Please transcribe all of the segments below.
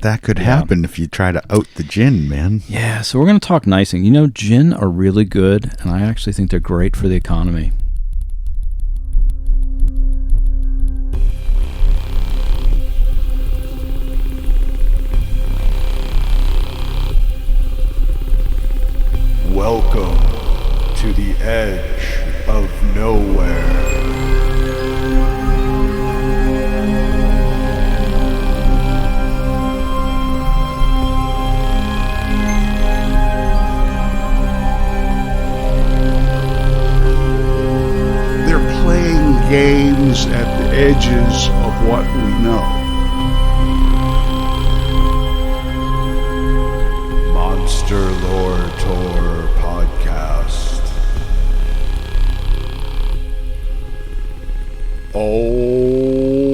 that could happen if you try to out the Jinn, man. Yeah, so we're going to talk nicing. You know, Jinn are really good, and I actually think they're great for the economy. Welcome to the edge of nowhere. They're playing games at the edges of what we know. Monster Lore Tour Podcast. All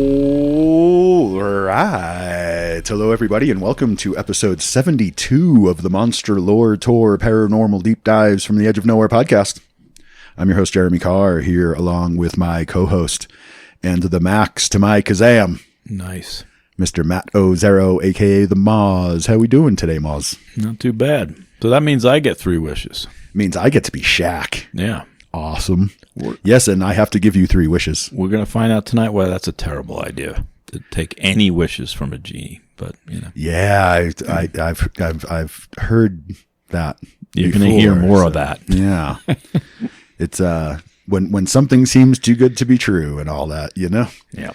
right. Hello, everybody, and welcome to episode 72 of the Monster Lore Tour Paranormal Deep Dives from the Edge of Nowhere podcast. I'm your host, Jeremy Carr, here along with my co-host and the Max to my Kazam. Nice. Mr. Matt O'Zero, a.k.a. the Moz. How we doing today, Moz? Not too bad. So that means I get 3 wishes. Means I get to be Shaq. Yeah. Awesome. Yes, and I have to give you 3 wishes. We're going to find out tonight why that's a terrible idea, to take any wishes from a genie. But, you know. Yeah, I've heard that. You're going to hear more of that. Yeah. It's when something seems too good to be true and all that, you know? Yeah.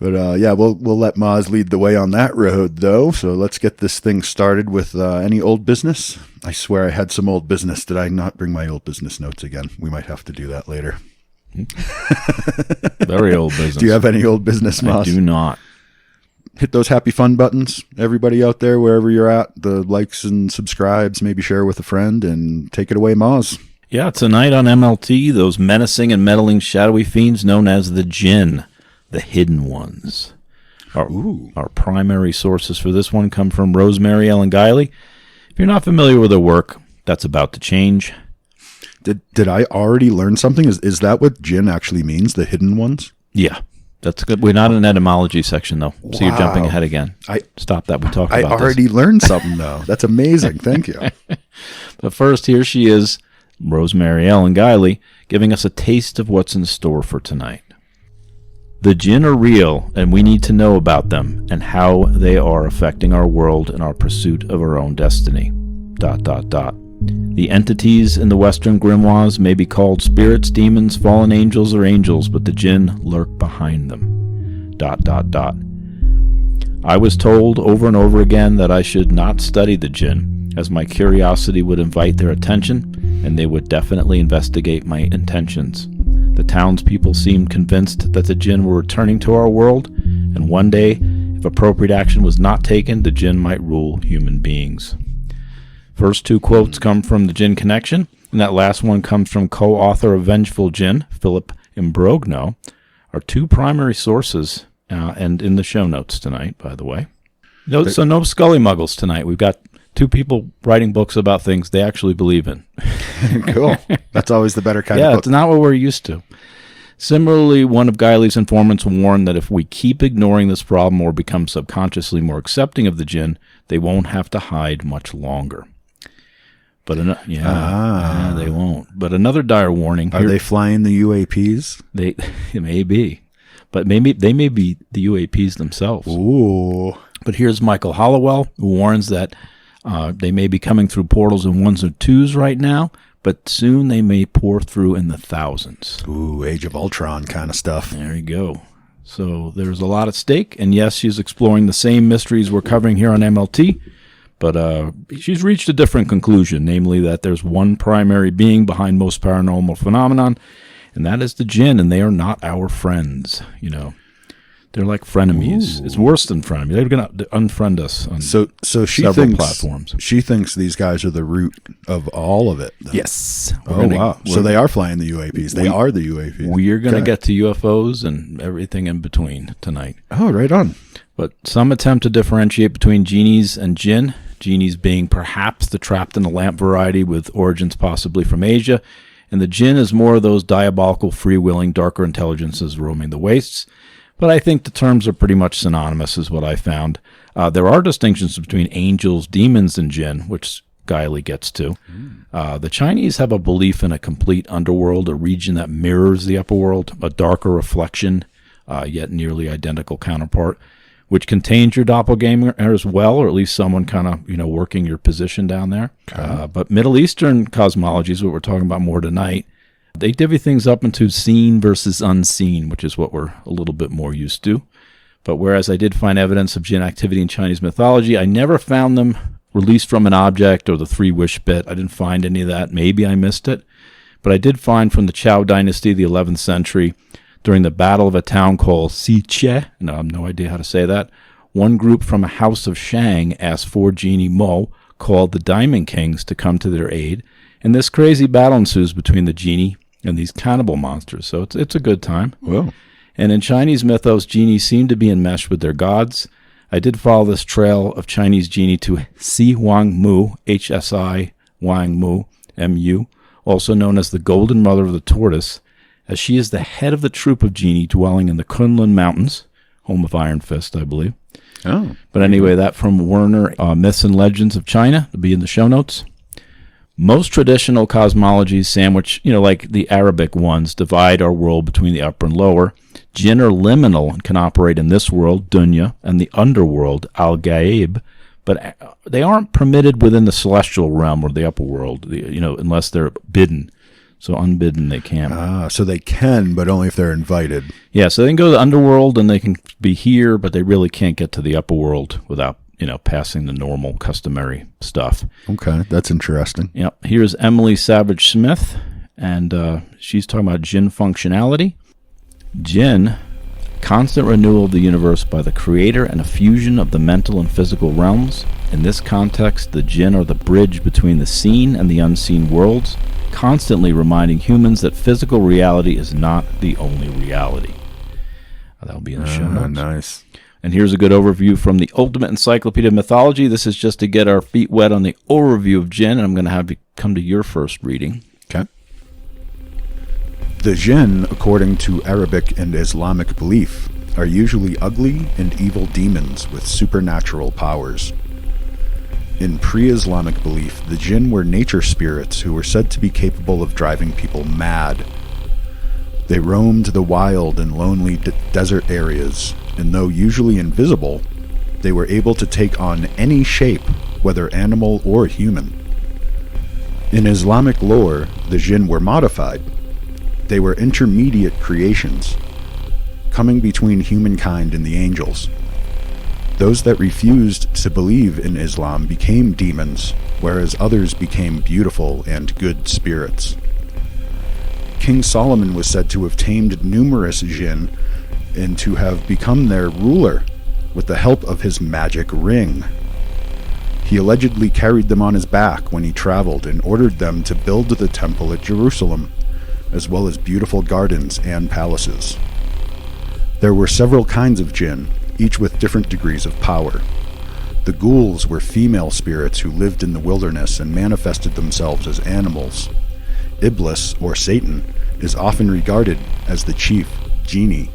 But yeah, we'll let Moz lead the way on that road, though. So let's get this thing started with any old business. I swear I had some old business. Did I not bring my old business notes again? We might have to do that later. Very old business. Do you have any old business, Moz? I do not. Hit those happy fun buttons, everybody out there, wherever you're at. The likes and subscribes, maybe share with a friend, and take it away, Moz. Yeah, tonight on MLT, those menacing and meddling shadowy fiends known as the Jinn. The hidden ones. Our primary sources for this one come from Rosemary Ellen Guiley. If you're not familiar with her work, that's about to change. Did I already learn something? Is that what Jinn actually means, the hidden ones? Yeah, that's good. We're not in an etymology section, though, so you're jumping ahead again. Stop that. We talked about this. I already learned something, though. That's amazing. Thank you. But first, here she is, Rosemary Ellen Guiley, giving us a taste of what's in store for tonight. The Jinn are real, and we need to know about them and how they are affecting our world and our pursuit of our own destiny. ... The entities in the Western grimoires may be called spirits, demons, fallen angels, or angels, but the Jinn lurk behind them. ... I was told over and over again that I should not study the Jinn, as my curiosity would invite their attention, and they would definitely investigate my intentions. The townspeople seemed convinced that the Jinn were returning to our world, and one day, if appropriate action was not taken, the Jinn might rule human beings. First 2 quotes come from the Jinn Connection, and that last one comes from co-author of Vengeful Jinn, Philip Imbrogno, our 2 primary sources, and in the show notes tonight, by the way. So no Scully Muggles tonight. We've got 2 people writing books about things they actually believe in. Cool. That's always the better kind of book. Yeah, it's not what we're used to. Similarly, one of Guiley's informants warned that if we keep ignoring this problem or become subconsciously more accepting of the Jinn, they won't have to hide much longer. But they won't. But another dire warning. Are they flying the UAPs? It may be. But they may be the UAPs themselves. Ooh. But here's Michael Hollowell, who warns that they may be coming through portals in 1s or 2s right now, but soon they may pour through in the thousands. Ooh, Age of Ultron kind of stuff. There you go. So there's a lot at stake, and yes, she's exploring the same mysteries we're covering here on MLT, but she's reached a different conclusion, namely that there's one primary being behind most paranormal phenomenon, and that is the Jinn, and they are not our friends, you know. They're like frenemies. Ooh. It's worse than frenemies. They're going to unfriend us on several platforms. She thinks these guys are the root of all of it. Then. Yes. Wow. So they are flying the UAPs. They are the UAPs. We're going to get to UFOs and everything in between tonight. Oh, right on. But some attempt to differentiate between genies and Jinn. Genies being perhaps the trapped-in-a-lamp variety with origins possibly from Asia. And the Jinn is more of those diabolical, free-willing, darker intelligences roaming the wastes. But I think the terms are pretty much synonymous, is what I found. There are distinctions between angels, demons, and jinn, which Guiley gets to. The Chinese have a belief in a complete underworld, a region that mirrors the upper world, a darker reflection, yet nearly identical counterpart, which contains your doppelganger as well, or at least someone kind of, working your position down there. Okay. But Middle Eastern cosmology is what we're talking about more tonight. They divvy things up into seen versus unseen, which is what we're a little bit more used to. But whereas I did find evidence of jinn activity in Chinese mythology, I never found them released from an object or the three-wish bit. I didn't find any of that. Maybe I missed it. But I did find from the Zhou dynasty, the 11th century, during the battle of a town called Xiche, and I have no idea how to say that, one group from a house of Shang asked four genie Mo, called the Diamond Kings, to come to their aid. And this crazy battle ensues between the genie and these cannibal monsters. So it's a good time. Whoa. And in Chinese mythos, genies seem to be enmeshed with their gods. I did follow this trail of Chinese genie to Si Huang Mu, H-S-I Wang Mu, M-U, also known as the Golden Mother of the Tortoise, as she is the head of the troop of genie dwelling in the Kunlun Mountains, home of Iron Fist, I believe. Oh. But anyway, that from Werner, Myths and Legends of China, to be in the show notes. Most traditional cosmologies sandwich, like the Arabic ones, divide our world between the upper and lower. Jinn are liminal and can operate in this world, dunya, and the underworld, al-Gaib, but they aren't permitted within the celestial realm or the upper world, unless they're bidden. So unbidden they can. So they can, but only if they're invited. Yeah, so they can go to the underworld and they can be here, but they really can't get to the upper world without passing the normal, customary stuff. Okay, that's interesting. Yep. Here's Emily Savage Smith, and she's talking about Jinn functionality. Jinn, constant renewal of the universe by the creator and a fusion of the mental and physical realms. In this context, the Jinn are the bridge between the seen and the unseen worlds, constantly reminding humans that physical reality is not the only reality. That'll be in the show notes. Nice. And here's a good overview from the Ultimate Encyclopedia of Mythology. This is just to get our feet wet on the overview of Jinn, and I'm going to have you come to your first reading. Okay. The Jinn, according to Arabic and Islamic belief, are usually ugly and evil demons with supernatural powers. In pre-Islamic belief, the Jinn were nature spirits who were said to be capable of driving people mad. They roamed the wild and lonely desert areas, and though usually invisible, they were able to take on any shape, whether animal or human. In Islamic lore, the Jinn were modified. They were intermediate creations, coming between humankind and the angels. Those that refused to believe in Islam became demons, whereas others became beautiful and good spirits. King Solomon was said to have tamed numerous Jinn and to have become their ruler with the help of his magic ring. He allegedly carried them on his back when he traveled and ordered them to build the temple at Jerusalem, as well as beautiful gardens and palaces. There were several kinds of Jinn, each with different degrees of power. The ghouls were female spirits who lived in the wilderness and manifested themselves as animals. Iblis, or Satan, is often regarded as the chief genie.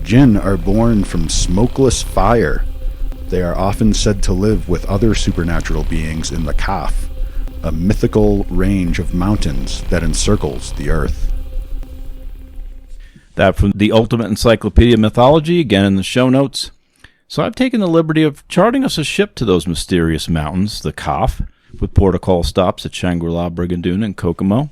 Jinn are born from smokeless fire. They are often said to live with other supernatural beings in the Kaf, a mythical range of mountains that encircles the earth. That from the Ultimate Encyclopedia of Mythology, again in the show notes. So I've taken the liberty of charting us a ship to those mysterious mountains, the Kaf, with port-o-call stops at Shangri-La, Brigadoon, and Kokomo.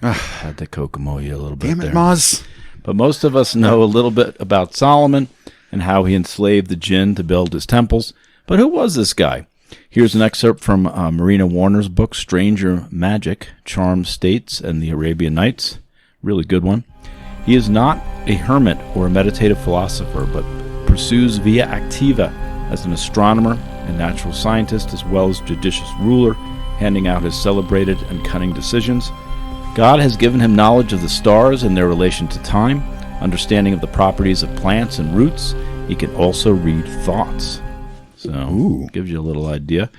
Had to Kokomo you a little bit there. Damn it, Moz. But most of us know a little bit about Solomon and how he enslaved the Jinn to build his temples. But who was this guy? Here's an excerpt from Marina Warner's book, Stranger Magic, Charmed States and the Arabian Nights. Really good one. He is not a hermit or a meditative philosopher, but pursues via activa as an astronomer and natural scientist, as well as judicious ruler, handing out his celebrated and cunning decisions. God has given him knowledge of the stars and their relation to time, understanding of the properties of plants and roots. He can also read thoughts. So, gives you a little idea.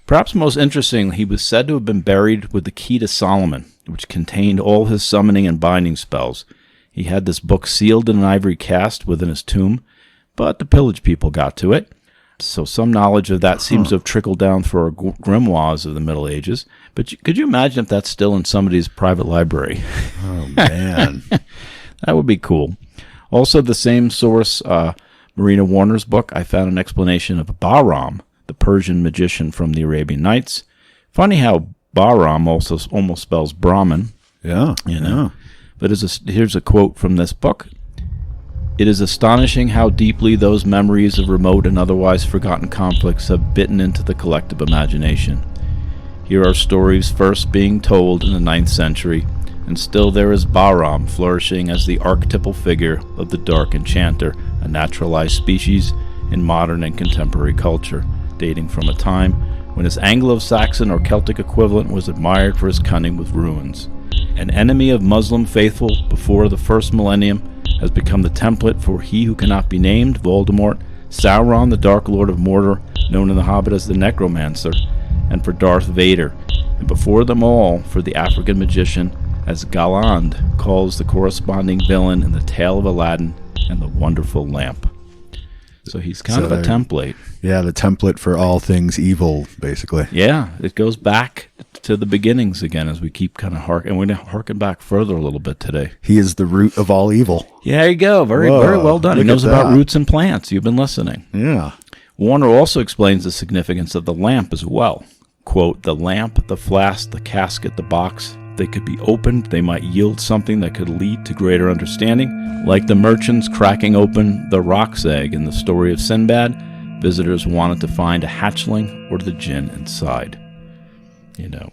Perhaps most interesting, he was said to have been buried with the key to Solomon, which contained all his summoning and binding spells. He had this book sealed in an ivory cast within his tomb, but the pillage people got to it. So some knowledge of that seems to have trickled down through our grimoires of the Middle Ages. But could you imagine if that's still in somebody's private library? Oh, man. That would be cool. Also, the same source, Marina Warner's book, I found an explanation of Bahram, the Persian magician from the Arabian Nights. Funny how Bahram also almost spells Brahmin. Yeah. Yeah. But here's a quote from this book. It is astonishing how deeply those memories of remote and otherwise forgotten conflicts have bitten into the collective imagination. Here are stories first being told in the 9th century, and still there is Bahram flourishing as the archetypal figure of the dark enchanter, a naturalized species in modern and contemporary culture, dating from a time when his Anglo-Saxon or Celtic equivalent was admired for his cunning with runes. An enemy of Muslim faithful before the first millennium, has become the template for he who cannot be named, Voldemort, Sauron, the Dark Lord of Mordor, known in The Hobbit as the Necromancer, and for Darth Vader, and before them all for the African magician, as Galland calls the corresponding villain in The Tale of Aladdin and the Wonderful Lamp. So he's kind of a template. Yeah, the template for all things evil, basically. Yeah, it goes back to the beginnings again as we keep kind of and we're going to harken back further a little bit today. He is the root of all evil. Yeah, there you go. Very well done. He knows about roots and plants. You've been listening. Yeah. Warner also explains the significance of the lamp as well. Quote, the lamp, the flask, the casket, the box, they could be opened. They might yield something that could lead to greater understanding. Like the merchants cracking open the roc's egg in the story of Sinbad, visitors wanted to find a hatchling or the Jinn inside.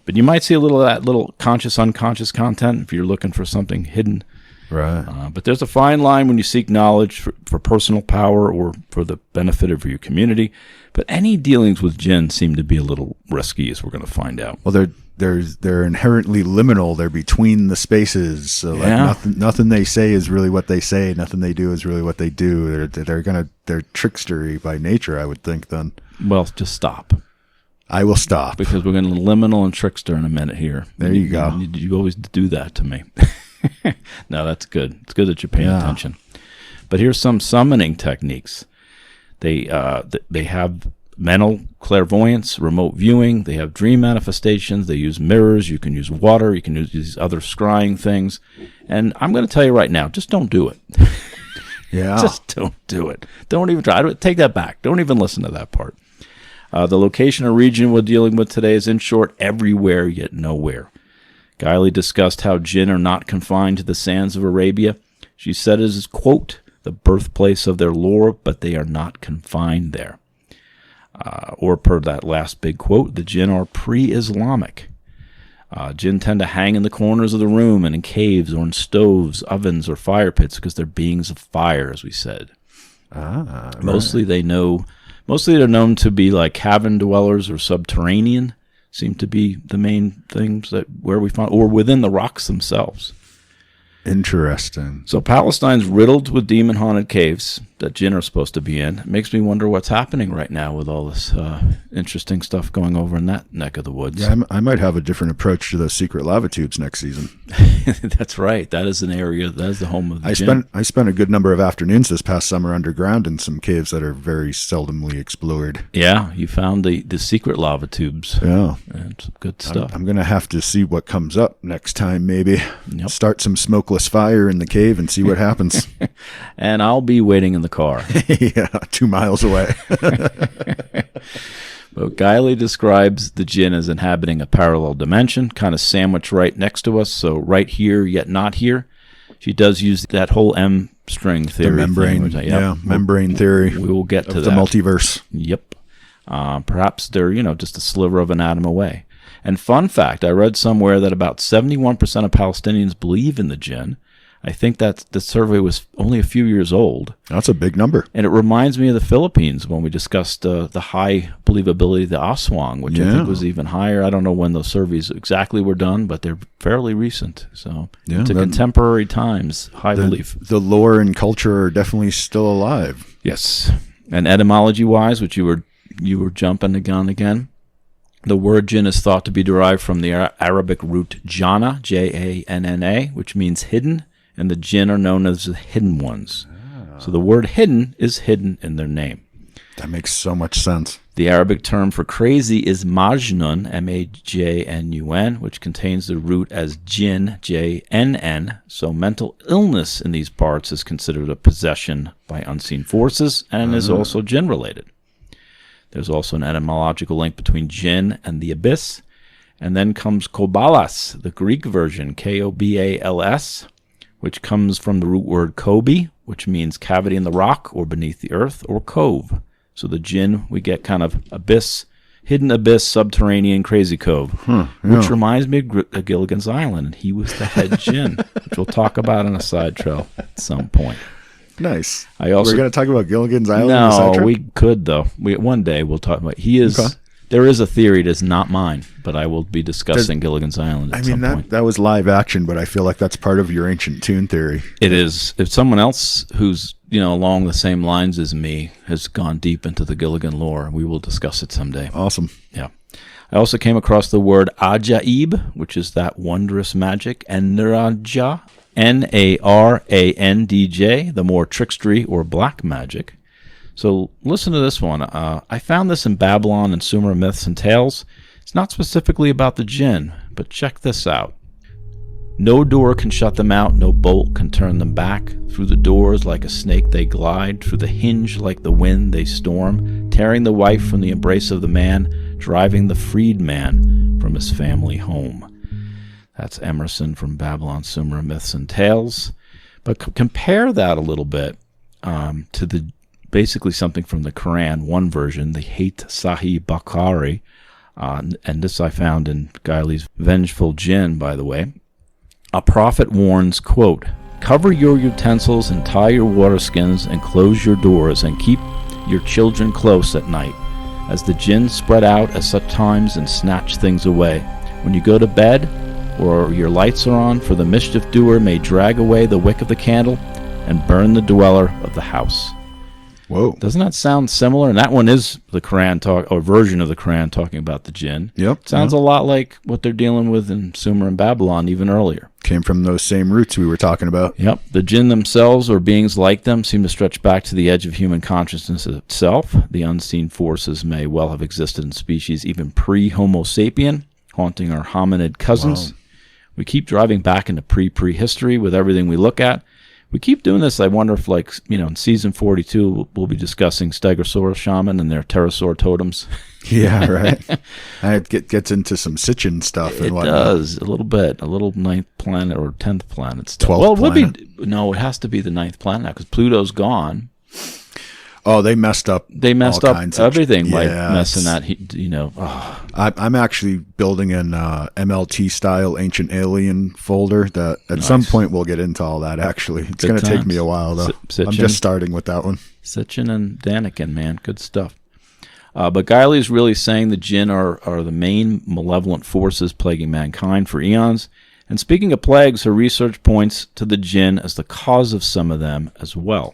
But you might see a little of that little conscious, unconscious content if you're looking for something hidden. Right. But there's a fine line when you seek knowledge for personal power or for the benefit of your community. But any dealings with Jinn seem to be a little risky, as we're going to find out. Well, they're inherently liminal. They're between the spaces. So nothing they say is really what they say. Nothing they do is really what they do. They're trickstery by nature, I would think. Then. Well, just stop. I will stop because we're going to liminal and trickster in a minute here. There you go. You always do that to me. No, that's good. It's good that you're paying attention. But here's some summoning techniques. They have mental clairvoyance, remote viewing. They have dream manifestations. They use mirrors. You can use water. You can use these other scrying things. And I'm going to tell you right now, just don't do it. Yeah. Just don't do it. Don't even try. Take that back. Don't even listen to that part. The location or region we're dealing with today is, in short, everywhere yet nowhere. Guiley discussed how Jinn are not confined to the sands of Arabia. She said it is, quote, the birthplace of their lore, but they are not confined there. Or per that last big quote, the Jinn are pre-Islamic. Jinn tend to hang in the corners of the room and in caves or in stoves, ovens, or fire pits because they're beings of fire, as we said. Right. Mostly they're known to be like cavern dwellers or subterranean, seem to be the main things where we find, or within the rocks themselves. Interesting. So Palestine's riddled with demon-haunted caves that Jinn are supposed to be in. It makes me wonder what's happening right now with all this interesting stuff going over in that neck of the woods. Yeah, I might have a different approach to those secret lava tubes next season. That's right. That is an area. That is the home of the Jinn. I spent a good number of afternoons this past summer underground in some caves that are very seldomly explored. Yeah, you found the secret lava tubes. Yeah. It's good stuff. I'm going to have to see what comes up next time, maybe. Yep. Start some smokeless fire in the cave and see what happens. And I'll be waiting in the car. Yeah, 2 miles away. But Guiley describes the Jinn as inhabiting a parallel dimension, kind of sandwiched right next to us, so right here yet not here. She does use that whole M string theory. The membrane, membrane theory. We will get to the multiverse. Yep. Perhaps they're, just a sliver of an atom away. And fun fact, I read somewhere that about 71% of Palestinians believe in the Jinn. I think that the survey was only a few years old. That's a big number. And it reminds me of the Philippines when we discussed the high believability of the Aswang, which I think was even higher. I don't know when those surveys exactly were done, but they're fairly recent. So to contemporary times, high belief. The lore and culture are definitely still alive. Yes. And etymology-wise, which you were jumping the gun again, the word Jinn is thought to be derived from the Arabic root jana, J-A-N-N-A, which means hidden, and the Jinn are known as the hidden ones. So the word hidden is hidden in their name. That makes so much sense. The Arabic term for crazy is majnun, M-A-J-N-U-N, which contains the root as jinn, J-N-N. So mental illness in these parts is considered a possession by unseen forces and is also jinn-related. There's also an etymological link between jinn and the abyss. And then comes kobalas, the Greek version, K-O-B-A-L-S, which comes from the root word kobe, which means cavity in the rock or beneath the earth, or cove. So the Jinn, we get kind of abyss, hidden abyss, subterranean, crazy cove, which reminds me of Gilligan's Island, and he was the head Jinn, which we'll talk about on a side trail at some point. Nice. We're going to talk about Gilligan's Island? No, we could, though. One day we'll talk about he is. Okay. There is a theory that's not mine, but I will be discussing Gilligan's Island at some point. That was live action, but I feel like that's part of your ancient tune theory. It is. If someone else who's along the same lines as me has gone deep into the Gilligan lore, we will discuss it someday. Awesome. Yeah. I also came across the word ajaib, which is that wondrous magic, and naraja, N-A-R-A-N-D-J, the more trickstery or black magic. So listen to this one. I found this in Babylon and Sumer myths and tales. It's not specifically about the Jinn, but check this out. No door can shut them out, no bolt can turn them back. Through the doors like a snake they glide, through the hinge like the wind they storm, tearing the wife from the embrace of the man, driving the freed man from his family home. That's Emerson from Babylon, Sumer myths and tales. But compare that a little bit to the basically something from the Quran, one version, the Hate Sahih Bukhari, and this I found in Guiley's Vengeful Jinn, by the way. A prophet warns, quote, "Cover your utensils and tie your water skins and close your doors and keep your children close at night, as the Jinn spread out at such times and snatch things away. When you go to bed or your lights are on, for the mischief doer may drag away the wick of the candle and burn the dweller of the house." Whoa. Doesn't that sound similar? And that one is the Quran or version of the Quran talking about the Jinn. Yep. Sounds a lot like what they're dealing with in Sumer and Babylon even earlier. Came from those same roots we were talking about. Yep. The Jinn themselves, or beings like them, seem to stretch back to the edge of human consciousness itself. The unseen forces may well have existed in species even pre-Homo sapien, haunting our hominid cousins. Wow. We keep driving back into pre-history with everything we look at. We keep doing this. I wonder if, in season 42, we'll be discussing Stegosaurus shaman and their pterosaur totems. Yeah, right. And it gets into some Sitchin stuff and whatnot. It does, a little bit. A little 9th planet or 10th planet stuff. 12th planet. It has to be the 9th planet now because Pluto's gone. Oh, they messed up. They messed up everything by yeah, messing that. I'm actually building an MLT style Ancient Alien folder that at some point we'll get into all that. Actually, it's going to take me a while though. I'm just starting with that one. Sitchin and Daniken, man, good stuff. But Guiley is really saying the Jinn are the main malevolent forces plaguing mankind for eons. And speaking of plagues, her research points to the Jinn as the cause of some of them as well.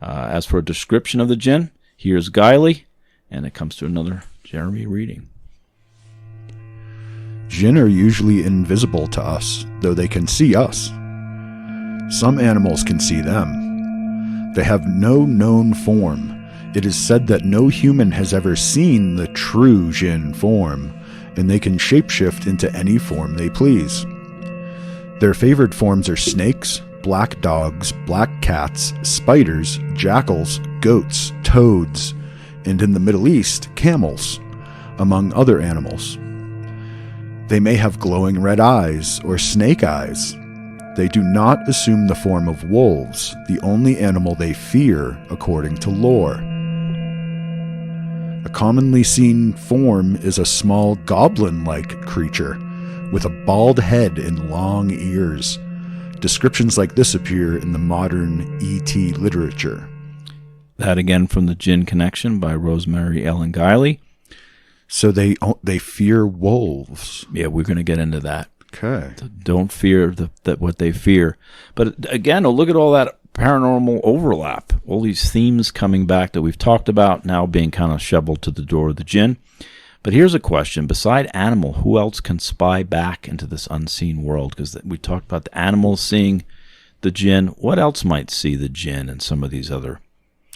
As for a description of the Jinn, here's Guiley, and it comes to another Jeremy reading. Jinn are usually invisible to us, though they can see us. Some animals can see them. They have no known form. It is said that no human has ever seen the true Jinn form, and they can shapeshift into any form they please. Their favored forms are snakes, black dogs, black cats, spiders, jackals, goats, toads, and in the Middle East, camels, among other animals. They may have glowing red eyes or snake eyes. They do not assume the form of wolves, the only animal they fear according to lore. A commonly seen form is a small goblin-like creature with a bald head and long ears. Descriptions like this appear in the modern E.T. literature. That again from the Jinn Connection by Rosemary Ellen Guiley. So they fear wolves. Yeah, we're going to get into that. Okay. So don't fear that what they fear. But again, look at all that paranormal overlap. All these themes coming back that we've talked about now being kind of shoveled to the door of the Jinn. But here's a question. Beside animal, who else can spy back into this unseen world? Because we talked about the animals seeing the Jinn, what else might see the Jinn and some of these other...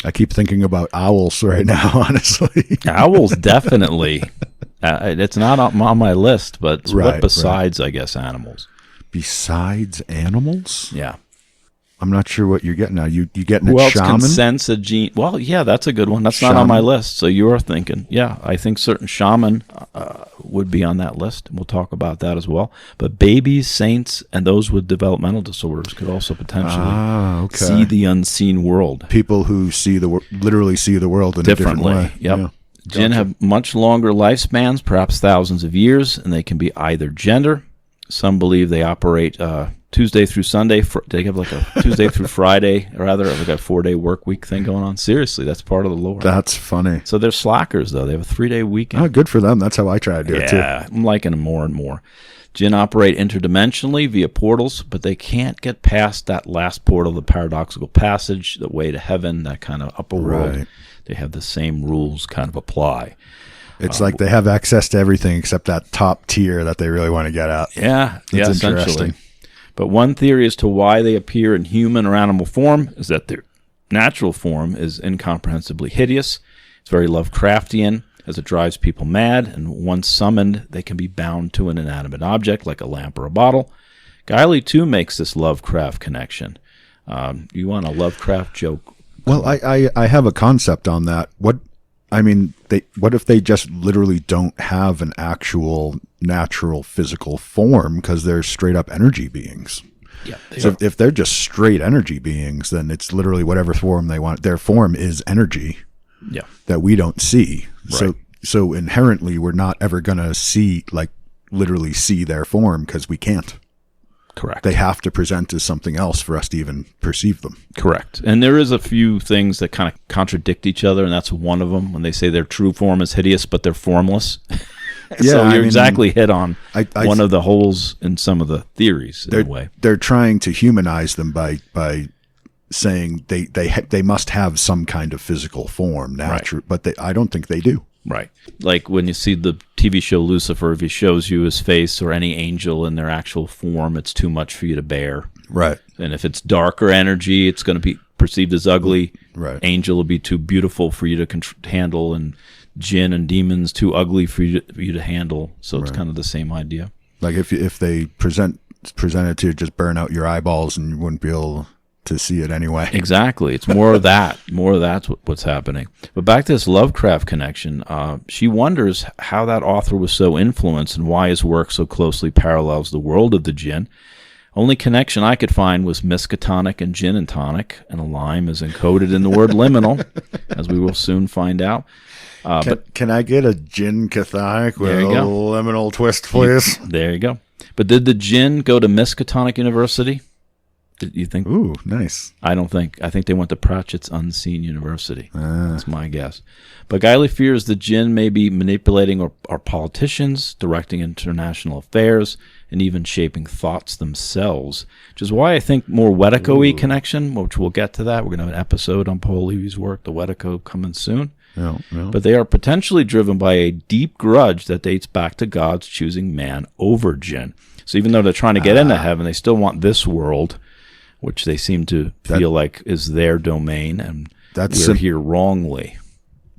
I keep thinking about owls right now, honestly. Owls, definitely. It's not on my list, but what besides, I guess, animals? Besides animals? Yeah. I'm not sure what you're getting at. You getting at Who else shaman? can sense a gene? Well, yeah, that's a good one. That's not on my list. So you're thinking, yeah, I think certain shaman would be on that list. We'll talk about that as well. But babies, saints, and those with developmental disorders could also potentially see the unseen world. People who literally see the world in a different way. Yep. Yeah. Jinn have much longer lifespans, perhaps thousands of years, and they can be either gender. Some believe they operate Tuesday through Sunday. They have like a Tuesday through Friday, or rather, like a 4-day work week thing going on. Seriously, that's part of the lore. That's funny. So they're slackers, though. They have a 3-day weekend. Oh, good for them. That's how I try to do it, too. Yeah, I'm liking them more and more. Jinn operate interdimensionally via portals, but they can't get past that last portal, the paradoxical passage, the way to heaven, that kind of upper world. They have the same rules kind of apply. It's like they have access to everything except that top tier that they really want to get at. Yeah, That's essentially. interesting. But one theory as to why they appear in human or animal form is that their natural form is incomprehensibly hideous. It's very Lovecraftian, as it drives people mad, and once summoned, they can be bound to an inanimate object like a lamp or a bottle. Guiley, too, makes this Lovecraft connection. You want a Lovecraft joke? Well, I have a concept on that. What if they just literally don't have an actual natural physical form because they're straight up energy beings? Yeah. So if they're just straight energy beings, then it's literally whatever form they want. Their form is energy that we don't see. Right. So inherently, we're not ever going to literally see their form because we can't. Correct. They have to present as something else for us to even perceive them. Correct. And there is a few things that kind of contradict each other, and that's one of them when they say their true form is hideous, but they're formless. So you're exactly hit on one of the holes in some of the theories in a way. They're trying to humanize them by saying they must have some kind of physical form, natural, but I don't think they do. Right. Like when you see the TV show Lucifer, if he shows you his face or any angel in their actual form, it's too much for you to bear. Right. And if it's darker energy, it's going to be perceived as ugly. Right. Angel will be too beautiful for you to handle, and Jinn and demons too ugly for you to handle. So it's kind of the same idea. Like if they present it to you, just burn out your eyeballs and you wouldn't be able to see it anyway. Exactly. It's more of that. More of that's what's happening. But back to this Lovecraft connection, she wonders how that author was so influenced and why his work so closely parallels the world of the Jinn. Only connection I could find was Miskatonic and Gin and Tonic, and a lime is encoded in the word liminal, as we will soon find out. Can I get a Jinn Cthonic with a liminal twist, please? There you go. But did the Jinn go to Miskatonic University? Did you think? Ooh, nice. I don't think. I think they went to Pratchett's Unseen University. That's my guess. But Guiley fears the Jinn may be manipulating our politicians, directing international affairs, and even shaping thoughts themselves, which is why I think more Wetico-y connection, which we'll get to that. We're going to have an episode on Paul Levy's work, the Wetico, coming soon. Yeah. But they are potentially driven by a deep grudge that dates back to God's choosing man over Jinn. So even though they're trying to get into heaven, they still want this world, which they seem to feel like is their domain, and we're here wrongly.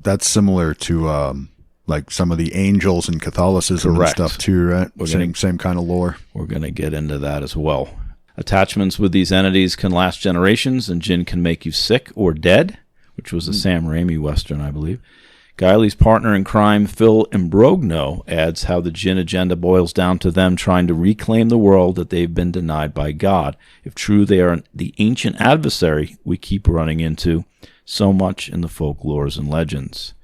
That's similar to like some of the angels in Catholicism and stuff too, right? Same kind of lore. We're going to get into that as well. Attachments with these entities can last generations, and Jinn can make you sick or dead, which was a Sam Raimi Western, I believe. Guiley's partner in crime, Phil Imbrogno, adds how the Jinn agenda boils down to them trying to reclaim the world that they've been denied by God. If true, they are the ancient adversary we keep running into so much in the folklores and legends.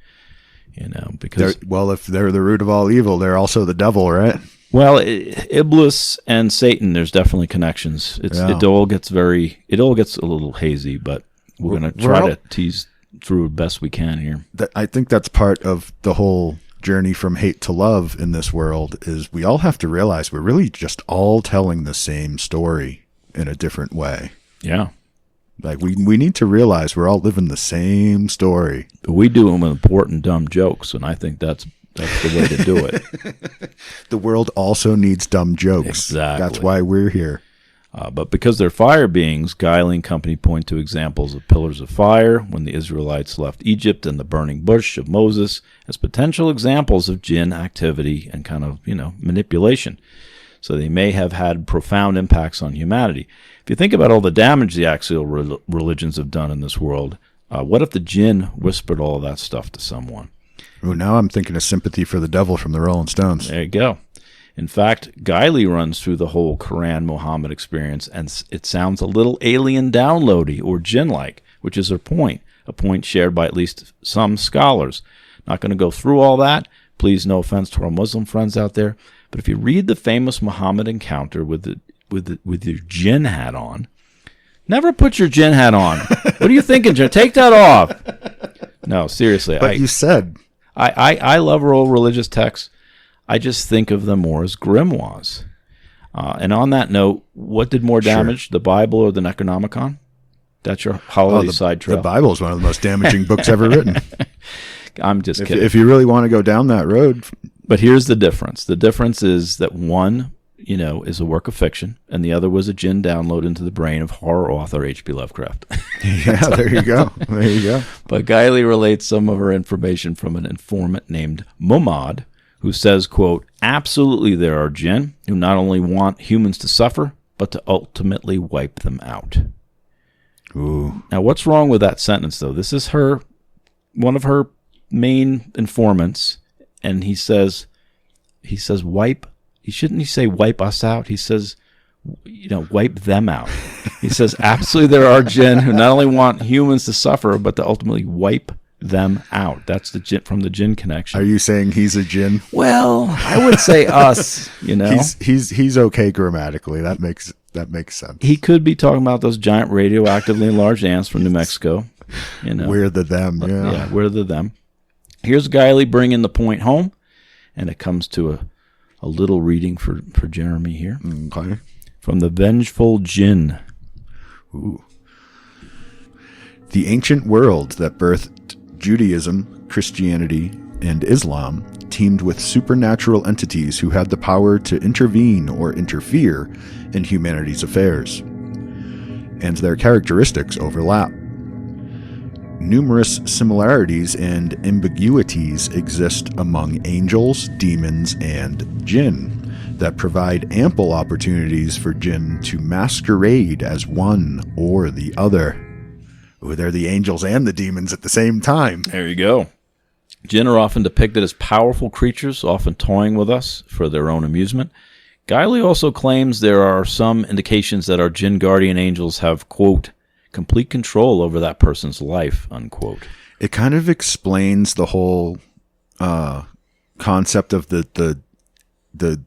Because if they're the root of all evil, they're also the devil, right? Well, Iblis and Satan, there's definitely connections. It all gets a little hazy, but we're going to try to tease through best we can here. I think that's part of the whole journey from hate to love in this world, is we all have to realize we're really just all telling the same story in a different way. Yeah. Like we need to realize we're all living the same story. But we do them important dumb jokes, and I think that's the way to do it. The world also needs dumb jokes. Exactly. That's why we're here. But because they're fire beings, Guile and company point to examples of pillars of fire when the Israelites left Egypt and the burning bush of Moses as potential examples of Jinn activity and kind of, manipulation. So they may have had profound impacts on humanity. If you think about all the damage the axial religions have done in this world, what if the Jinn whispered all of that stuff to someone? Ooh, now I'm thinking of Sympathy for the Devil from the Rolling Stones. There you go. In fact, Guile runs through the whole Quran Muhammad experience, and it sounds a little alien downloady or Jinn-like, which is her point, a point shared by at least some scholars. Not going to go through all that. Please, no offense to our Muslim friends out there, but if you read the famous Muhammad encounter with your Jinn hat on, never put your Jinn hat on. What are you thinking, Jinn? Take that off. No, seriously. But you said... I love all religious texts. I just think of them more as grimoires. And on that note, what did more damage, the Bible or the Necronomicon? That's your holiday side trail. The Bible is one of the most damaging books ever written. I'm just kidding. If you really want to go down that road. But here's the difference. The difference is that one, is a work of fiction, and the other was a Jinn download into the brain of horror author H.P. Lovecraft. Yeah, there you go. There you go. But Guile relates some of her information from an informant named Mumad, who says, quote, absolutely there are Jinn who not only want humans to suffer, but to ultimately wipe them out. Ooh. Now, what's wrong with that sentence, though? This is one of her main informants, and he says wipe. Shouldn't he say wipe us out? He says, wipe them out. He says, absolutely there are Jinn who not only want humans to suffer, but to ultimately wipe them out. That's the Jinn, from the Jinn connection. Are you saying he's a Jinn? Well, I would say us, He's okay grammatically. That makes sense. He could be talking about those giant radioactively enlarged ants from New Mexico. We're the them. Yeah, we're the them. Here's Guile bringing the point home, and it comes to a little reading for Jeremy here. Okay. From the Vengeful Jinn. Ooh. The ancient world that birthed Judaism, Christianity, and Islam teemed with supernatural entities who had the power to intervene or interfere in humanity's affairs, and their characteristics overlap. Numerous similarities and ambiguities exist among angels, demons, and Jinn that provide ample opportunities for Jinn to masquerade as one or the other. Ooh, they're the angels and the demons at the same time. There you go. Jinn are often depicted as powerful creatures, often toying with us for their own amusement. Guile also claims there are some indications that our Jinn guardian angels have, quote, complete control over that person's life, unquote. It kind of explains the whole concept of the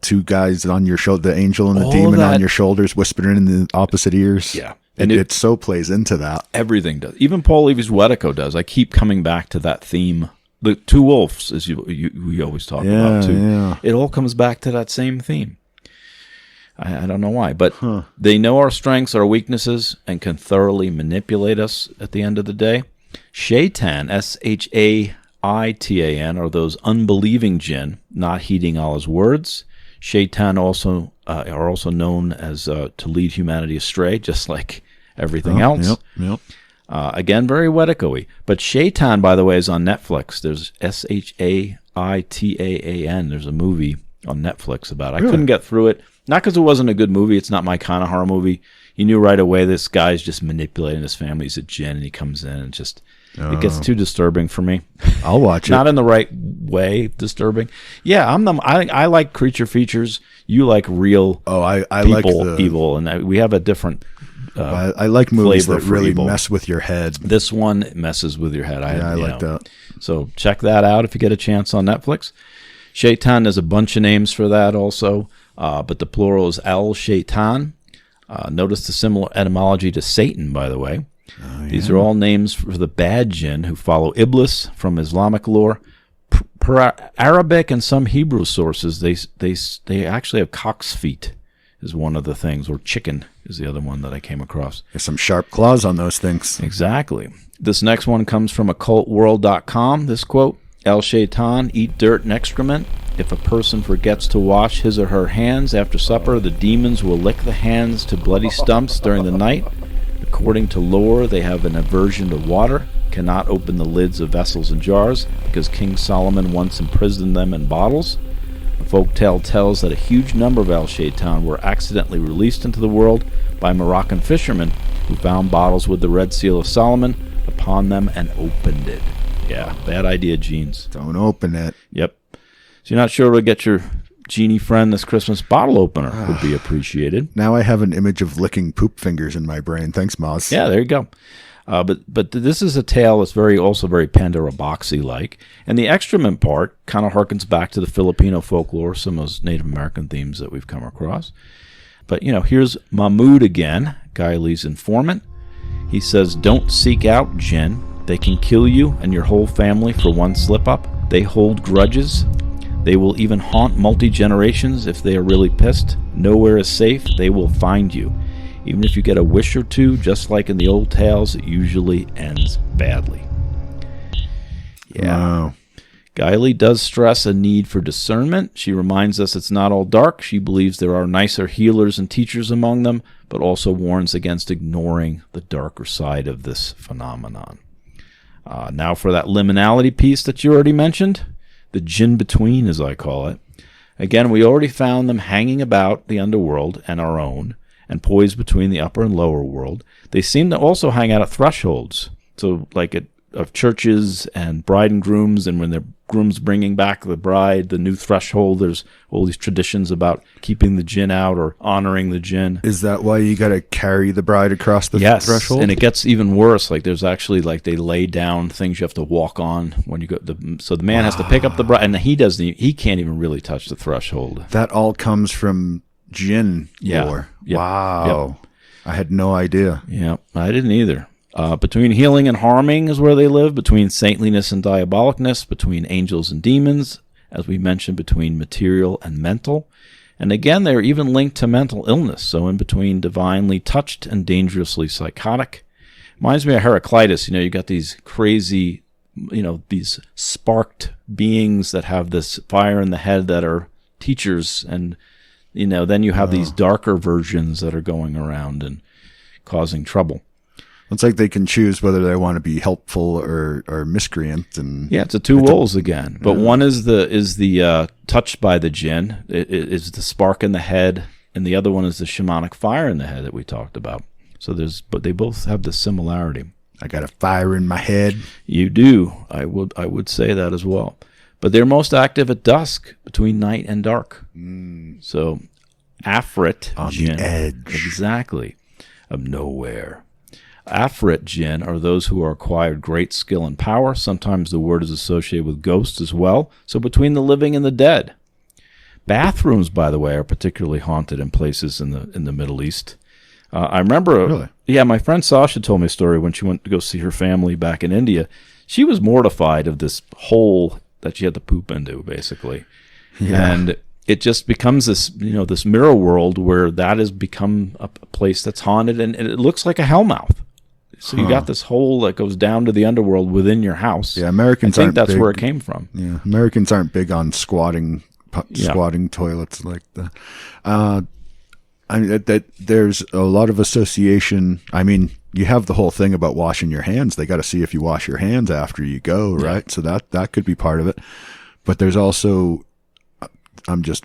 two guys on your shoulder, the angel and the demon on your shoulders, whispering in the opposite ears. Yeah. And it so plays into that. Everything does. Even Paul Levy's Wetico does. I keep coming back to that theme. The two wolves, as we always talk about, too. Yeah. It all comes back to that same theme. I don't know why, but they know our strengths, our weaknesses, and can thoroughly manipulate us at the end of the day. Shaytan, Shaitan, are those unbelieving Jinn, not heeding Allah's words. Shaytan also are also known as to lead humanity astray, just like everything else. Yep. Again, very Wetico-y. But Shaytan, by the way, is on Netflix. There's Shaitaan. There's a movie on Netflix about it. I couldn't get through it. Not because it wasn't a good movie. It's not my kind of horror movie. You knew right away this guy's just manipulating his family. He's a Jinn, and he comes in and just... It gets too disturbing for me. I'll watch it. Not in the right way disturbing. Yeah, I like creature features. You like real I people, like evil, and we have a different I like movies that really evil. mess with your head. This one messes with your head. I like that. So check that out if you get a chance on Netflix. Shaytan, there's a bunch of names for that also, but the plural is El-Shaytan. Notice the similar etymology to Satan, by the way. Oh, yeah. These are all names for the bad Jinn who follow Iblis from Islamic lore. Per Arabic and some Hebrew sources, they actually have cock's feet is one of the things, or chicken is the other one that I came across. There's some sharp claws on those things. Exactly. This next one comes from occultworld.com. This quote, El-Shaytan eat dirt and excrement, If a person forgets to wash his or her hands after supper, the demons will lick the hands to bloody stumps during the night. According to lore, they have an aversion to water, cannot open the lids of vessels and jars, because King Solomon once imprisoned them in bottles. A folktale tells that a huge number of Shaytan were accidentally released into the world by Moroccan fishermen who found bottles with the red seal of Solomon upon them and opened it. Yeah, bad idea, genes. Don't open it. Yep. So you're not sure to get your genie friend this Christmas bottle opener would be appreciated. Now I have an image of licking poop fingers in my brain. Thanks, Moz. Yeah, there you go. But this is a tale that's also very Pandora boxy like, and the excrement part kind of harkens back to the Filipino folklore, some of those Native American themes that we've come across. But here's Mahmoud again, Guy Lee's informant. He says, "Don't seek out Jinn. They can kill you and your whole family for one slip up. They hold grudges. They will even haunt multi-generations if they are really pissed. Nowhere is safe. They will find you. Even if you get a wish or two, just like in the old tales, it usually ends badly." Yeah. Wow. Guiley does stress a need for discernment. She reminds us it's not all dark. She believes there are nicer healers and teachers among them, but also warns against ignoring the darker side of this phenomenon. Now for that liminality piece that you already mentioned. The Jinn between, as I call it. Again, we already found them hanging about the underworld and our own, and poised between the upper and lower world. They seem to also hang out at thresholds, so like of churches and bride and grooms, and when the groom's bringing back the bride, the new threshold, there's all these traditions about keeping the Jinn out or honoring the Jinn. Is that why you got to carry the bride across the threshold? And it gets even worse. Like there's actually they lay down things you have to walk on when you go. So the man has to pick up the bride, and he can't even really touch the threshold. That all comes from Jinn lore. Yep. Wow. Yep. I had no idea. Yeah, I didn't either. Between healing and harming is where they live, between saintliness and diabolicness, between angels and demons, as we mentioned, between material and mental. And again, they're even linked to mental illness, so in between divinely touched and dangerously psychotic. Reminds me of Heraclitus. You got these crazy, these sparked beings that have this fire in the head that are teachers, and, then you have these darker versions that are going around and causing trouble. It's like they can choose whether they want to be helpful or miscreant, and it's a two roles again. But one is the touched by the Jinn, it is the spark in the head, and the other one is the shamanic fire in the head that we talked about. But they both have the similarity. I got a fire in my head. You do. I would say that as well. But they're most active at dusk, between night and dark. So, Afrit on Jinn, the edge, exactly, of nowhere. Afrit Jinn are those who are acquired great skill and power. Sometimes the word is associated with ghosts as well. So between the living and the dead. Bathrooms, by the way, are particularly haunted in places in the Middle East. I remember, really? Yeah, my friend Sasha told me a story when she went to go see her family back in India. She was mortified of this hole that she had to poop into, basically. Yeah. And it just becomes this, this mirror world where that has become a place that's haunted, and it looks like a hellmouth. So you got this hole that goes down to the underworld within your house. Yeah, Americans aren't big. I think that's where it came from. Yeah, Americans aren't big on squatting toilets like that. There's a lot of association. I mean, you have the whole thing about washing your hands. They got to see if you wash your hands after you go, right? Yeah. So that could be part of it. But there's also, I'm just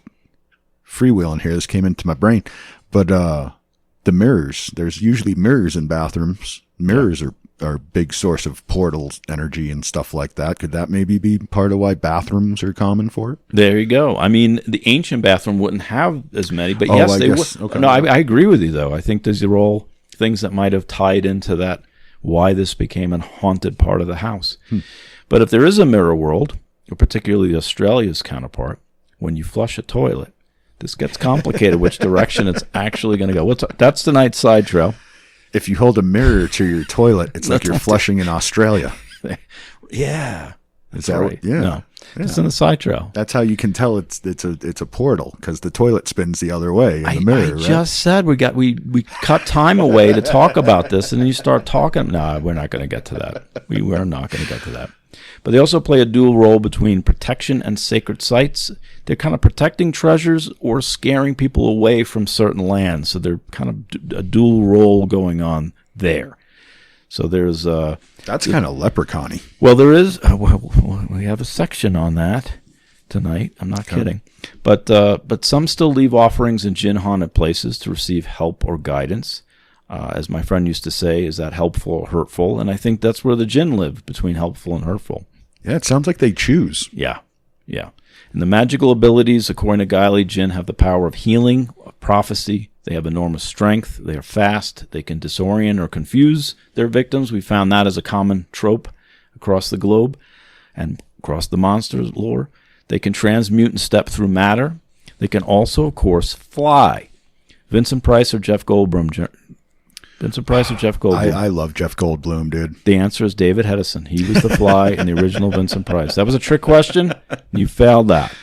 freewheeling here. This came into my brain. But the mirrors, there's usually mirrors in bathrooms. Mirrors are a big source of portal energy and stuff like that. Could that maybe be part of why bathrooms are common for it? There you go. I mean, the ancient bathroom wouldn't have as many, but yes, they would. Okay. No, I agree with you, though. I think these are all things that might have tied into that, why this became a haunted part of the house. But if there is a mirror world, or particularly Australia's counterpart, when you flush a toilet, this gets complicated, which direction it's actually going to go. That's tonight's side trail. If you hold a mirror to your toilet, it's like you're flushing in Australia. Yeah. Is that right? Yeah. No, it's in the side trail. That's how you can tell it's a portal, because the toilet spins the other way in the mirror. I just said we cut time away to talk about this, and then you start talking. No, we're not going to get to that. We are not going to get to that. But they also play a dual role between protection and sacred sites. They're kind of protecting treasures or scaring people away from certain lands. So they're kind of a dual role going on there. So there's that's kind of leprechaun-y. Well, there is. We have a section on that tonight. I'm not kidding. But some still leave offerings in Jinn haunted places to receive help or guidance. As my friend used to say, is that helpful or hurtful? And I think that's where the Jinn live, between helpful and hurtful. Yeah, it sounds like they choose. Yeah. And the magical abilities, according to Guiley, Jinn have the power of healing, of prophecy. They have enormous strength. They are fast. They can disorient or confuse their victims. We found that as a common trope across the globe and across the monster lore. They can transmute and step through matter. They can also, of course, fly. Vincent Price or Jeff Goldblum? Vincent Price or Jeff Goldblum? I love Jeff Goldblum, dude. The answer is David Hedison. He was the fly in the original Vincent Price. That was a trick question. You failed that.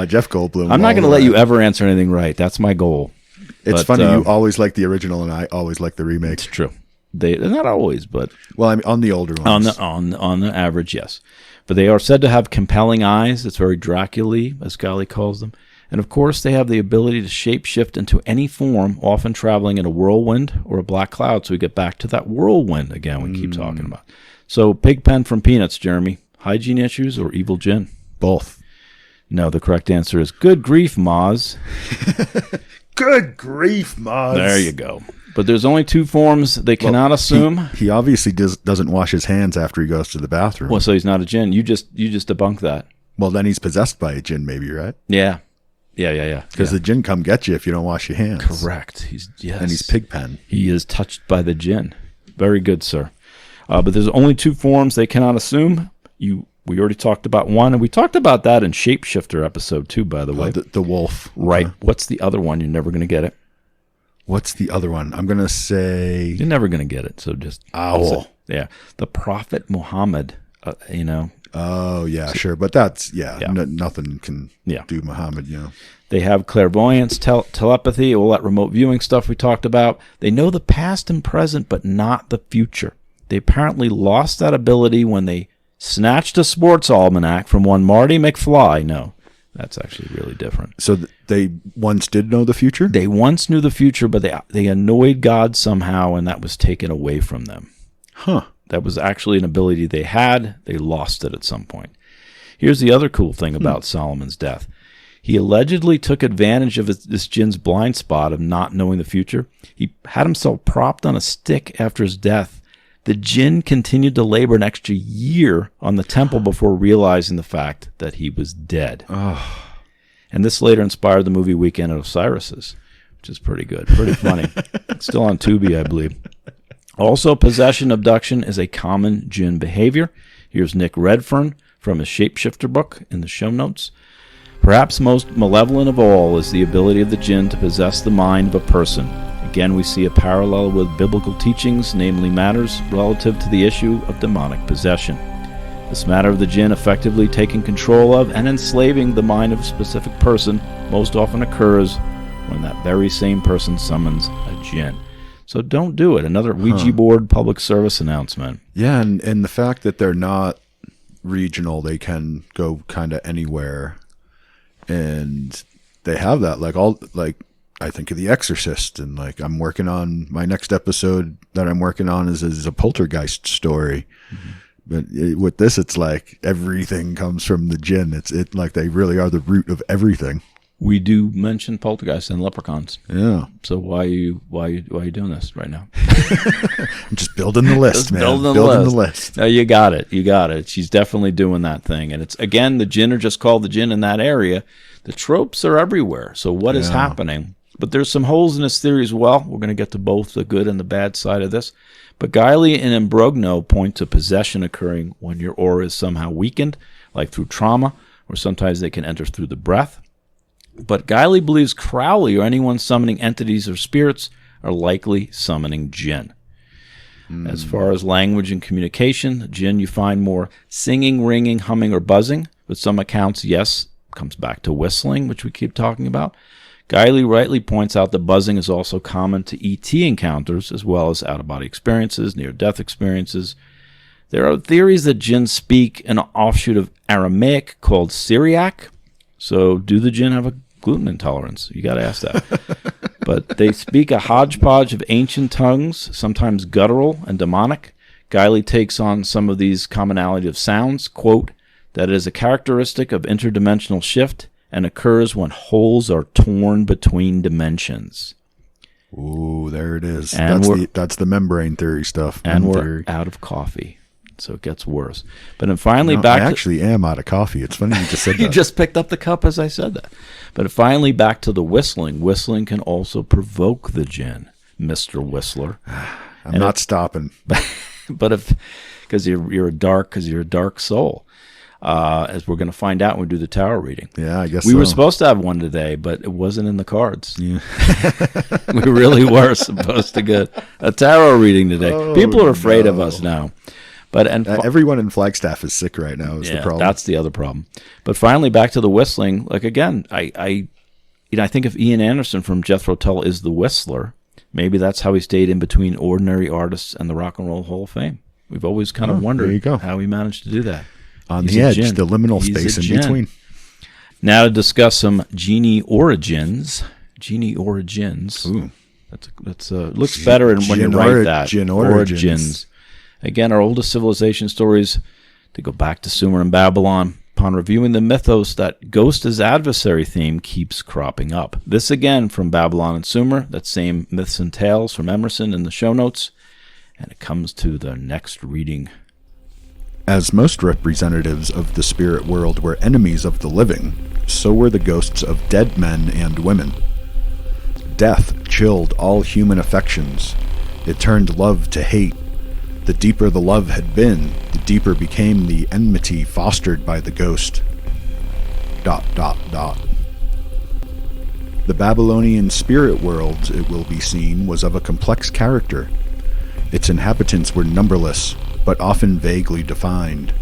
Jeff Goldblum. I'm not going to let you ever answer anything right. That's my goal. It's funny. You always like the original, and I always like the remake. It's true. They're not always, but well, I mean, on the older ones. On the average, yes. But they are said to have compelling eyes. It's very Dracula-y, as Guiley calls them. And of course, they have the ability to shapeshift into any form, often traveling in a whirlwind or a black cloud. So we get back to that whirlwind again we keep talking about. So Pigpen from Peanuts, Jeremy. Hygiene issues or evil Jinn? Both. No, the correct answer is good grief, Moz. Good grief, Moz. There you go. But there's only two forms they cannot assume. He obviously doesn't wash his hands after he goes to the bathroom. Well, so he's not a Jinn. You just debunked that. Well, then he's possessed by a Jinn, maybe, right? Yeah. Because the Jinn come get you if you don't wash your hands. Correct. And he's Pigpen. He is touched by the Jinn. Very good, sir. But there's only two forms they cannot assume. We already talked about one, and we talked about that in Shapeshifter episode 2, by the way. The wolf. Right. What's the other one? You're never going to get it. What's the other one? I'm going to say... You're never going to get it, so just... Owl. Yeah. The Prophet Muhammad, Oh, yeah, sure. But that's, nothing can do Muhammad, They have clairvoyance, telepathy, all that remote viewing stuff we talked about. They know the past and present, but not the future. They apparently lost that ability when they snatched a sports almanac from one Marty McFly. No, that's actually really different. So they once did know the future? They once knew the future, but they annoyed God somehow, and that was taken away from them. Huh. That was actually an ability they had. They lost it at some point. Here's the other cool thing about Solomon's death. He allegedly took advantage of this Jinn's blind spot of not knowing the future. He had himself propped on a stick after his death. The Jinn continued to labor an extra year on the temple before realizing the fact that he was dead. Oh. And this later inspired the movie Weekend at Osiris's, which is pretty good, pretty funny. It's still on Tubi, I believe. Also, possession abduction is a common Jinn behavior. Here's Nick Redfern from his Shapeshifter book in the show notes. Perhaps most malevolent of all is the ability of the Jinn to possess the mind of a person. Again, we see a parallel with biblical teachings, namely matters relative to the issue of demonic possession. This matter of the Jinn effectively taking control of and enslaving the mind of a specific person most often occurs when that very same person summons a Jinn. So don't do it. Another Ouija board public service announcement. Yeah, and the fact that they're not regional, they can go kind of anywhere. And they have that, I think of The Exorcist, and I'm working on my next episode that I'm working on is a poltergeist story. Mm-hmm. But with this, it's like everything comes from the Jinn. It's like they really are the root of everything. We do mention poltergeists and leprechauns. Yeah. So why are you doing this right now? I'm just building the list, man. Building the list. No, you got it. She's definitely doing that thing. And it's, again, the Jinn are just called the Jinn in that area. The tropes are everywhere. So what is happening? But there's some holes in this theory as well. We're going to get to both the good and the bad side of this. But Guiley and Imbrogno point to possession occurring when your aura is somehow weakened, like through trauma, or sometimes they can enter through the breath. But Guiley believes Crowley or anyone summoning entities or spirits are likely summoning Jinn. As far as language and communication, Jinn you find more singing, ringing, humming, or buzzing. With some accounts, yes, comes back to whistling, which we keep talking about. Guiley rightly points out that buzzing is also common to E.T. encounters, as well as out-of-body experiences, near-death experiences. There are theories that Jinn speak an offshoot of Aramaic called Syriac. So do the Jinn have a gluten intolerance? You got to ask that. But they speak a hodgepodge of ancient tongues, sometimes guttural and demonic. Guiley takes on some of these commonality of sounds, quote, that it is a characteristic of interdimensional shift and occurs when holes are torn between dimensions. Ooh, there it is. And That's the membrane theory stuff. And we're out of coffee, so it gets worse. But then finally back I actually am out of coffee. It's funny you just said that. You just picked up the cup as I said that. But finally back to the whistling. Whistling can also provoke the Jinn, Mr. Whistler. I'm not stopping. But because you're a dark soul, as we're going to find out when we do the tarot reading. Yeah, I guess we were supposed to have one today, but it wasn't in the cards. Yeah. We really were supposed to get a tarot reading today. People are afraid of us now. But everyone in Flagstaff is sick right now. Is the problem? That's the other problem. But finally, back to the whistling. Like again, I think if Ian Anderson from Jethro Tull is the whistler, maybe that's how he stayed in between ordinary artists and the Rock and Roll Hall of Fame. We've always kind of wondered how he managed to do that. On the edge, the liminal space in between. Now to discuss some genie origins. Genie origins. Ooh. That's looks better when you write that. Jinn origins. Again, our oldest civilization stories, to go back to Sumer and Babylon. Upon reviewing the mythos, that ghost as adversary theme keeps cropping up. This again from Babylon and Sumer, that same myths and tales from Emerson in the show notes. And it comes to the next reading. As most representatives of the spirit world were enemies of the living, so were the ghosts of dead men and women. Death chilled all human affections. It turned love to hate. The deeper the love had been, the deeper became the enmity fostered by the ghost. ... The Babylonian spirit world, it will be seen, was of a complex character. Its inhabitants were numberless, but often vaguely defined,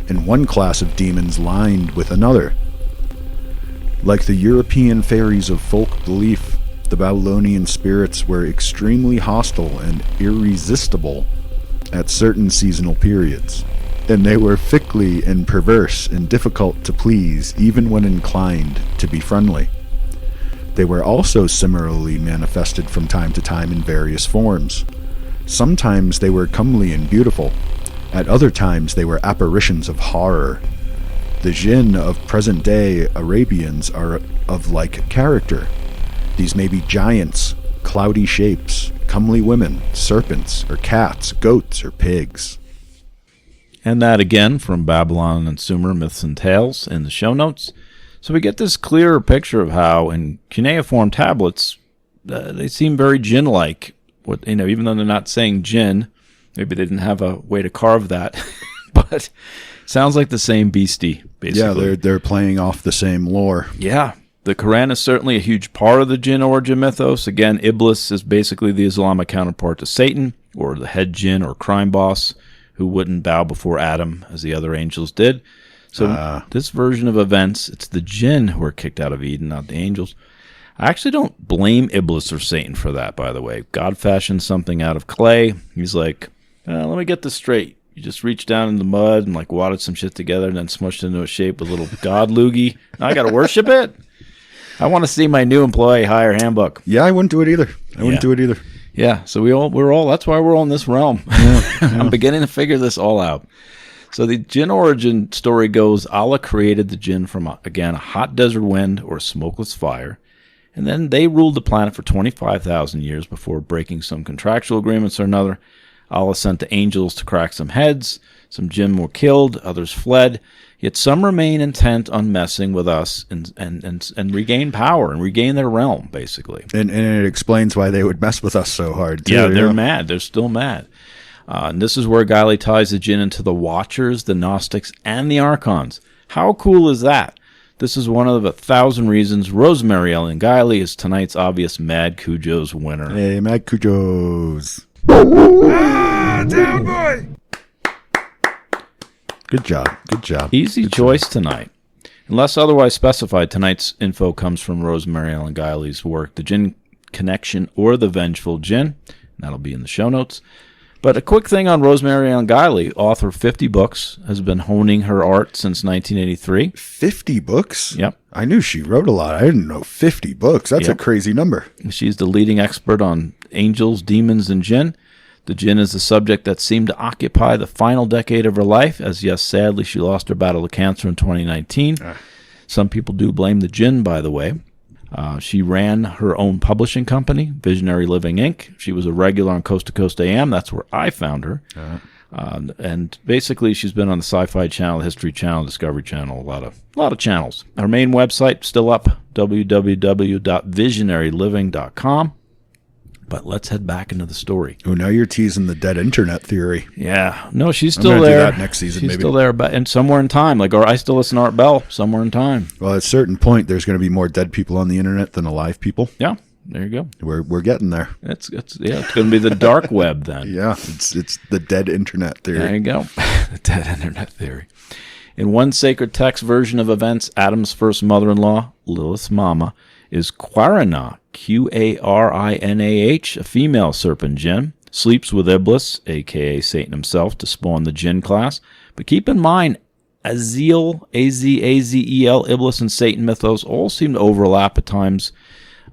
and one class of demons lined with another. Like the European fairies of folk belief, the Babylonian spirits were extremely hostile and irresistible at certain seasonal periods, and they were fickly and perverse and difficult to please even when inclined to be friendly. They were also similarly manifested from time to time in various forms. Sometimes they were comely and beautiful. At other times they were apparitions of horror. The Jinn of present-day Arabians are of like character. These may be giants, cloudy shapes, comely women, serpents, or cats, goats, or pigs. And that again from Babylon and Sumer Myths and Tales in the show notes. So we get this clearer picture of how in cuneiform tablets, they seem very Jinn-like. Even though they're not saying Jinn, maybe they didn't have a way to carve that, but sounds like the same beastie, basically. Yeah, they're playing off the same lore. Yeah. The Quran is certainly a huge part of the Jinn origin mythos. Again, Iblis is basically the Islamic counterpart to Satan, or the head Jinn or crime boss, who wouldn't bow before Adam as the other angels did. So this version of events, it's the Jinn who are kicked out of Eden, not the angels. I actually don't blame Iblis or Satan for that, by the way. God fashioned something out of clay. He's like, let me get this straight. You just reached down in the mud and wadded some shit together and then smushed it into a shape with a little god loogie. Now I got to worship it? I want to see my new employee hire handbook. Yeah, I wouldn't do it either. I wouldn't do it either. Yeah, so we're all, that's why we're all in this realm. I'm beginning to figure this all out. So the Jinn origin story goes, Allah created the Jinn from, a hot desert wind or smokeless fire. And then they ruled the planet for 25,000 years before breaking some contractual agreements or another. Allah sent the angels to crack some heads. Some Jinn were killed, others fled. Yet some remain intent on messing with us and regain power and regain their realm, basically. And it explains why they would mess with us so hard, too. Yeah, they're mad. They're still mad. And this is where Guiley ties the Jinn into the Watchers, the Gnostics, and the Archons. How cool is that? This is one of 1,000 reasons Rosemary Ellen Guiley is tonight's obvious Mad Cujo's winner. Hey, Mad Cujos. Down boy! Good job. Easy choice tonight. Unless otherwise specified, tonight's info comes from Rosemary Ellen Guiley's work, The Jinn Connection or The Vengeful Jinn. That'll be in the show notes. But a quick thing on Rosemary Ann Guiley, author of 50 books, has been honing her art since 1983. 50 books? Yep. I knew she wrote a lot. I didn't know 50 books. That's a crazy number. She's the leading expert on angels, demons, and Jinn. The Jinn is the subject that seemed to occupy the final decade of her life, as yes, sadly, she lost her battle to cancer in 2019. Some people do blame the Jinn, by the way. She ran her own publishing company, Visionary Living Inc. She was a regular on Coast to Coast AM. That's where I found her. And basically, she's been on the Sci-Fi Channel, History Channel, Discovery Channel, a lot of channels. Her main website still up, www.visionaryliving.com. But let's head back into the story. Oh, now you're teasing the dead internet theory. Yeah. No, she's still there. Do that next season, she's maybe. Still there, but and somewhere in time. Or I still listen to Art Bell, somewhere in time. Well, at a certain point, there's going to be more dead people on the internet than alive people. Yeah, there you go. We're getting there. It's going to be the dark web then. Yeah, it's the dead internet theory. There you go. The dead internet theory. In one sacred text version of events, Adam's first mother-in-law, Lilith's mama, is Quaranah, Qarinah, a female serpent Jinn, sleeps with Iblis, a.k.a. Satan himself, to spawn the Jinn class. But keep in mind, Arazil, A-Z-A-Z-E-L, Iblis, and Satan mythos all seem to overlap at times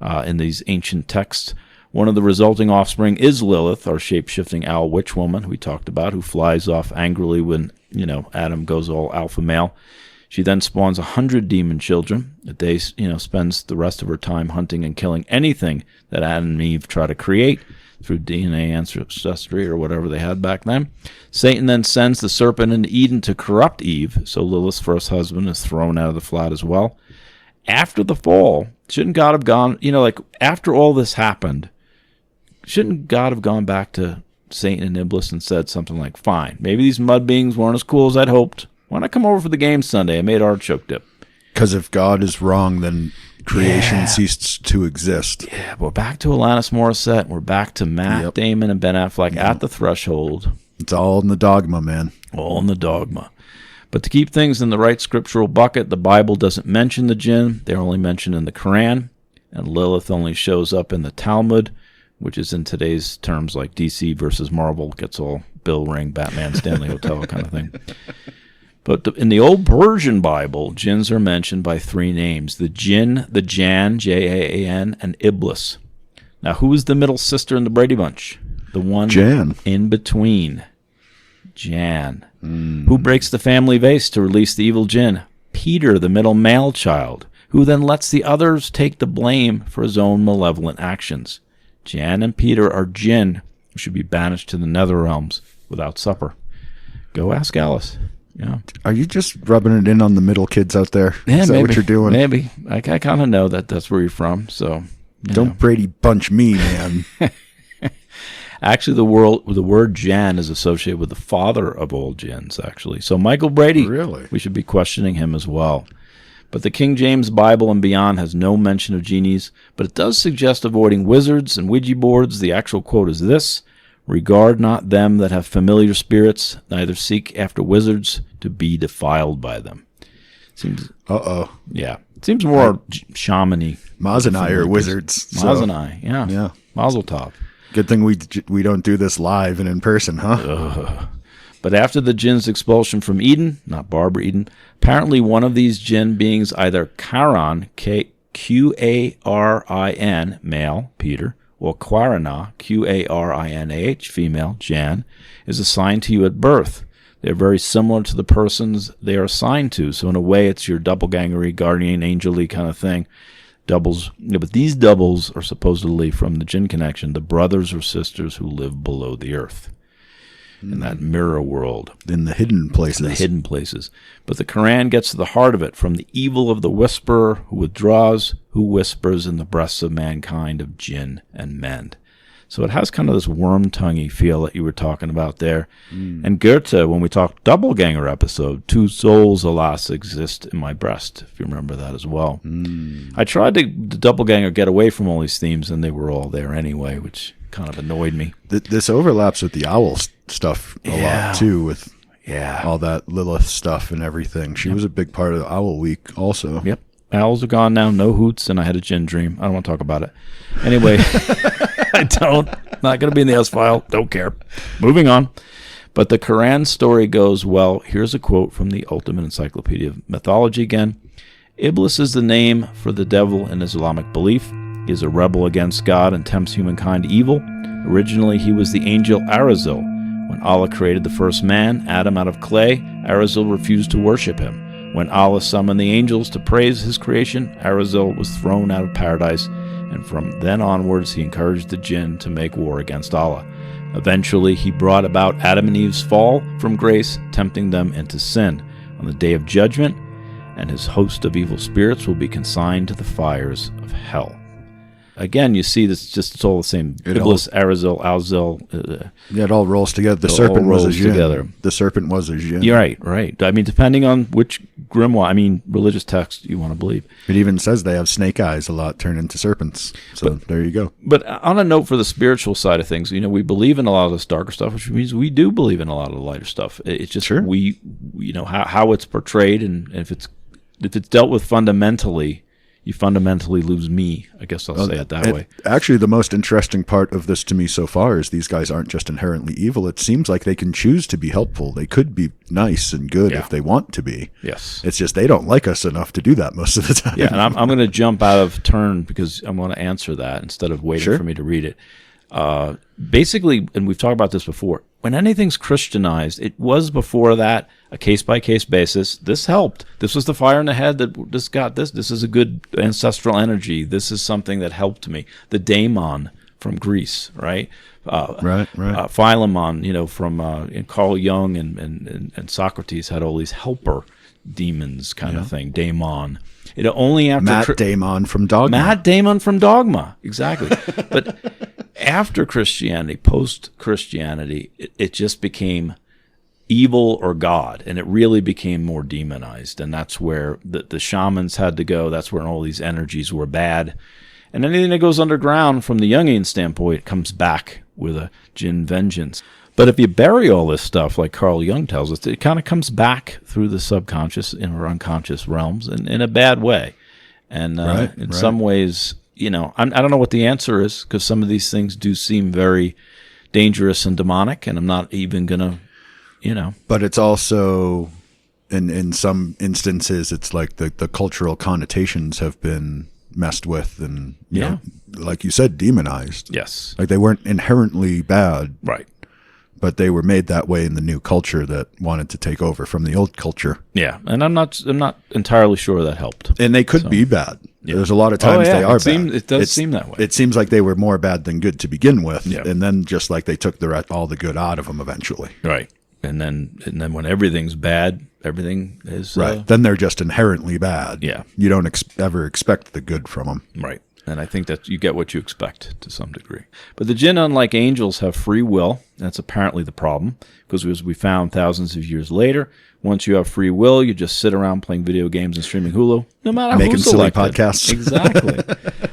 in these ancient texts. One of the resulting offspring is Lilith, our shape-shifting owl witch woman we talked about, who flies off angrily when, Adam goes all alpha male. She then spawns 100 demon children. They, spends the rest of her time hunting and killing anything that Adam and Eve try to create through DNA ancestry or whatever they had back then. Satan then sends the serpent into Eden to corrupt Eve, so Lilith's first husband is thrown out of the flat as well. After the fall, shouldn't God have gone, after all this happened, shouldn't God have gone back to Satan and Iblis and said something like, fine, maybe these mud beings weren't as cool as I'd hoped. Why not come over for the game Sunday? I made artichoke dip. Because if God is wrong, then creation ceased to exist. Yeah, we're back to Alanis Morissette. We're back to Matt Damon and Ben Affleck at the threshold. It's all in the dogma, man. All in the dogma. But to keep things in the right scriptural bucket, the Bible doesn't mention the Jinn. They're only mentioned in the Quran. And Lilith only shows up in the Talmud, which is in today's terms like DC versus Marvel. Gets all Bill Ring, Batman, Stanley Hotel kind of thing. But in the old Persian Bible, jinns are mentioned by three names: the Jinn, the Jan, J-A-A-N, and Iblis. Now, who is the middle sister in the Brady Bunch? The one Jan. In between. Jan. Who breaks the family vase to release the evil Jinn? Peter, the middle male child, who then lets the others take the blame for his own malevolent actions. Jan and Peter are Jinn who should be banished to the nether realms without supper. Go ask Alice. Yeah. Are you just rubbing it in on the middle kids out there? Yeah, is that maybe, what you're doing? Maybe. I kind of know that's where you're from. So don't Brady Bunch me, man. Actually, the word Jan is associated with the father of all jinns, actually. So Michael Brady, really? We should be questioning him as well. But the King James Bible and beyond has no mention of genies, but it does suggest avoiding wizards and Ouija boards. The actual quote is this: regard not them that have familiar spirits, neither seek after wizards to be defiled by them. Seems. Yeah. It seems more shaman-y. MOZ and I are wizards. MOZ and I, yeah. Mazel tov. Good thing we don't do this live and in person, huh? But after the Jinn's expulsion from Eden, not Barbara Eden, apparently one of these Jinn beings, either Charon, Q-A-R-I-N, male, Peter, or Quaranah, Q-A-R-I-N-A-H, female, Jan, is assigned to you at birth. They're very similar to the persons they are assigned to, so in a way it's your doppelganger-y, guardian angel-y kind of thing. Doubles, but these doubles are supposedly from the Jinn connection, the brothers or sisters who live below the earth. In that mirror world. In the hidden places. But the Quran gets to the heart of it, from the evil of the whisperer who withdraws, who whispers in the breasts of mankind of jinn and men. So it has kind of this worm-tonguey feel that you were talking about there. And Goethe, when we talked Doppelganger episode, two souls, alas, exist in my breast, if you remember that as well. I tried to the Doppelganger get away from all these themes, and they were all there anyway, which kind of annoyed me. This overlaps with the owl stuff a lot too, with all that Lilith stuff and everything. She was a big part of Owl Week also. Owls are gone now, no hoots, and I had a Jinn dream. I don't want to talk about it. Anyway, I don't. Not going to be in the S-file. Don't care. Moving on. But the Quran story goes, well, here's a quote from the Ultimate Encyclopedia of Mythology again. Iblis is the name for the devil in Islamic belief. He is a rebel against God and tempts humankind to evil. Originally, he was the angel Arazil. When Allah created the first man, Adam, out of clay, Arazil refused to worship him. When Allah summoned the angels to praise his creation, Arazil was thrown out of paradise, and from then onwards he encouraged the Jinn to make war against Allah. Eventually, he brought about Adam and Eve's fall from grace, tempting them into sin. On the day of judgment, and his host of evil spirits will be consigned to the fires of hell. Again, you see this, it's all the same. Iblis, Arazil, Alzil. Yeah, it all rolls together. The serpent was a Jinn. Together. The serpent was a Jinn. You're right. I mean, depending on which grimoire, religious text you want to believe. It even says they have snake eyes a lot turn into serpents. So there you go. But on a note for the spiritual side of things, we believe in a lot of this darker stuff, which means we do believe in a lot of the lighter stuff. It's just how it's portrayed, and if it's dealt with fundamentally, you fundamentally lose me. I guess I'll say it that way. Actually, the most interesting part of this to me so far is these guys aren't just inherently evil. It seems like they can choose to be helpful. They could be nice and good if they want to be. Yes. It's just they don't like us enough to do that most of the time. Yeah, and I'm going to jump out of turn because I'm going to answer that instead of waiting for me to read it. Basically, and we've talked about this before, when anything's Christianized, it was before that a case-by-case basis. This helped. This was the fire in the head that just got this. This is a good ancestral energy. This is something that helped me. The daemon from Greece, right? Right. Philemon, from Carl Jung and Socrates had all these helper demons kind of thing. Daemon. It only after Matt Damon from Dogma. Matt Damon from Dogma, exactly. But after Christianity, post-Christianity, it just became evil or God, and it really became more demonized. And that's where the shamans had to go. That's where all these energies were bad. And anything that goes underground from the Jungian standpoint comes back with a Jinn vengeance. But if you bury all this stuff, like Carl Jung tells us, it kind of comes back through the subconscious or unconscious realms in a bad way. And in some ways, I don't know what the answer is, because some of these things do seem very dangerous and demonic, and I'm not even going to, But it's also, in some instances, it's like the cultural connotations have been messed with and, you know, like you said, demonized. Yes. Like they weren't inherently bad. Right. But they were made that way in the new culture that wanted to take over from the old culture. Yeah, and I'm not entirely sure that helped. And they could be bad. Yeah. There's a lot of times they are bad. It does seem that way. It seems like they were more bad than good to begin with, yeah. And then just like they took all the good out of them eventually. Right. And then when everything's bad, everything is right. Then they're just inherently bad. Yeah. You don't ever expect the good from them. Right. And I think that you get what you expect to some degree. But the Jinn, unlike angels, have free will. That's apparently the problem, because as we found thousands of years later, once you have free will, you just sit around playing video games and streaming Hulu, no matter making who's silly selected. podcasts. Exactly.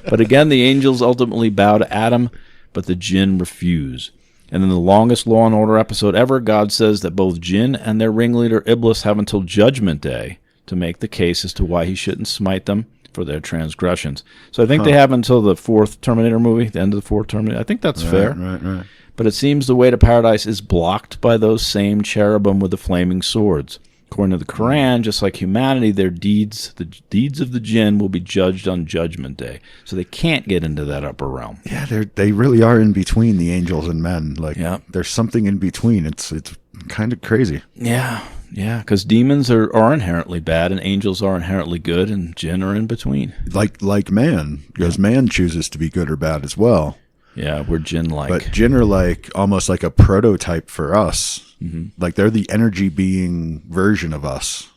But again, the angels ultimately bow to Adam, but the Jinn refuse. And in the longest Law and Order episode ever, God says that both Jinn and their ringleader Iblis have until Judgment Day to make the case as to why he shouldn't smite them for their transgressions. So I think they have until the fourth Terminator movie, the end of the fourth Terminator. I think that's fair. Right. But it seems the way to paradise is blocked by those same cherubim with the flaming swords. According to the Quran, just like humanity, their deeds, the deeds of the Jinn, will be judged on Judgment Day. So they can't get into that upper realm. Yeah, they really are in between the angels and men. Like, there's something in between. It's kind of crazy. Yeah, because demons are inherently bad, and angels are inherently good, and Jinn are in between. Like man, because man chooses to be good or bad as well. Yeah, we're Jinn-like. But Jinn are like almost like a prototype for us. Mm-hmm. Like they're the energy being version of us,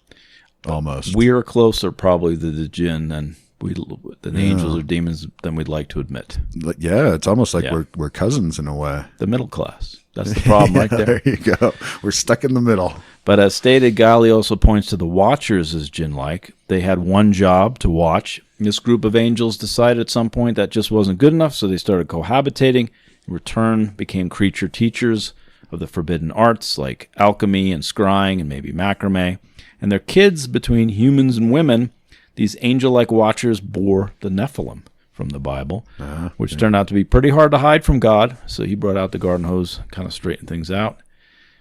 almost. We are closer probably to the Jinn than the angels or demons than we'd like to admit. Yeah, it's almost like we're cousins in a way. The middle class. That's the problem right there. There you go. We're stuck in the middle. But as stated, Gali also points to the Watchers as Jinn-like. They had one job to watch. This group of angels decided at some point that just wasn't good enough, so they started cohabitating. In return, became creature teachers of the forbidden arts like alchemy and scrying and maybe macrame. And their kids, between humans and women, these angel-like watchers bore the Nephilim from the Bible, which turned out to be pretty hard to hide from God. So he brought out the garden hose, kind of straightened things out.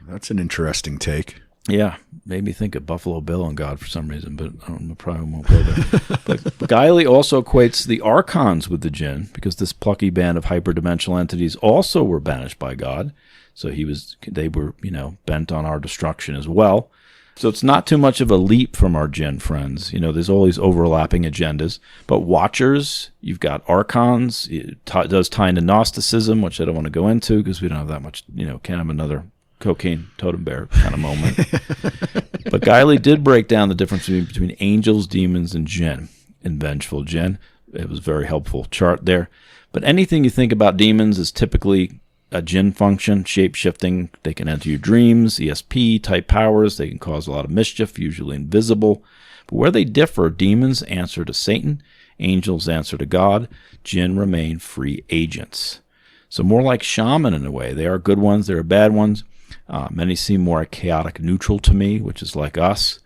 That's an interesting take. Yeah, made me think of Buffalo Bill and God for some reason, but I probably won't go there. But Guiley also equates the archons with the Jinn, because this plucky band of hyperdimensional entities also were banished by God. So they were, bent on our destruction as well. So it's not too much of a leap from our Jinn friends. There's always overlapping agendas. But Watchers, you've got archons. It does tie into Gnosticism, which I don't want to go into because we don't have that much, can't have another cocaine totem bear kind of moment. But Guiley did break down the difference between angels, demons, and Jinn, and vengeful Jinn. It was a very helpful chart there. But anything you think about demons is typically a Jinn function, shape-shifting. They can enter your dreams, ESP-type powers. They can cause a lot of mischief, usually invisible. But where they differ, demons answer to Satan, angels answer to God, Jinn remain free agents. So more like shaman in a way. They are good ones, there are bad ones. Many seem more chaotic neutral to me, which is like us,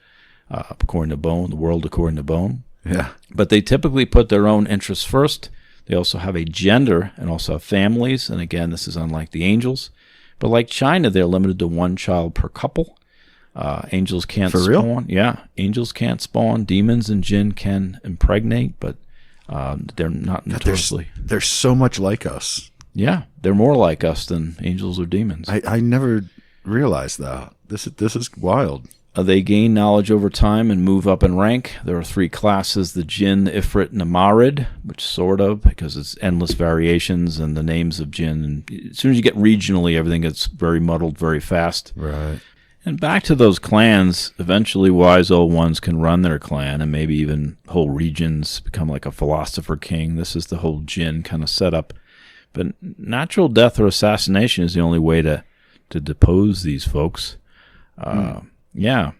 according to Bone, the world according to Bone. Yeah. But they typically put their own interests first. They also have a gender and also have families. And again, this is unlike the angels. But like China, they're limited to one child per couple. Angels can't For spawn. real? Yeah, angels can't spawn. Demons and Jinn can impregnate, but they're not notoriously. They're so much like us. Yeah, they're more like us than angels or demons. I never realized that. This is wild. They gain knowledge over time and move up in rank. There are 3 classes, the Jinn, the Ifrit, and the Marid, which sort of, because it's endless variations and the names of Jinn. And as soon as you get regionally, everything gets very muddled very fast. Right. And back to those clans, eventually wise old ones can run their clan and maybe even whole regions become like a philosopher king. This is the whole Jinn kind of setup. But natural death or assassination is the only way to depose these folks. Yeah.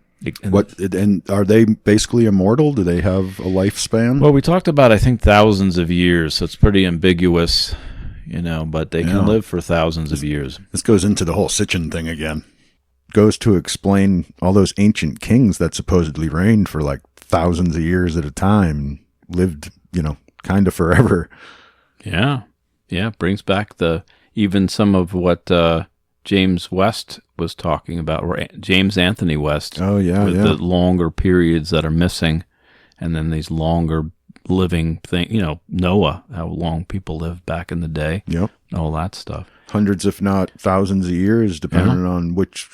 And are they basically immortal? Do they have a lifespan? Well, we talked about, I think, thousands of years, so it's pretty ambiguous, but they can live for thousands of years. This goes into the whole Sitchin thing again. Goes to explain all those ancient kings that supposedly reigned for like thousands of years at a time, lived, kind of forever. Yeah. Yeah, brings back even some of what James West was talking about, or James Anthony West. Oh, yeah, with the longer periods that are missing, and then these longer living thing. Noah, how long people lived back in the day. Yep. All that stuff. Hundreds, if not thousands of years, depending on which,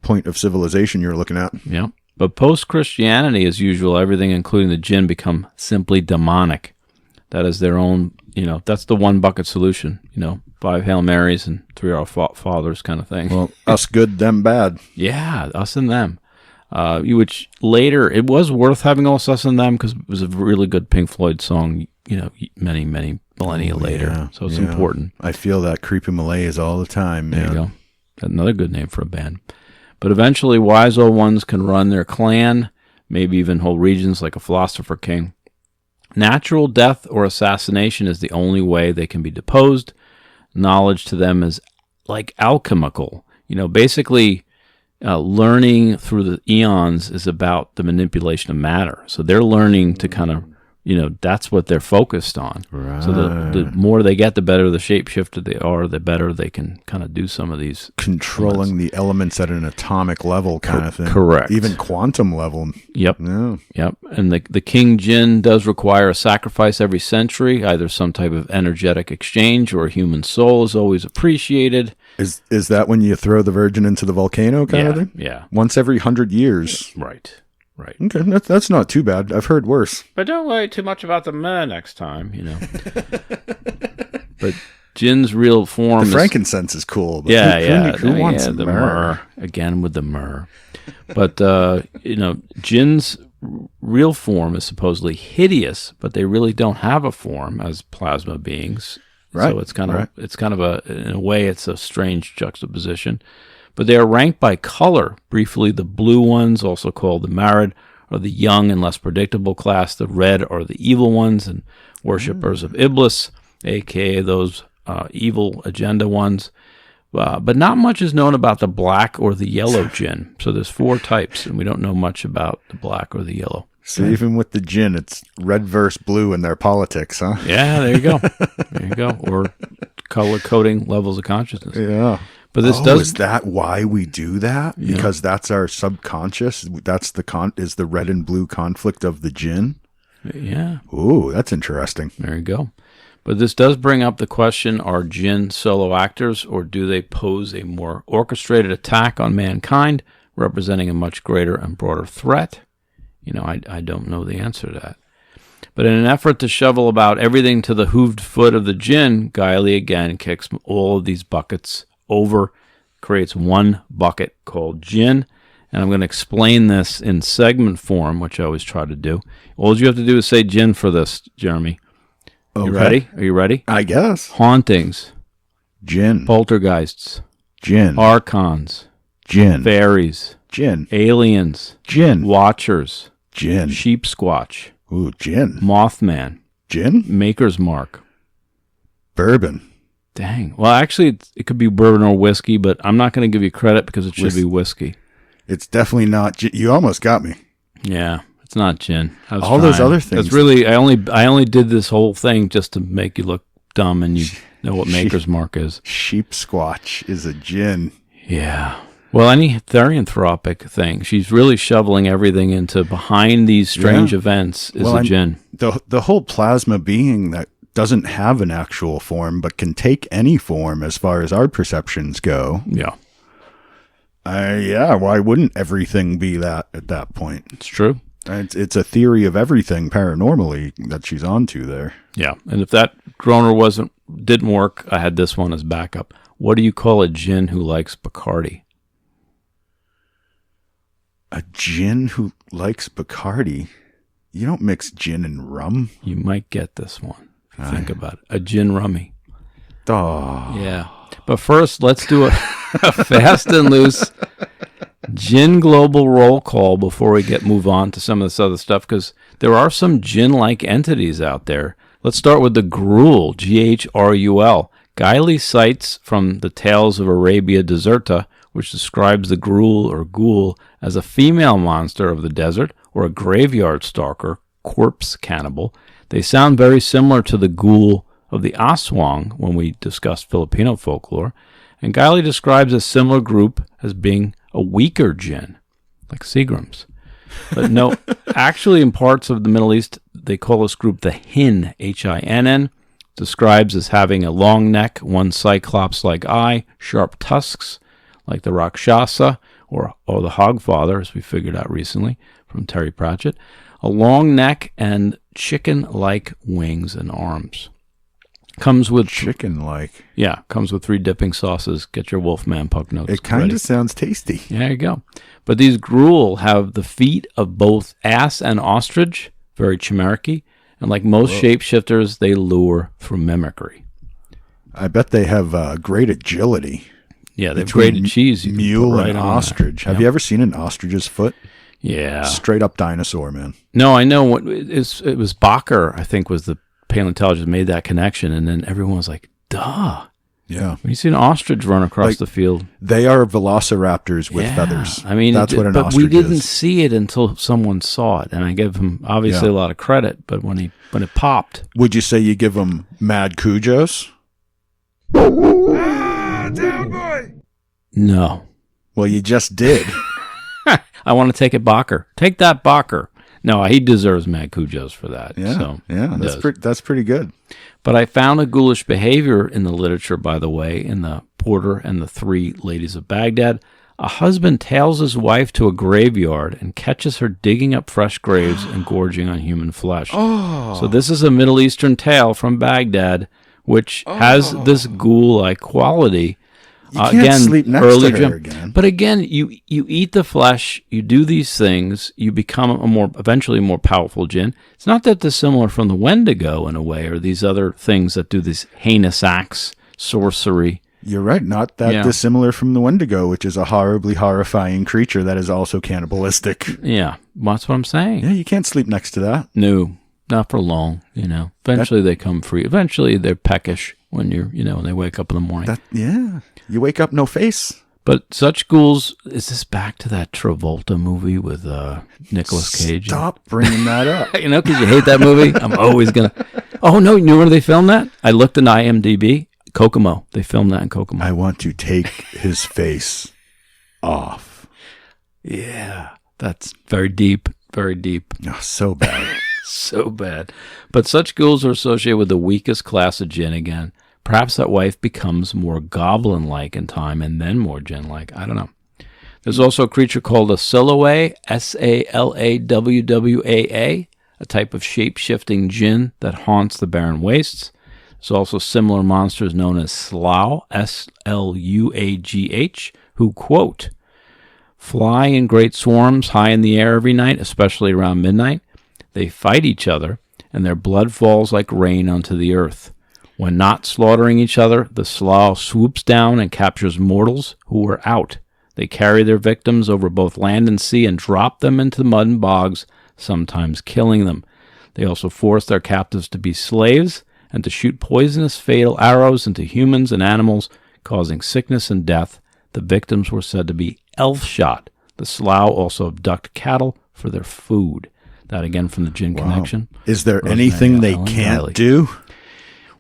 point of civilization you're looking at. Yeah. But post-Christianity, as usual, everything, including the Jinn, become simply demonic. That is their own, that's the one bucket solution, 5 Hail Marys and 3 Our Fathers kind of thing. Well, us good, them bad. Yeah, us and them. Which later, it was worth having us and them because it was a really good Pink Floyd song, many, many millennia later. Yeah, so it's important. I feel that creepy Malays all the time, man. There you go. Another good name for a band. But eventually, wise old ones can run their clan, maybe even whole regions like a philosopher king. Natural death or assassination is the only way they can be deposed. Knowledge to them is like alchemical. Basically, learning through the eons is about the manipulation of matter. So they're learning to kind of, that's what they're focused on. Right. So the more they get, the better the shapeshifter they are, the better they can kind of do some of these. Controlling the elements at an atomic level kind of thing. Correct. Even quantum level. Yep. Yeah. Yep. And the King Jinn does require a sacrifice every century, either some type of energetic exchange or a human soul is always appreciated. Is that when you throw the virgin into the volcano kind of thing? Yeah. Once every 100 years. Right. Okay, that's not too bad. I've heard worse. But don't worry too much about the myrrh next time, But Jinn's real form the frankincense is cool. But who wants the myrrh? Again with the myrrh. But, Jinn's real form is supposedly hideous, but they really don't have a form as plasma beings. Right. So it's kind of in a way, it's a strange juxtaposition. But they are ranked by color. Briefly, the blue ones, also called the Marid, are the young and less predictable class. The red are the evil ones and worshippers of Iblis, a.k.a. those evil agenda ones. But not much is known about the black or the yellow Jinn. So there's 4 types, and we don't know much about the black or the yellow. So even with the Jinn, it's red versus blue in their politics, huh? Yeah, there you go. There you go. Or color coding levels of consciousness. Yeah. But this is that why we do that? Yeah. Because that's our subconscious. That's is the red and blue conflict of the Jinn. Yeah. Ooh, that's interesting. There you go. But this does bring up the question, are Jinn solo actors, or do they pose a more orchestrated attack on mankind, representing a much greater and broader threat? I don't know the answer to that. But in an effort to shovel about everything to the hooved foot of the Jinn, Guiley again kicks all of these buckets over, creates one bucket called Jinn. And I'm going to explain this in segment form, which I always try to do. All you have to do is say Jinn for this, Jeremy. Okay. You ready? Are you ready? I guess. Hauntings. Jinn. Poltergeists. Jinn. Archons. Jinn. Fairies. Jinn. Aliens. Jinn. Watchers. Jinn. Sheep Squatch. Ooh, Jinn. Mothman. Jinn. Maker's Mark. Bourbon. Dang. Well, actually, it could be bourbon or whiskey, but I'm not going to give you credit because it should be whiskey. It's definitely not. You almost got me. Yeah, it's not Jinn. All those other things. That's really. I only did this whole thing just to make you look dumb and you know what Maker's Mark is. Sheep Squatch is a Jinn. Yeah. Well, any therianthropic thing, she's really shoveling everything into behind these strange events is a Jinn. The whole plasma being that doesn't have an actual form but can take any form as far as our perceptions go. Yeah. Why wouldn't everything be that at that point? It's true. It's a theory of everything paranormally that she's onto there. Yeah. And if that groaner didn't work, I had this one as backup. What do you call a Jinn who likes Bacardi? A Jinn who likes Bacardi? You don't mix gin and rum. You might get this one. Think about it. A Jinn rummy. Oh. Yeah. But first, let's do a fast and loose Jinn global roll call before we move on to some of this other stuff, because there are some Jinn-like entities out there. Let's start with the Gruul, Ghrul. Guiley cites from the Tales of Arabia Deserta, which describes the Gruul or ghoul as a female monster of the desert or a graveyard stalker, corpse cannibal. They sound very similar to the ghoul of the Aswang when we discussed Filipino folklore, and Guiley describes a similar group as being a weaker Jinn, like Seagrams. But no, actually in parts of the Middle East, they call this group the Hin, Hinn, describes as having a long neck, one cyclops-like eye, sharp tusks, like the Rakshasa, or the Hogfather, as we figured out recently from Terry Pratchett, a long neck and chicken-like wings and arms. Comes with chicken-like. Yeah, comes with 3 dipping sauces. Get your Wolfman Puck notes. It kind of sounds tasty. Yeah, there you go. But these Gruul have the feet of both ass and ostrich, very chimeric-y, and like most shapeshifters, they lure through mimicry. I bet they have great agility. Yeah, they've grated cheese. You mule right and on ostrich. That. Have you ever seen an ostrich's foot? Yeah. Straight up dinosaur, man. No, I know. It was Bacher, I think, was the paleontologist who made that connection, and then everyone was like, duh. Yeah. When you see an ostrich run across the field. They are velociraptors with feathers. I mean, that's what an ostrich is. But we didn't see it until someone saw it, and I give him obviously a lot of credit, but when it popped. Would you say you give him mad cujos? Down boy! No. Well, you just did. I want to take it, Bacher. Take that, Bacher. No, he deserves mad cujos for that. Yeah, so, that's pretty good. But I found a ghoulish behavior in the literature, by the way, in the Porter and the 3 Ladies of Baghdad. A husband tails his wife to a graveyard and catches her digging up fresh graves and gorging on human flesh. Oh. So this is a Middle Eastern tale from Baghdad, which has this ghoul-like quality. You can't sleep next to her again. But again, you eat the flesh, you do these things, you become eventually more powerful Jinn. It's not that dissimilar from the Wendigo in a way, or these other things that do these heinous acts, sorcery. You're right, not that dissimilar from the Wendigo, which is a horribly horrifying creature that is also cannibalistic. Yeah, that's what I'm saying. Yeah, you can't sleep next to that. No. Not for long, Eventually they come free. Eventually they're peckish when when they wake up in the morning. You wake up no face. But such ghouls, is this back to that Travolta movie with Nicolas Cage? Stop bringing that up. Because you hate that movie. I'm always going to. Oh, no, you know where they filmed that? I looked in IMDb. Kokomo. They filmed that in Kokomo. I want to take his face off. Yeah, that's very deep, very deep. Oh, so bad. So bad. But such ghouls are associated with the weakest class of jinn again. Perhaps that wife becomes more goblin-like in time and then more jinn-like. I don't know. There's also a creature called a Salaway, Salawwaa, a type of shape-shifting jinn that haunts the barren wastes. There's also similar monsters known as Slough, Sluagh, who, quote, fly in great swarms high in the air every night, especially around midnight. They fight each other, and their blood falls like rain onto the earth. When not slaughtering each other, the Slough swoops down and captures mortals who are out. They carry their victims over both land and sea and drop them into mud and bogs, sometimes killing them. They also force their captives to be slaves and to shoot poisonous, fatal arrows into humans and animals, causing sickness and death. The victims were said to be elf-shot. The Slough also abduct cattle for their food. That again from the Jinn Connection. Is there anything they can't do?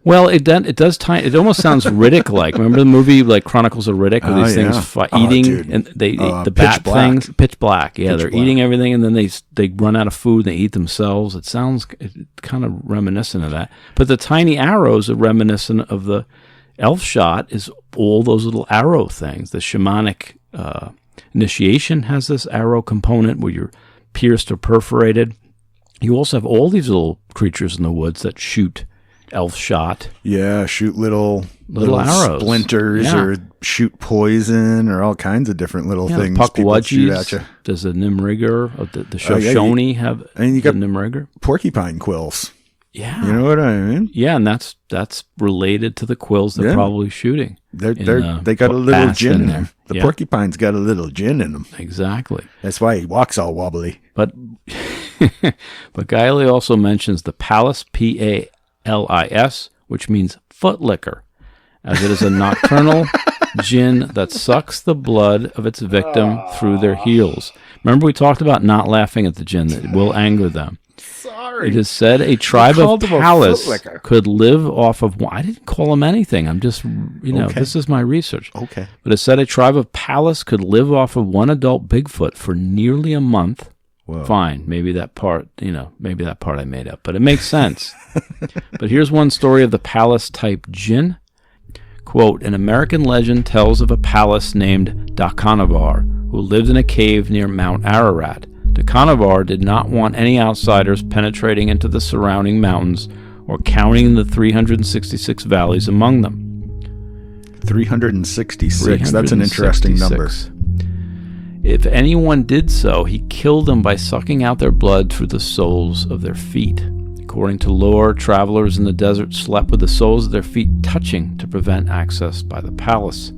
Well, it does tie. It almost sounds Riddick-like. Remember the movie like Chronicles of Riddick, where these things eating and they eat the bat things. Pitch Black. Yeah, they're eating everything, and then they run out of food and they eat themselves. It sounds kind of reminiscent of that. But the tiny arrows are reminiscent of the elf shot. Is all those little arrow things. The shamanic initiation has this arrow component where you're pierced or perforated. You also have all these little creatures in the woods that shoot. Elf shot. Yeah, shoot little arrows. Splinters or shoot poison or all kinds of different little things. People shoot at you. Does the Nimrigger, the Shoshone have you got Nimrigger? Porcupine quills. Yeah. You know what I mean? Yeah, and that's related to the quills they're probably shooting. They got a little jinn in them. The porcupine's got a little jinn in them. Exactly. That's why he walks all wobbly. But Guiley also mentions the Pallas, P-A-L-I-S, which means foot licker, as it is a nocturnal jinn that sucks the blood of its victim through their heels. Remember we talked about not laughing at the jinn, that it will anger them. Sorry. It is said a tribe of Pallas could live off of one. I didn't call them anything. I'm just, this is my research. Okay. But it said a tribe of Pallas could live off of one adult Bigfoot for nearly a month. Whoa. Fine, maybe that part I made up, but it makes sense. But here's one story of the Pallas type jinn. Quote, an American legend tells of a Pallas named Dakanavar who lived in a cave near Mount Ararat. Dakanavar did not want any outsiders penetrating into the surrounding mountains or counting the 366 valleys among them. 366, that's an interesting number. If anyone did so, he killed them by sucking out their blood through the soles of their feet. According to lore, travelers in the desert slept with the soles of their feet touching to prevent access by the Pallas.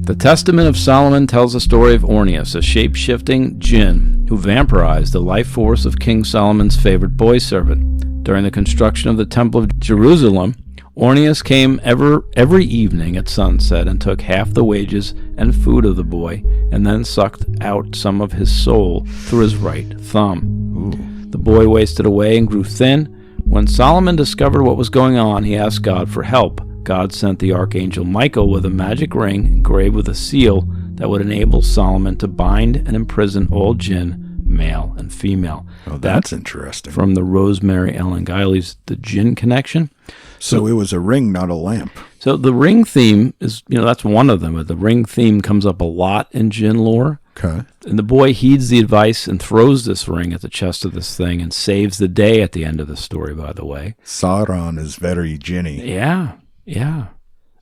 The Testament of Solomon tells the story of Orneus, a shape-shifting jinn who vampirized the life force of King Solomon's favorite boy servant. During the construction of the Temple of Jerusalem, Orneus came every evening at sunset and took half the wages and food of the boy, and then sucked out some of his soul through his right thumb. Ooh. The boy wasted away and grew thin. When Solomon discovered what was going on, he asked God for help. God sent the archangel Michael with a magic ring engraved with a seal that would enable Solomon to bind and imprison all jinn, male and female. Oh, that's interesting. From the Rosemary Ellen Guiley's The Jinn Connection. So it was a ring, not a lamp. So the ring theme is, that's one of them. But the ring theme comes up a lot in jinn lore. Okay. And the boy heeds the advice and throws this ring at the chest of this thing and saves the day at the end of the story, by the way. Sauron is very jinny. Yeah.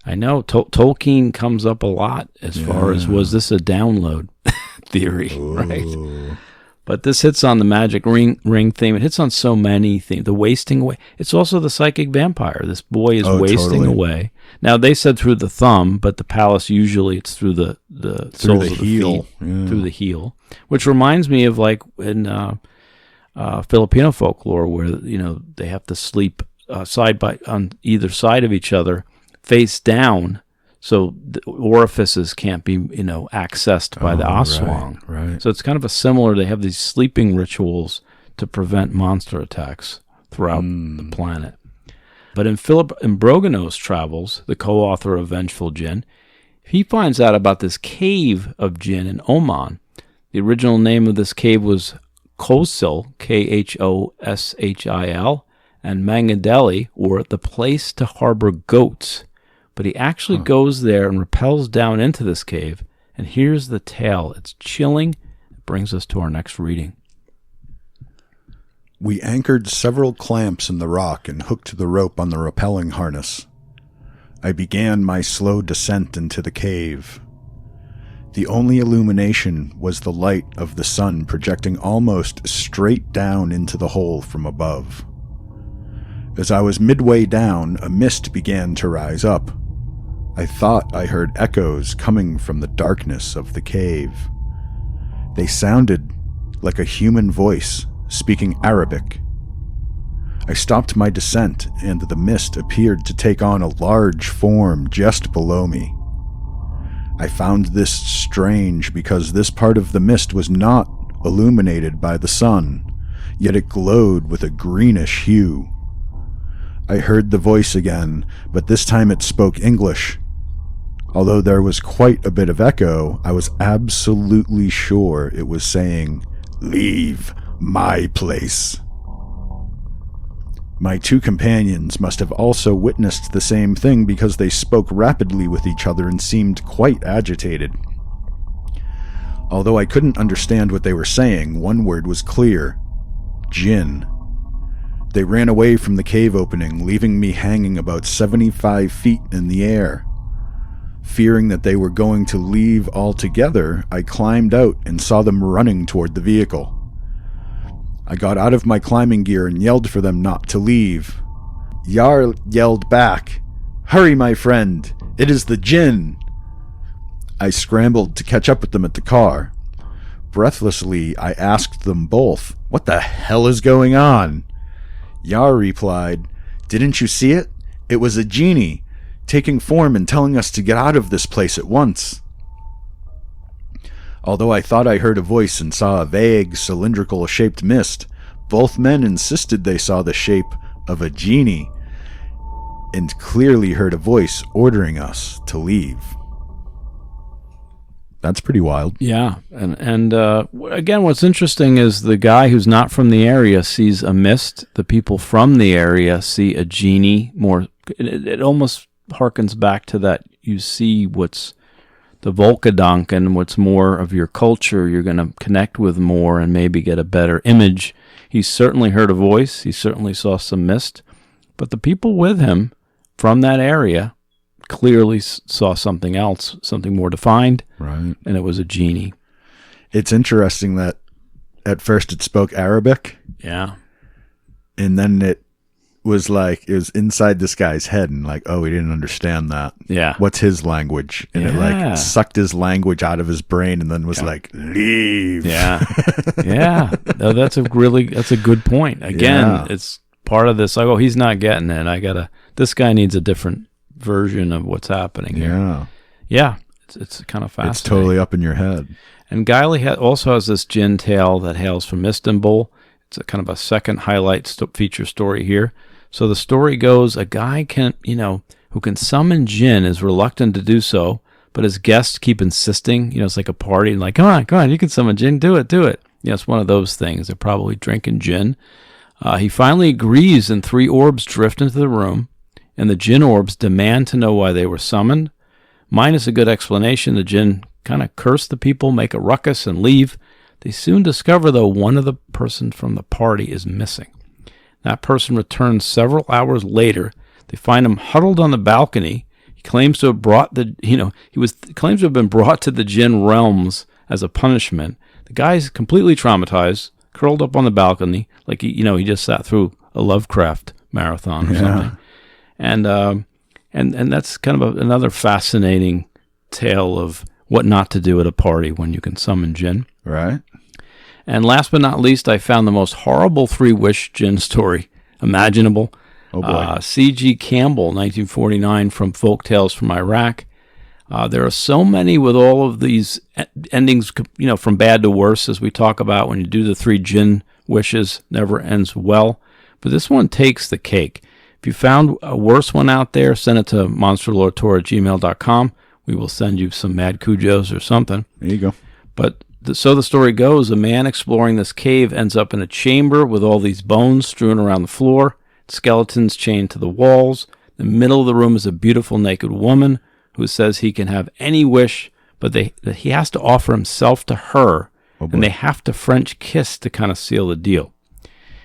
I know. Tolkien comes up a lot as far as, was this a download theory, right? But this hits on the magic ring theme. It hits on so many themes. The wasting away. It's also the psychic vampire. This boy is wasting away. Now, they said through the thumb, but the Pallas, usually it's through the soles of the heel. Through the heel. Which reminds me of like in Filipino folklore where, they have to sleep on either side of each other, face down, so the orifices can't be, accessed by the aswang. Right. So it's kind of they have these sleeping rituals to prevent monster attacks throughout the planet. But in Philip Imbrogano's travels, the co-author of Vengeful Jinn, he finds out about this cave of Jinn in Oman. The original name of this cave was Khoshil, Khoshil, and Mangadeli, or the place to harbor goats. But he actually goes there and rappels down into this cave, and here's the tale. It's chilling. It brings us to our next reading. We anchored several clamps in the rock and hooked the rope on the rappelling harness. I began my slow descent into the cave. The only illumination was the light of the sun projecting almost straight down into the hole from above. As I was midway down, a mist began to rise up. I thought I heard echoes coming from the darkness of the cave. They sounded like a human voice speaking Arabic. I stopped my descent, and the mist appeared to take on a large form just below me. I found this strange because this part of the mist was not illuminated by the sun, yet it glowed with a greenish hue. I heard the voice again, but this time it spoke English. Although there was quite a bit of echo, I was absolutely sure it was saying, "Leave my place." My two companions must have also witnessed the same thing because they spoke rapidly with each other and seemed quite agitated. Although I couldn't understand what they were saying, one word was clear: Jinn. They ran away from the cave opening, leaving me hanging about 75 feet in the air. Fearing that they were going to leave altogether, I climbed out and saw them running toward the vehicle. I got out of my climbing gear and yelled for them not to leave. Yar yelled back, "Hurry, my friend! It is the Jinn!" I scrambled to catch up with them at the car. Breathlessly, I asked them both, "What the hell is going on?" Yar replied, "Didn't you see it? It was a genie, taking form and telling us to get out of this place at once." Although I thought I heard a voice and saw a vague, cylindrical-shaped mist, both men insisted they saw the shape of a genie and clearly heard a voice ordering us to leave. That's pretty wild. Yeah, and again, what's interesting is the guy who's not from the area sees a mist. The people from the area see a genie. It almost harkens back to that. You see what's the Volkadonk and what's more of your culture, you're going to connect with more and maybe get a better image. He certainly heard a voice. He certainly saw some mist. But the people with him from that area clearly saw something else, something more defined. Right. And it was a genie. It's interesting that at first it spoke Arabic. Yeah. And then it was inside this guy's head and he didn't understand that. Yeah. What's his language? And it sucked his language out of his brain and then was leave. Yeah. Yeah. No, that's a good point. Again, it's part of this. He's not getting it. This guy needs a different version of what's happening here. Yeah. Yeah. It's kind of fascinating. It's totally up in your head. And Guiley also has this Jinn tale that hails from Istanbul. It's a kind of a second highlight feature story here. So the story goes, a guy who can summon Jinn is reluctant to do so, but his guests keep insisting. It's like a party, and come on, you can summon Jinn, do it. It's one of those things. They're probably drinking gin. He finally agrees, and 3 orbs drift into the room, and the Jinn orbs demand to know why they were summoned. Minus a good explanation, the Jinn kind of curse the people, make a ruckus, and leave. They soon discover, though, one of the persons from the party is missing. That person returns several hours later. They find him huddled on the balcony. He claims to have claims to have been brought to the Jinn realms as a punishment. The guy's completely traumatized, curled up on the balcony, like he just sat through a Lovecraft marathon or something. And that's kind of another fascinating tale of what not to do at a party when you can summon Jinn. Right. And last but not least, I found the most horrible 3-wish Jinn story imaginable. Oh, boy. C.G. Campbell, 1949, from Folktales from Iraq. There are so many with all of these endings, from bad to worse, as we talk about when you do the 3 Jinn wishes, never ends well. But this one takes the cake. If you found a worse one out there, send it to monsterloretor@gmail.com. We will send you some mad cujos or something. There you go. But so the story goes, a man exploring this cave ends up in a chamber with all these bones strewn around the floor, skeletons chained to the walls. In the middle of the room is a beautiful naked woman who says he can have any wish, but that he has to offer himself to her, and they have to French kiss to kind of seal the deal.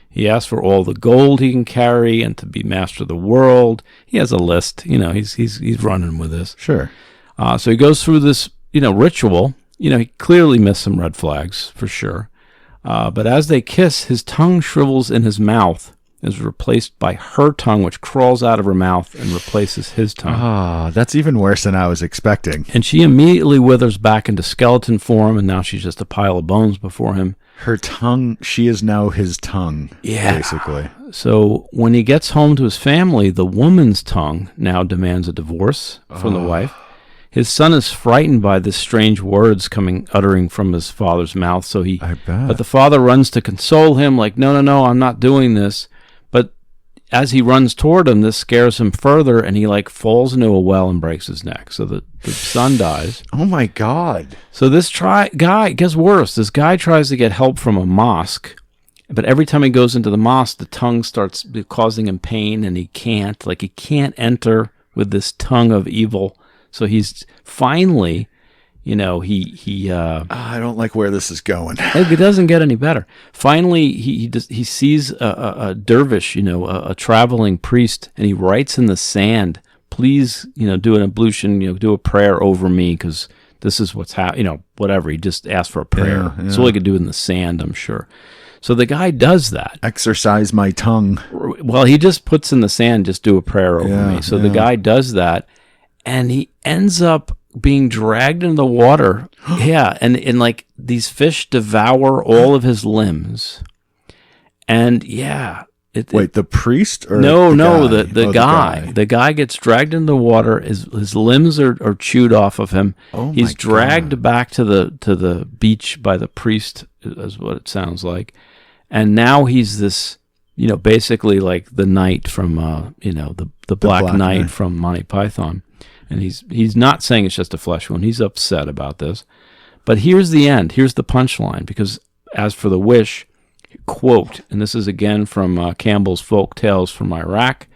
He asks for all the gold he can carry and to be master of the world. He has a list. He's running with this. Sure. So he goes through this, ritual. He clearly missed some red flags, for sure. But as they kiss, his tongue shrivels in his mouth, is replaced by her tongue, which crawls out of her mouth and replaces his tongue. That's even worse than I was expecting. And she immediately withers back into skeleton form, and now she's just a pile of bones before him. Her tongue, she is now his tongue, basically. So when he gets home to his family, the woman's tongue now demands a divorce from the wife. His son is frightened by this strange words uttering from his father's mouth. I bet. But the father runs to console him, like, no, I'm not doing this. But as he runs toward him, this scares him further, and he falls into a well and breaks his neck. So the son dies. Oh my God. So this guy gets worse. This guy tries to get help from a mosque, but every time he goes into the mosque, the tongue starts causing him pain, and he can't enter with this tongue of evil. So he's finally, I don't like where this is going. It doesn't get any better. Finally, he sees a dervish, a traveling priest, and he writes in the sand, "Please, do an ablution, do a prayer over me, because this is what's happening." Whatever. He just asked for a prayer. Yeah. That's all he could do in the sand, I'm sure. So the guy does that. Exercise my tongue. Well, he just puts in the sand, just do a prayer over me. So the guy does that, and he ends up being dragged into the water. And these fish devour all of his limbs. And wait, the priest or the guy. The guy gets dragged into the water. His limbs are chewed off of him. He's dragged back to the beach by the priest, is what it sounds like. And now he's this, basically like the knight from the Black Knight from Monty Python. And he's not saying it's just a flesh wound. He's upset about this. But here's the end. Here's the punchline. Because as for the wish, quote, and this is again from Campbell's Folk Tales from Iraq,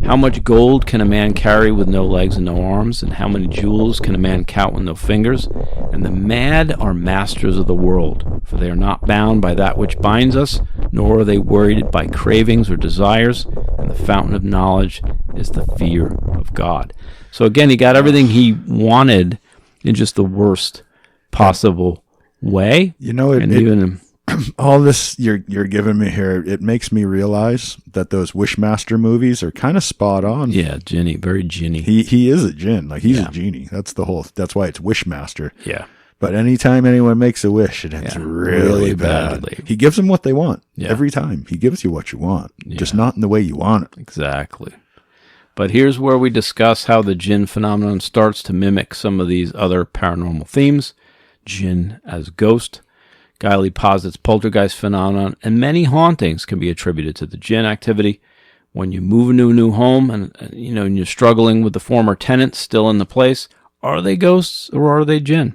"How much gold can a man carry with no legs and no arms? And how many jewels can a man count with no fingers? And the mad are masters of the world, for they are not bound by that which binds us, nor are they worried by cravings or desires, and the fountain of knowledge is the fear of God." So again, he got everything he wanted in just the worst possible way. All this you're giving me here, it makes me realize that those Wishmaster movies are kind of spot on. Yeah, Jinny, very Jinny. He is a Jinn, he's a genie. That's why it's Wishmaster. Yeah. But anytime anyone makes a wish, it ends really badly. He gives them what they want every time. He gives you what you want, just not in the way you want it. Exactly. But here's where we discuss how the Jinn phenomenon starts to mimic some of these other paranormal themes. Jinn as ghost. Guiley posits poltergeist phenomenon, and many hauntings can be attributed to the Jinn activity. When you move into a new home and you're struggling with the former tenants still in the place, are they ghosts or are they Jinn?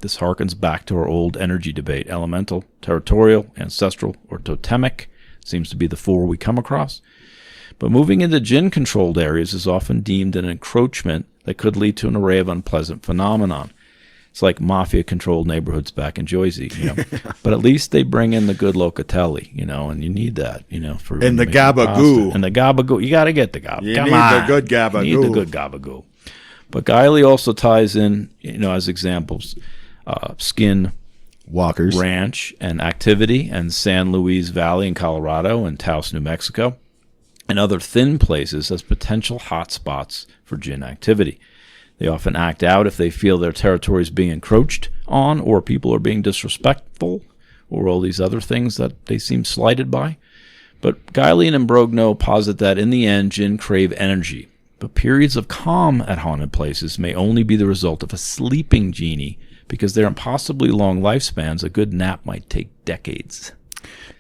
This harkens back to our old energy debate: elemental, territorial, ancestral, or totemic. Seems to be the 4 we come across. But moving into Jinn-controlled areas is often deemed an encroachment that could lead to an array of unpleasant phenomenon. It's like mafia-controlled neighborhoods back in Jersey, But at least they bring in the good locatelli, and you need that, for and the gabagoo. And the gabagoo. You got to get the gabagoo. You need the good gabagoo. You need the good gabagoo. But Guiley also ties in, as examples, Skin Walkers Ranch and Activity and San Luis Valley in Colorado and Taos, New Mexico, and other thin places as potential hotspots for Jinn activity. They often act out if they feel their territory is being encroached on, or people are being disrespectful, or all these other things that they seem slighted by. But Guiley and Imbrogno posit that in the end, Jinn crave energy. But periods of calm at haunted places may only be the result of a sleeping genie, because their impossibly long lifespans, a good nap might take decades.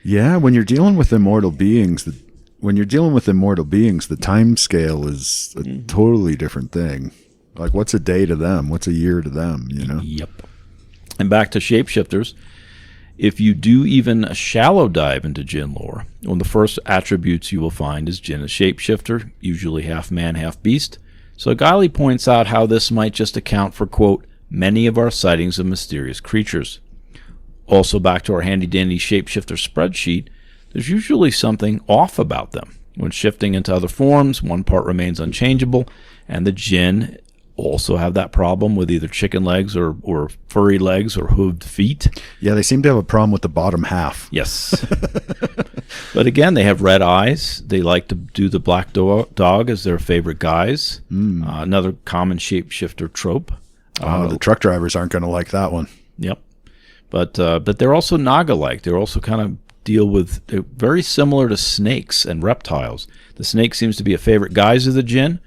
Yeah, when you're dealing with immortal beings, the time scale is a totally different thing. Like, what's a day to them? What's a year to them, you know? Yep. And back to Shapeshifters. If you do even a shallow dive into Jinn lore, one of the first attributes you will find is Jinn a shapeshifter, usually half man, half beast. So Guiley points out how this might just account for, quote, many of our sightings of mysterious creatures. Also, back to our handy-dandy shapeshifter spreadsheet, there's usually something off about them. When shifting into other forms, one part remains unchangeable, and the Jinn also have that problem with either chicken legs or furry legs or hooved feet. Yeah, they seem to have a problem with the bottom half. Yes. But again, they have red eyes. They like to do the black dog as their favorite guise. Another common shapeshifter trope. The truck drivers aren't going to like that one. Yep. But they're also Naga-like. They're also kind of they're very similar to snakes and reptiles. The snake seems to be a favorite guise of the Jinn.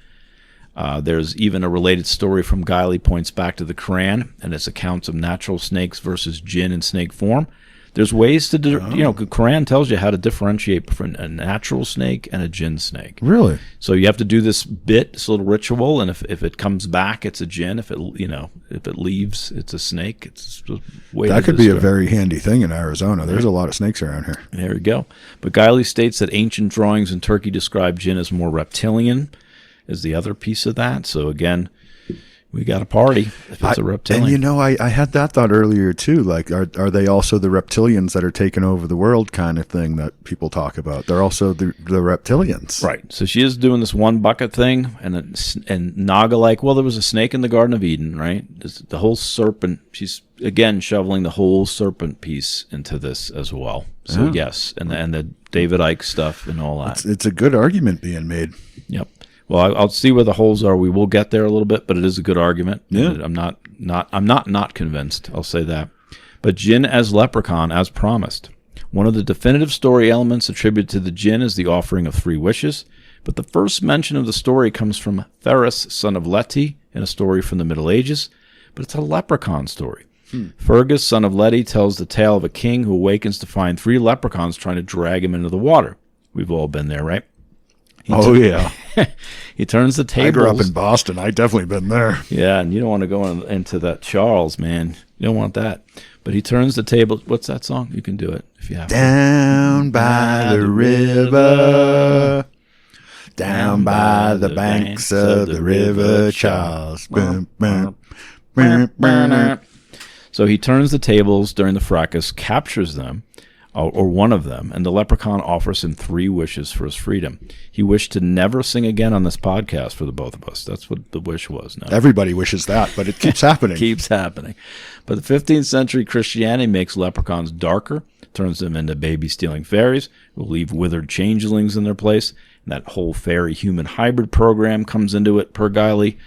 There's even a related story from Guiley points back to the Quran and its accounts of natural snakes versus Jinn in snake form. There's ways to, the Quran tells you how to differentiate between a natural snake and a Jinn snake. Really? So you have to do this little ritual, and if it comes back, it's a Jinn. If it leaves, it's a snake. It's a way that could be a very handy thing in Arizona. There's a lot of snakes around here. There we go. But Guiley states that ancient drawings in Turkey describe Jinn as more reptilian, is the other piece of that. So again, we got a party if it's a reptilian. And I had that thought earlier too. Like, are they also the reptilians that are taking over the world kind of thing that people talk about? They're also the reptilians. Right. So she is doing this one bucket thing, and Naga, like, well, there was a snake in the Garden of Eden, right? The whole serpent, she's again shoveling the whole serpent piece into this as well. So yes, and the David Icke stuff and all that. It's a good argument being made. Yep. Well, I'll see where the holes are. We will get there a little bit, but it is a good argument. Yeah. I'm not convinced. I'll say that. But Jinn as leprechaun, as promised. One of the definitive story elements attributed to the Jinn is the offering of 3 wishes. But the first mention of the story comes from Ferris, son of Leti, in a story from the Middle Ages. But it's a leprechaun story. Fergus, son of Leti, tells the tale of a king who awakens to find 3 leprechauns trying to drag him into the water. We've all been there, right? Yeah. He turns the tables. I grew up in Boston. I definitely been there. Yeah, and you don't want to go into that Charles, man. You don't want that. But he turns the table. What's that song? You can do it if you have to. Down by the river, down by the banks of the river Charles. So he turns the tables during the fracas, captures them, or one of them, and the leprechaun offers him 3 wishes for his freedom. He wished to never sing again on this podcast for the both of us. That's what the wish was. No. Everybody wishes that, but it keeps happening. Keeps happening. But the 15th century Christianity makes leprechauns darker, turns them into baby-stealing fairies, will leave withered changelings in their place, and that whole fairy-human hybrid program comes into it, per Guiley.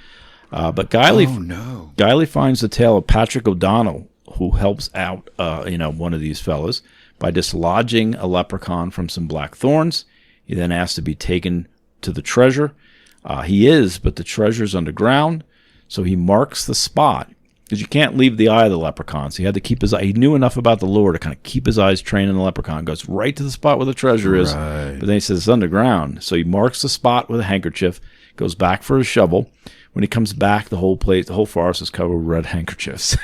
But Guiley finds the tale of Patrick O'Donnell, who helps out one of these fellas by dislodging a leprechaun from some black thorns. He then asks to be taken to the treasure. He is, but the treasure's underground, so he marks the spot, because you can't leave the eye of the leprechaun, so he had to keep his eye. He knew enough about the lore to kind of keep his eyes trained on the leprechaun, goes right to the spot where the treasure is, but then he says it's underground, so he marks the spot with a handkerchief, goes back for his shovel. When he comes back, the whole forest is covered with red handkerchiefs.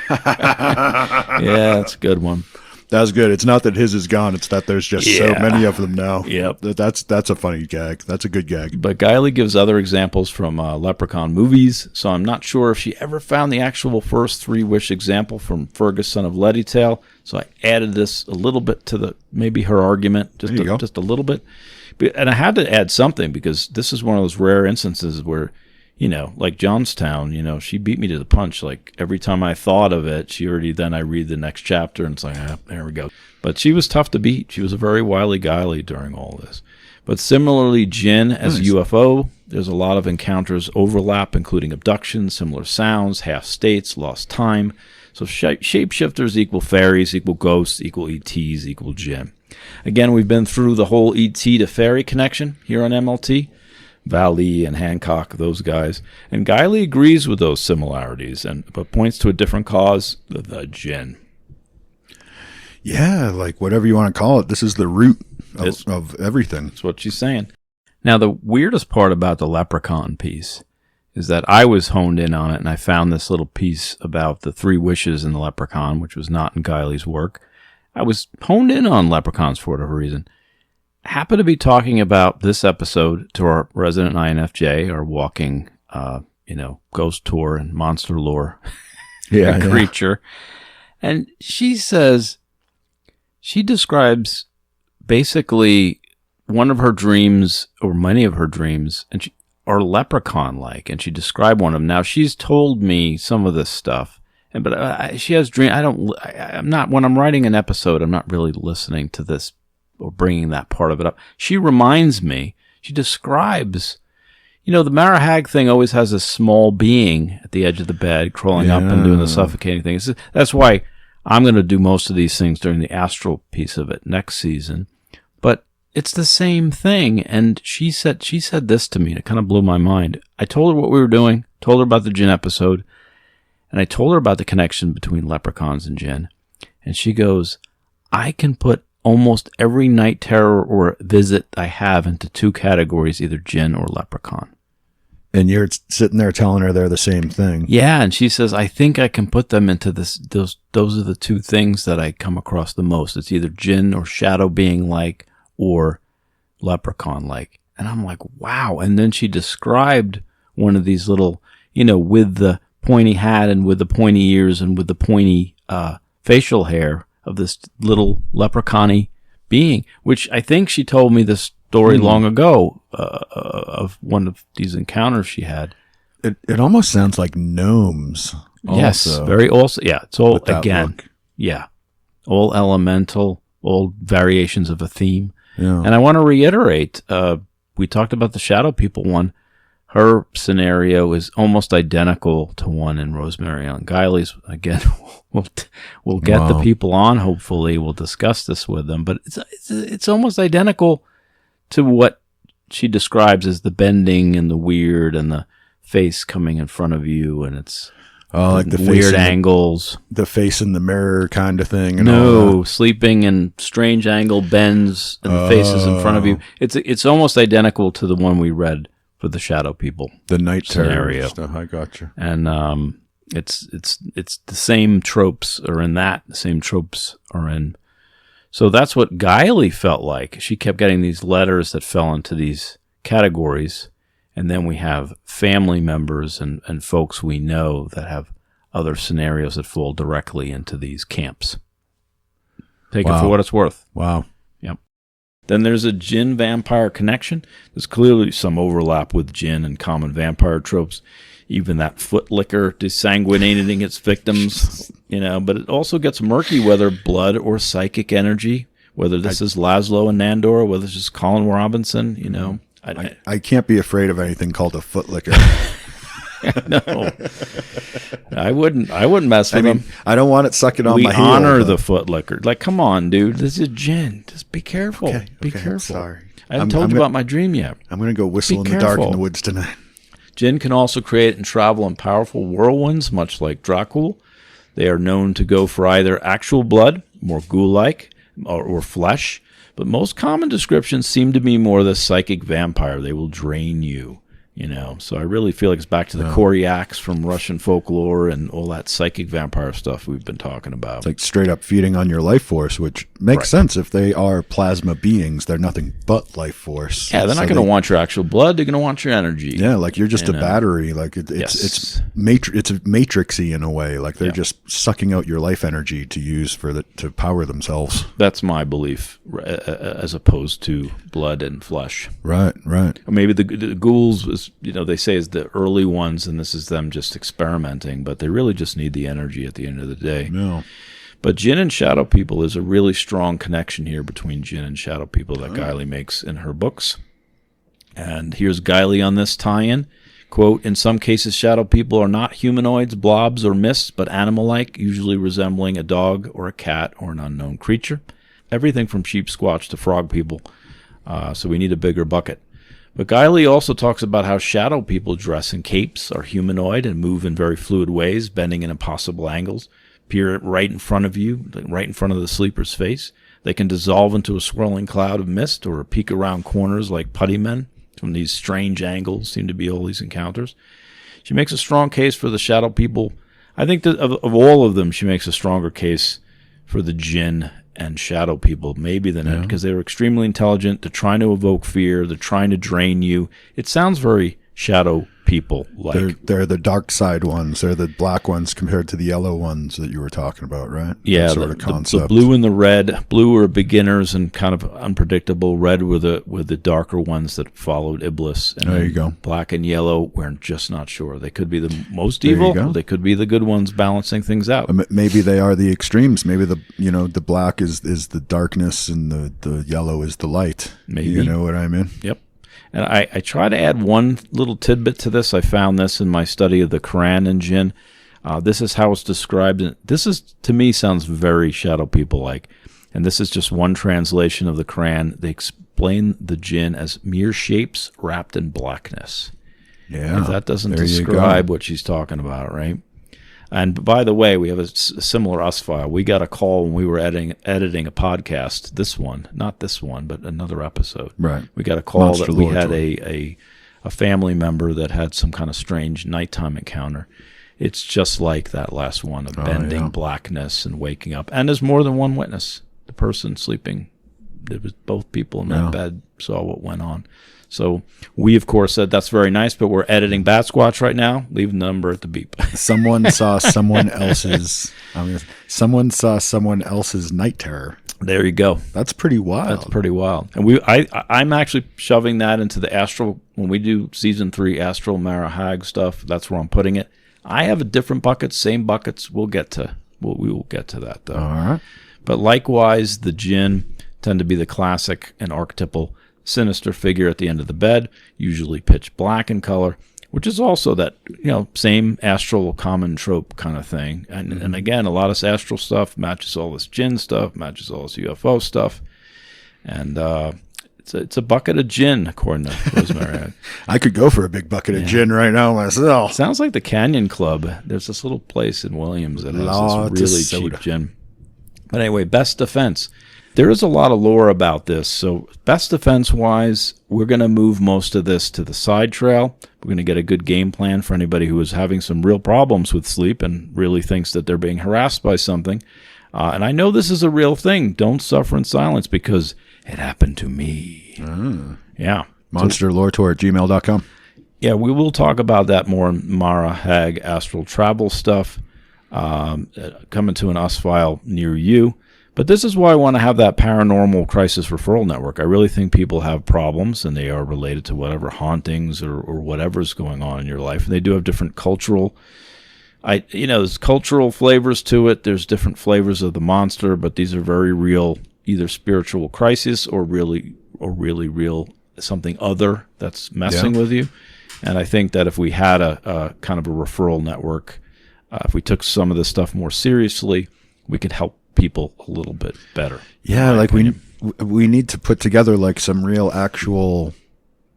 Yeah, that's a good one. That's good. It's not that his is gone. It's that there's just so many of them now. Yep. That's a funny gag. That's a good gag. But Guiley gives other examples from Leprechaun movies, so I'm not sure if she ever found the actual first 3-wish example from Fergus, son of Leti tale. So I added this a little bit to maybe her argument, just a little bit. And I had to add something, because this is one of those rare instances where, like Johnstown, she beat me to the punch. Like, every time I thought of it, I read the next chapter, and it's like, there we go. But she was tough to beat. She was a very wily Guiley during all this. But similarly, Jinn as UFO, there's a lot of encounters overlap, including abductions, similar sounds, half states, lost time. So shapeshifters equal fairies, equal ghosts, equal ETs, equal Jinn. Again, we've been through the whole ET to fairy connection here on MLT. Valley and Hancock, those guys. And Guiley agrees with those similarities, but points to a different cause, the Jinn. Yeah, like whatever you want to call it. This is the root of everything. That's what she's saying. Now, the weirdest part about the leprechaun piece is that I was honed in on it, and I found this little piece about the 3 wishes in the leprechaun, which was not in Guiley's work. I was honed in on leprechauns for whatever reason. Happened to be talking about this episode to our resident INFJ, our walking, ghost tour and monster lore creature. And she says, she describes basically one of her dreams, or many of her dreams, and are leprechaun-like, and she described one of them. Now, she's told me some of this stuff, but she has dreams. I'm not, when I'm writing an episode, I'm not really listening to this or bringing that part of it up. She reminds me, she describes, the Marahag thing always has a small being at the edge of the bed, crawling up and doing the suffocating thing. That's why I'm going to do most of these things during the astral piece of it next season. But it's the same thing. And she said this to me, and it kind of blew my mind. I told her what we were doing, told her about the Jinn episode, and I told her about the connection between leprechauns and Jinn. And she goes, I can put almost every night terror or visit I have into 2 categories, either Jinn or leprechaun. And you're sitting there telling her they're the same thing. Yeah, and she says, I think I can put them into this. Those are the 2 things that I come across the most. It's either Jinn or shadow being like, or leprechaun like. And I'm like, wow. And then she described one of these little, with the pointy hat and with the pointy ears and with the pointy facial hair of this little leprechaun-y being, which I think she told me this story long ago of one of these encounters she had. It almost sounds like gnomes. Yes, also, very also. Yeah, it's all, again, look. Yeah, all elemental, all variations of a theme. Yeah. And I want to reiterate, we talked about the shadow people one. Her scenario is almost identical to one in Rosemary on Guiley's. Again, we'll get the people on. Hopefully, we'll discuss this with them. But it's almost identical to what she describes as the bending and the weird and the face coming in front of you, and it's like the weird angles, the face in the mirror kind of thing. And no, sleeping and strange angle bends and the faces in front of you. It's almost identical to the one we read for the shadow people, the night scenario. Stuff. I gotcha. And it's the same tropes are in that. The same tropes are in. So that's what Guiley felt like. She kept getting these letters that fell into these categories, and then we have family members and folks we know that have other scenarios that fall directly into these camps. Take it for what it's worth. Wow. Yep. Then there's a Jinn vampire connection. There's clearly some overlap with Jinn and common vampire tropes. Even that foot licker desanguinating its victims, but it also gets murky whether blood or psychic energy, whether this is Laszlo and Nandor, whether it's just Colin Robinson, I can't be afraid of anything called a foot licker. No, I wouldn't mess with him. I don't want it sucking on my heel. We honor the foot licker. Like, come on, dude. This is Jinn. Just be careful. Okay, be careful. Sorry. I haven't told you about my dream yet. I'm going to go whistle in the dark in the woods tonight. Jinn can also create and travel in powerful whirlwinds, much like Dracul. They are known to go for either actual blood, more ghoul-like, or flesh. But most common descriptions seem to be more the psychic vampire. They will drain you. So I really feel like it's back to the Koryaks from Russian folklore and all that psychic vampire stuff we've been talking about. It's like straight up feeding on your life force, which makes sense. If they are plasma beings, they're nothing but life force. Yeah, they're not going to want your actual blood. They're going to want your energy. Yeah, like you're just a battery. Like it's matrixy in a way. Like they're just sucking out your life energy to use to power themselves. That's my belief, as opposed to blood and flesh. Right. Or maybe the ghouls is, they say is the early ones, and this is them just experimenting, but they really just need the energy at the end of the day. No. But Jinn and shadow people, there's a really strong connection here between Jinn and shadow people that Guiley makes in her books. And here's Guiley on this tie-in. Quote, in some cases, shadow people are not humanoids, blobs, or mists, but animal-like, usually resembling a dog or a cat or an unknown creature. Everything from sheep squatch to frog people. So we need a bigger bucket. But Guiley also talks about how shadow people dress in capes, are humanoid, and move in very fluid ways, bending in impossible angles, appear right in front of you, right in front of the sleeper's face. They can dissolve into a swirling cloud of mist or peek around corners like putty men. From these strange angles seem to be all these encounters. She makes a strong case for the shadow people. I think that of all of them, she makes a stronger case for the Jinn and shadow people, maybe than it, because they're extremely intelligent. They're trying to evoke fear. They're trying to drain you. It sounds very shadow people like. They're the dark side ones. They're the black ones compared to the yellow ones that you were talking about, right? Yeah, that sort of concept. The blue and the red. Blue were beginners and kind of unpredictable. Red were the darker ones that followed Iblis. And there you go. Black and yellow, we're just not sure. They could be the most evil. They could be the good ones balancing things out. Maybe they are the extremes. Maybe the black is the darkness and the yellow is the light. Maybe. You know what I mean? Yep. And I try to add one little tidbit to this. I found this in my study of the Quran and Jinn. This is how it's described. This is, to me, sounds very shadow people-like. And this is just one translation of the Quran. They explain the Jinn as mere shapes wrapped in blackness. Yeah. And that doesn't describe what she's talking about, right? And by the way, we have a similar US file. We got a call when we were editing a podcast. This one, not this one, but another episode. Right. We got a call that we had a family member that had some kind of strange nighttime encounter. It's just like that last one of bending blackness and waking up. And there's more than one witness. The person sleeping, it was both people in that bed saw what went on. So we, of course, said that's very nice, but we're editing Bat Squatch right now. Leave the number at the beep. Someone saw someone else's. Someone saw someone else's night terror. There you go. That's pretty wild. That's pretty wild. And I'm actually shoving that into the astral. When we do season 3 astral Mara Hag stuff, that's where I'm putting it. I have a different bucket, same buckets. We will get to that though. All right. But likewise, the Jinn tend to be the classic and archetypal sinister figure at the end of the bed, usually pitch black in color, which is also that, same astral common trope kind of thing. And again, a lot of astral stuff matches all this Jinn stuff, matches all this UFO stuff. And it's a bucket of Jinn, according to Rosemary. I could go for a big bucket of Jinn right now myself. Sounds like the Canyon Club. There's this little place in Williams that has this really cheap Jinn. But anyway, best defense. There is a lot of lore about this, so best defense-wise, we're going to move most of this to the side trail. We're going to get a good game plan for anybody who is having some real problems with sleep and really thinks that they're being harassed by something. And I know this is a real thing. Don't suffer in silence because it happened to me. Yeah. MonsterLoreTour@gmail.com. Yeah, we will talk about that more in Mara Hag astral travel stuff coming to an US file near you. But this is why I want to have that paranormal crisis referral network. I really think people have problems, and they are related to whatever hauntings or whatever's going on in your life. And they do have different cultural, there's cultural flavors to it. There's different flavors of the monster, but these are very real, either spiritual crisis or really real something other that's messing with you. And I think that if we had a kind of a referral network, if we took some of this stuff more seriously, we could help people a little bit better. Yeah, like we need to put together like some real actual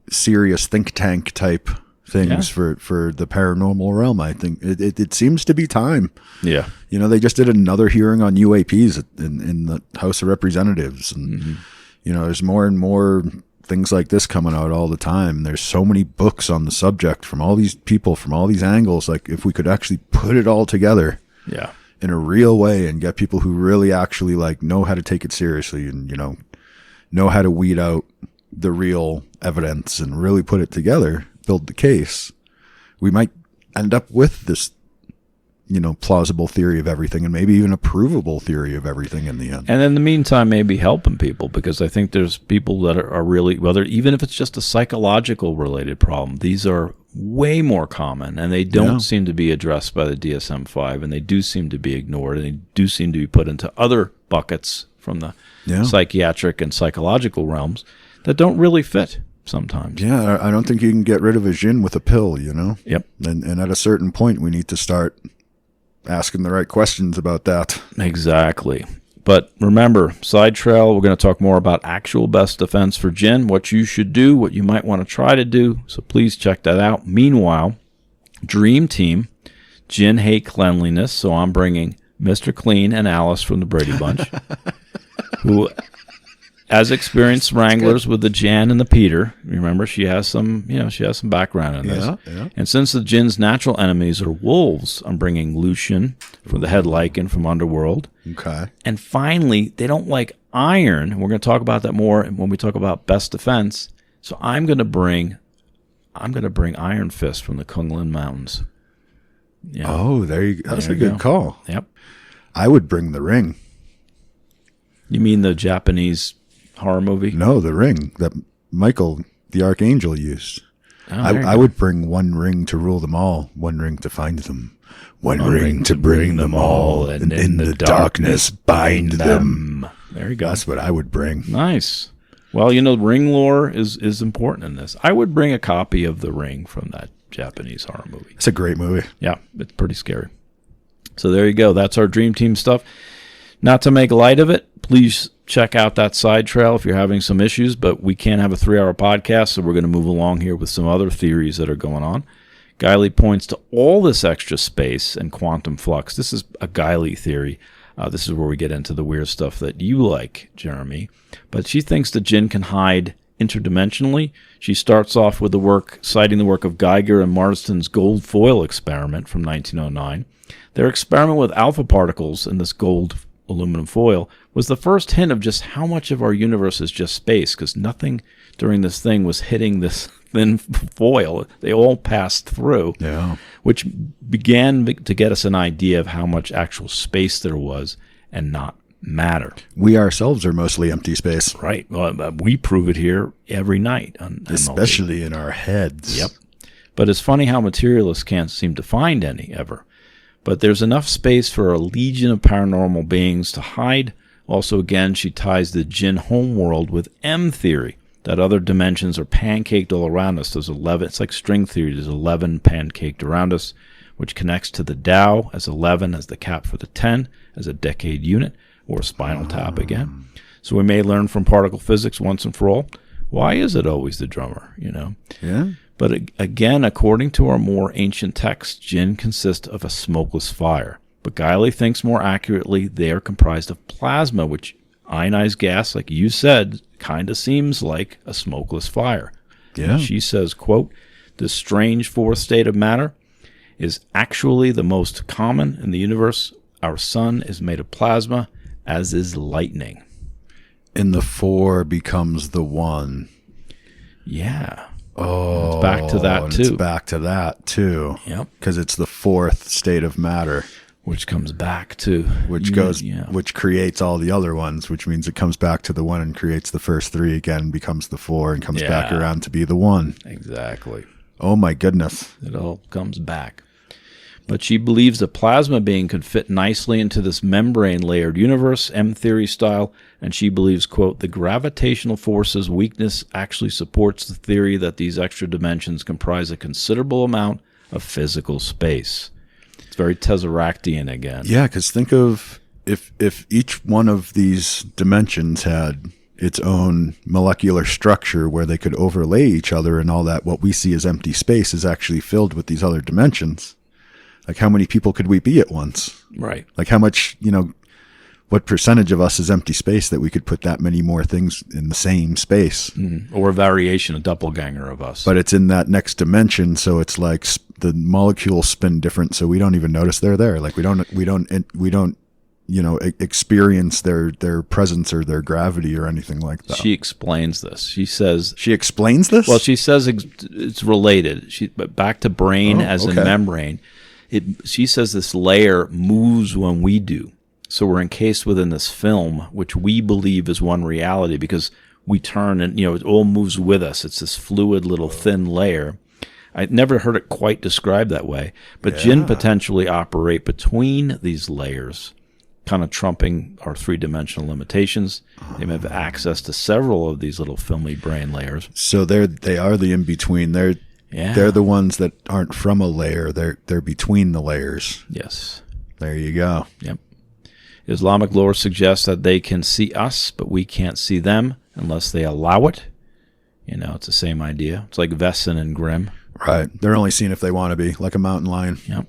serious think tank type things for the paranormal realm. I think it seems to be time. Yeah. They just did another hearing on UAPs in the House of Representatives. And, there's more and more things like this coming out all the time. There's so many books on the subject from all these people, from all these angles. Like if we could actually put it all together. Yeah. In a real way and get people who really actually know how to take it seriously and, know how to weed out the real evidence and really put it together, build the case, we might end up with this, plausible theory of everything and maybe even a provable theory of everything in the end. And in the meantime, maybe helping people, because I think there's people that are really, even if it's just a psychological related problem, these are way more common, and they don't seem to be addressed by the DSM-5, and they do seem to be ignored, and they do seem to be put into other buckets from the psychiatric and psychological realms that don't really fit. sometimes. Yeah, I don't think you can get rid of a Jinn with a pill, you know? Yep. And at a certain point, we need to start asking the right questions about that. Exactly. But remember, side trail, we're going to talk more about actual best defense for Jinn, what you should do, what you might want to try to do. So please check that out. Meanwhile, Dream Team, Jinn hate cleanliness. So I'm bringing Mr. Clean and Alice from the Brady Bunch, who, as experienced wranglers with the Jan and the Peter, remember she has some background in this. Yeah. And since the Jinn's natural enemies are wolves, I'm bringing Lucian from the head lichen from Underworld. Okay. And finally, they don't like iron. We're going to talk about that more when we talk about best defense. So I'm going to bring Iron Fist from the Kunlun Mountains. Yeah. Oh, there you go. That's There a you good go. call. Yep. I would bring the Ring. You mean the Japanese horror movie? No, the ring that Michael, the Archangel, used. Oh, there you I go. would bring one ring to rule them all, one ring to find them, one ring to bring them all, and in the darkness bind them. There you go. That's what I would bring. Nice. Well, ring lore is important in this. I would bring a copy of The Ring from that Japanese horror movie. It's a great movie. Yeah, it's pretty scary. So there you go. That's our Dream Team stuff. Not to make light of it, please check out that side trail if you're having some issues, but we can't have a 3-hour podcast, so we're going to move along here with some other theories that are going on. Guiley points to all this extra space and quantum flux. This is a Guiley theory. This is where we get into the weird stuff that you like, Jeremy. But she thinks the Jinn can hide interdimensionally. She starts off with citing the work of Geiger and Marston's gold foil experiment from 1909. Their experiment with alpha particles in this gold aluminum foil was the first hint of just how much of our universe is just space, because nothing during this thing was hitting this thin foil. They all passed through, which began to get us an idea of how much actual space there was and not matter. We ourselves are mostly empty space. Right. Well, we prove it here every night on MLB. Especially in our heads. Yep. But it's funny how materialists can't seem to find any ever. But there's enough space for a legion of paranormal beings to hide. Also, again, she ties the Jinn homeworld with M theory, that other dimensions are pancaked all around us. There's 11. It's like string theory. There's 11 pancaked around us, which connects to the Tao as 11 as the cap for the 10 as a decade unit, or spinal tap again. So we may learn from particle physics once and for all. Why is it always the drummer, Yeah. But again, according to our more ancient texts, Jinn consist of a smokeless fire. But Guiley thinks more accurately they are comprised of plasma, which ionized gas, like you said, kind of seems like a smokeless fire. Yeah. And she says, quote, "This strange fourth state of matter is actually the most common in the universe. Our sun is made of plasma, as is lightning." And the 4 becomes the 1. Yeah. Oh, It's back to that, and too. It's back to that too. Yep. Because it's the 4th state of matter, Which comes back to... which creates all the other ones, which means it comes back to the 1 and creates the first 3 again, becomes the 4, and comes back Yeah. around to be the 1. Exactly. Oh my goodness. It all comes back. But she believes a plasma being could fit nicely into this membrane-layered universe, M-theory style, and she believes, quote, "The gravitational force's weakness actually supports the theory that these extra dimensions comprise a considerable amount of physical space." It's very Tesseractian again. Yeah, because think of if each one of these dimensions had its own molecular structure where they could overlay each other, and all that what we see as empty space is actually filled with these other dimensions. Like, how many people could we be at once? Right. Like, how much, what percentage of us is empty space that we could put that many more things in the same space? Or a variation, a doppelganger of us. But it's in that next dimension, so it's like the molecules spin different, so we don't even notice they're there. Like, we don't experience their presence or their gravity or anything like that. She explains this. She says... She explains this? Well, she says it's related. But back to brain as in membrane. She says this layer moves when we do. So we're encased within this film, which we believe is one reality because we turn and, it all moves with us. It's this fluid little thin layer. I never heard it quite described that way. But Jinn potentially operate between these layers kind of trumping our three-dimensional limitations. They may have access to several of these little filmy brain layers. So they are the in-between. They're the ones that aren't from a layer. They're between the layers. Yes. There you go. Yep. Islamic lore suggests that they can see us, but we can't see them unless they allow it. You know, it's the same idea. It's like Vesson and Grimm. Right. They're only seen if they want to be, like a mountain lion. Yep.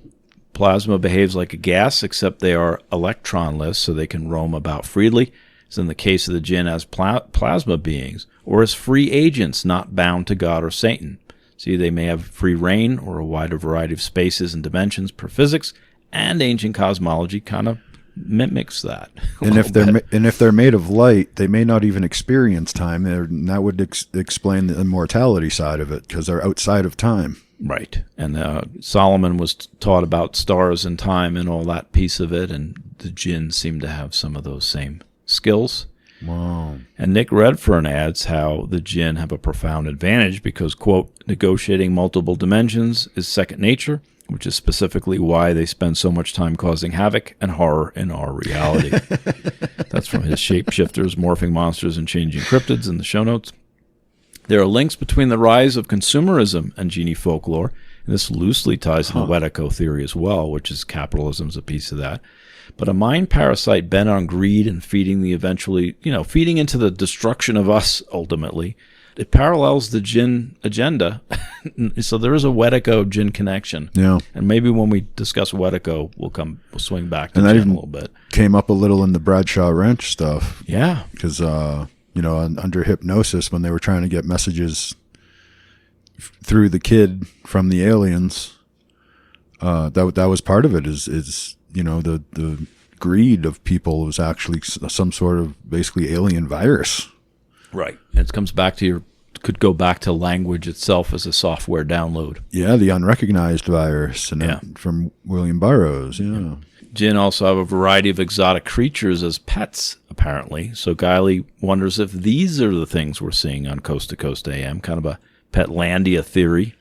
Plasma behaves like a gas, except they are electronless, so they can roam about freely, as in the case of the Jinn as plasma beings, or as free agents not bound to God or Satan. See, they may have free reign or a wider variety of spaces and dimensions per physics, and ancient cosmology kind of mimics that. And if they're made of light, they may not even experience time. And that would explain the immortality side of it, because they're outside of time. Right. And Solomon was taught about stars and time and all that piece of it, and the Jinn seem to have some of those same skills. Wow. And Nick Redfern adds how the Jinn have a profound advantage because, quote, negotiating multiple dimensions is second nature, which is specifically why they spend so much time causing havoc and horror in our reality. That's from his Shapeshifters, Morphing Monsters, and Changing Cryptids in the show notes. There are links between the rise of consumerism and genie folklore, and this loosely ties into Wetiko theory as well, which is capitalism's a piece of that. But a mind parasite bent on greed and feeding into the destruction of us ultimately, it parallels the Jinn agenda. So there is a Wetiko Jinn connection. Yeah. And maybe when we discuss Wetiko, we'll swing back to Jinn a little bit. Came up a little in the Bradshaw Ranch stuff. Yeah. Because, under hypnosis, when they were trying to get messages through the kid from the aliens, that was part of it is the greed of people was actually some sort of basically alien virus. Right. It comes back to could go back to language itself as a software download. Yeah, the unrecognized virus from William Burroughs. Yeah. Jinn also have a variety of exotic creatures as pets, apparently. So Guiley wonders if these are the things we're seeing on Coast to Coast AM, kind of a Petlandia theory.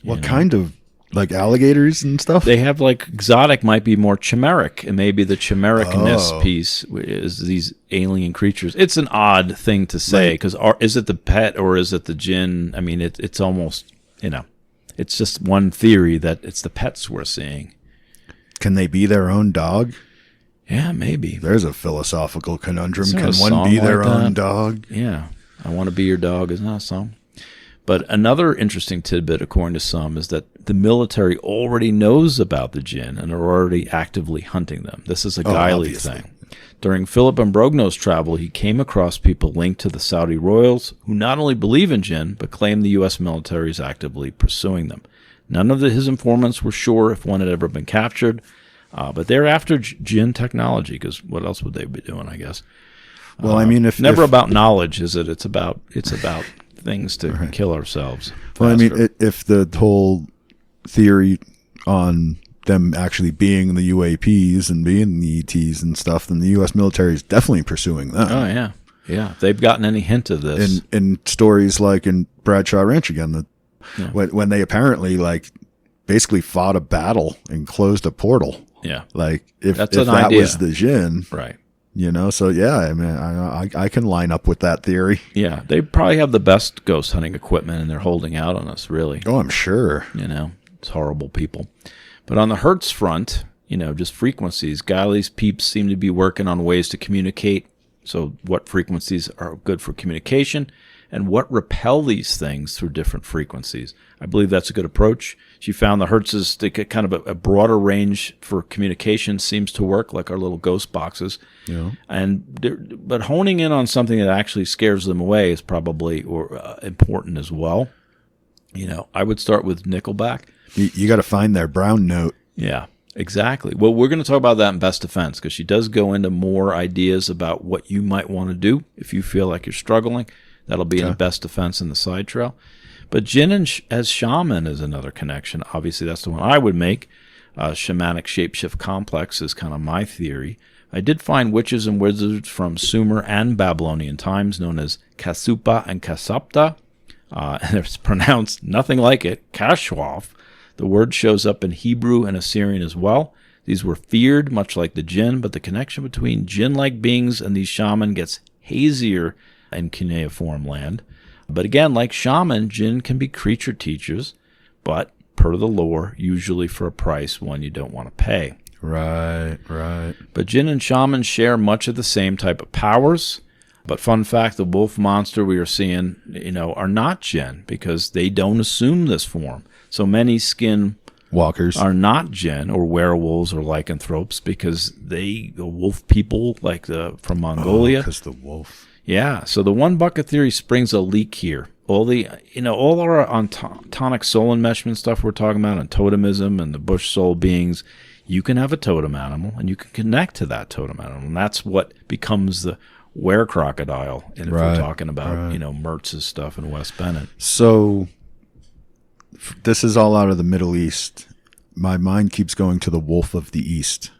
What kind of, like alligators and stuff? They have exotic might be more chimeric, and maybe the chimericness piece is these alien creatures. It's an odd thing to say, because is it the pet or is it the Jinn? I mean, it's almost, it's just one theory that it's the pets we're seeing. Can they be their own dog? Yeah, maybe. There's a philosophical conundrum. Can one be their own dog? Yeah. I Want to Be Your Dog is not a song. But another interesting tidbit, according to some, is that the military already knows about the Jinn and are already actively hunting them. This is a Guiley thing. During Philip Ambrogno's travel, he came across people linked to the Saudi royals who not only believe in Jinn, but claim the U.S. military is actively pursuing them. None of his informants were sure if one had ever been captured, but they're after Jinn technology, because what else would they be doing, I guess? Well, I mean, never about knowledge, is it? It's about things to kill ourselves faster. Well, I mean, if the whole theory on them actually being the UAPs and being the E.T.s and stuff, then the U.S. military is definitely pursuing them. Oh, yeah. Yeah. If they've gotten any hint of this. In stories like in Bradshaw Ranch again, when they apparently basically fought a battle and closed a portal. Yeah. If that was the Jinn. Right. So yeah, I mean, I can line up with that theory. Yeah, they probably have the best ghost hunting equipment, and they're holding out on us, really. Oh, I'm sure. It's horrible people. But on the Hertz front, just frequencies, Guiley's peeps seem to be working on ways to communicate. So what frequencies are good for communication, and what repel these things through different frequencies. I believe that's a good approach. She found the Hertzes, they get kind of a broader range for communication seems to work, like our little ghost boxes. Yeah. But honing in on something that actually scares them away is probably important as well. I would start with Nickelback. You got to find their brown note. Yeah, exactly. Well, we're going to talk about that in Best Defense, because she does go into more ideas about what you might want to do if you feel like you're struggling. That'll be in the Best Defense in the side trail. But Jinn as shaman is another connection. Obviously, that's the one I would make. Shamanic shapeshift complex is kind of my theory. I did find witches and wizards from Sumer and Babylonian times known as Kasupa and Kasapta. And it's pronounced nothing like it, Kashwaf. The word shows up in Hebrew and Assyrian as well. These were feared, much like the Jinn, but the connection between Jinn-like beings and these shaman gets hazier in cuneiform land. But again, like shaman, Jinn can be creature teachers, but per the lore, usually for a price one you don't want to pay. Right. But Jinn and shaman share much of the same type of powers. But fun fact, the wolf monster we are seeing, are not Jinn because they don't assume this form. So many skin walkers are not Jinn or werewolves or lycanthropes because the wolf people from Mongolia. Because the wolf. Yeah. So the one bucket theory springs a leak here. All our ontonic soul enmeshment stuff we're talking about and totemism and the bush soul beings, you can have a totem animal and you can connect to that totem animal. And that's what becomes the were-crocodile. And if we're talking about, Mertz's stuff in West Bennett. So this is all out of the Middle East. My mind keeps going to the wolf of the East.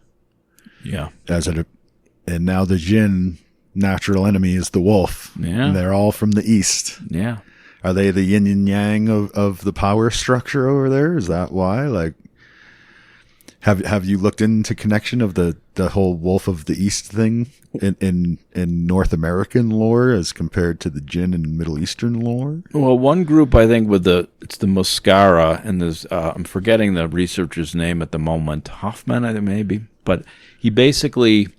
Yeah. And now the Jinn natural enemy is the wolf. Yeah. And they're all from the East. Yeah. Are they the yin and yang of the power structure over there? Is that why? Have you looked into connection of the whole wolf of the East thing in North American lore as compared to the Jinn and Middle Eastern lore? Well, one group I think it's the Muscara, and there's I'm forgetting the researcher's name at the moment, Hoffman I think maybe, but he basically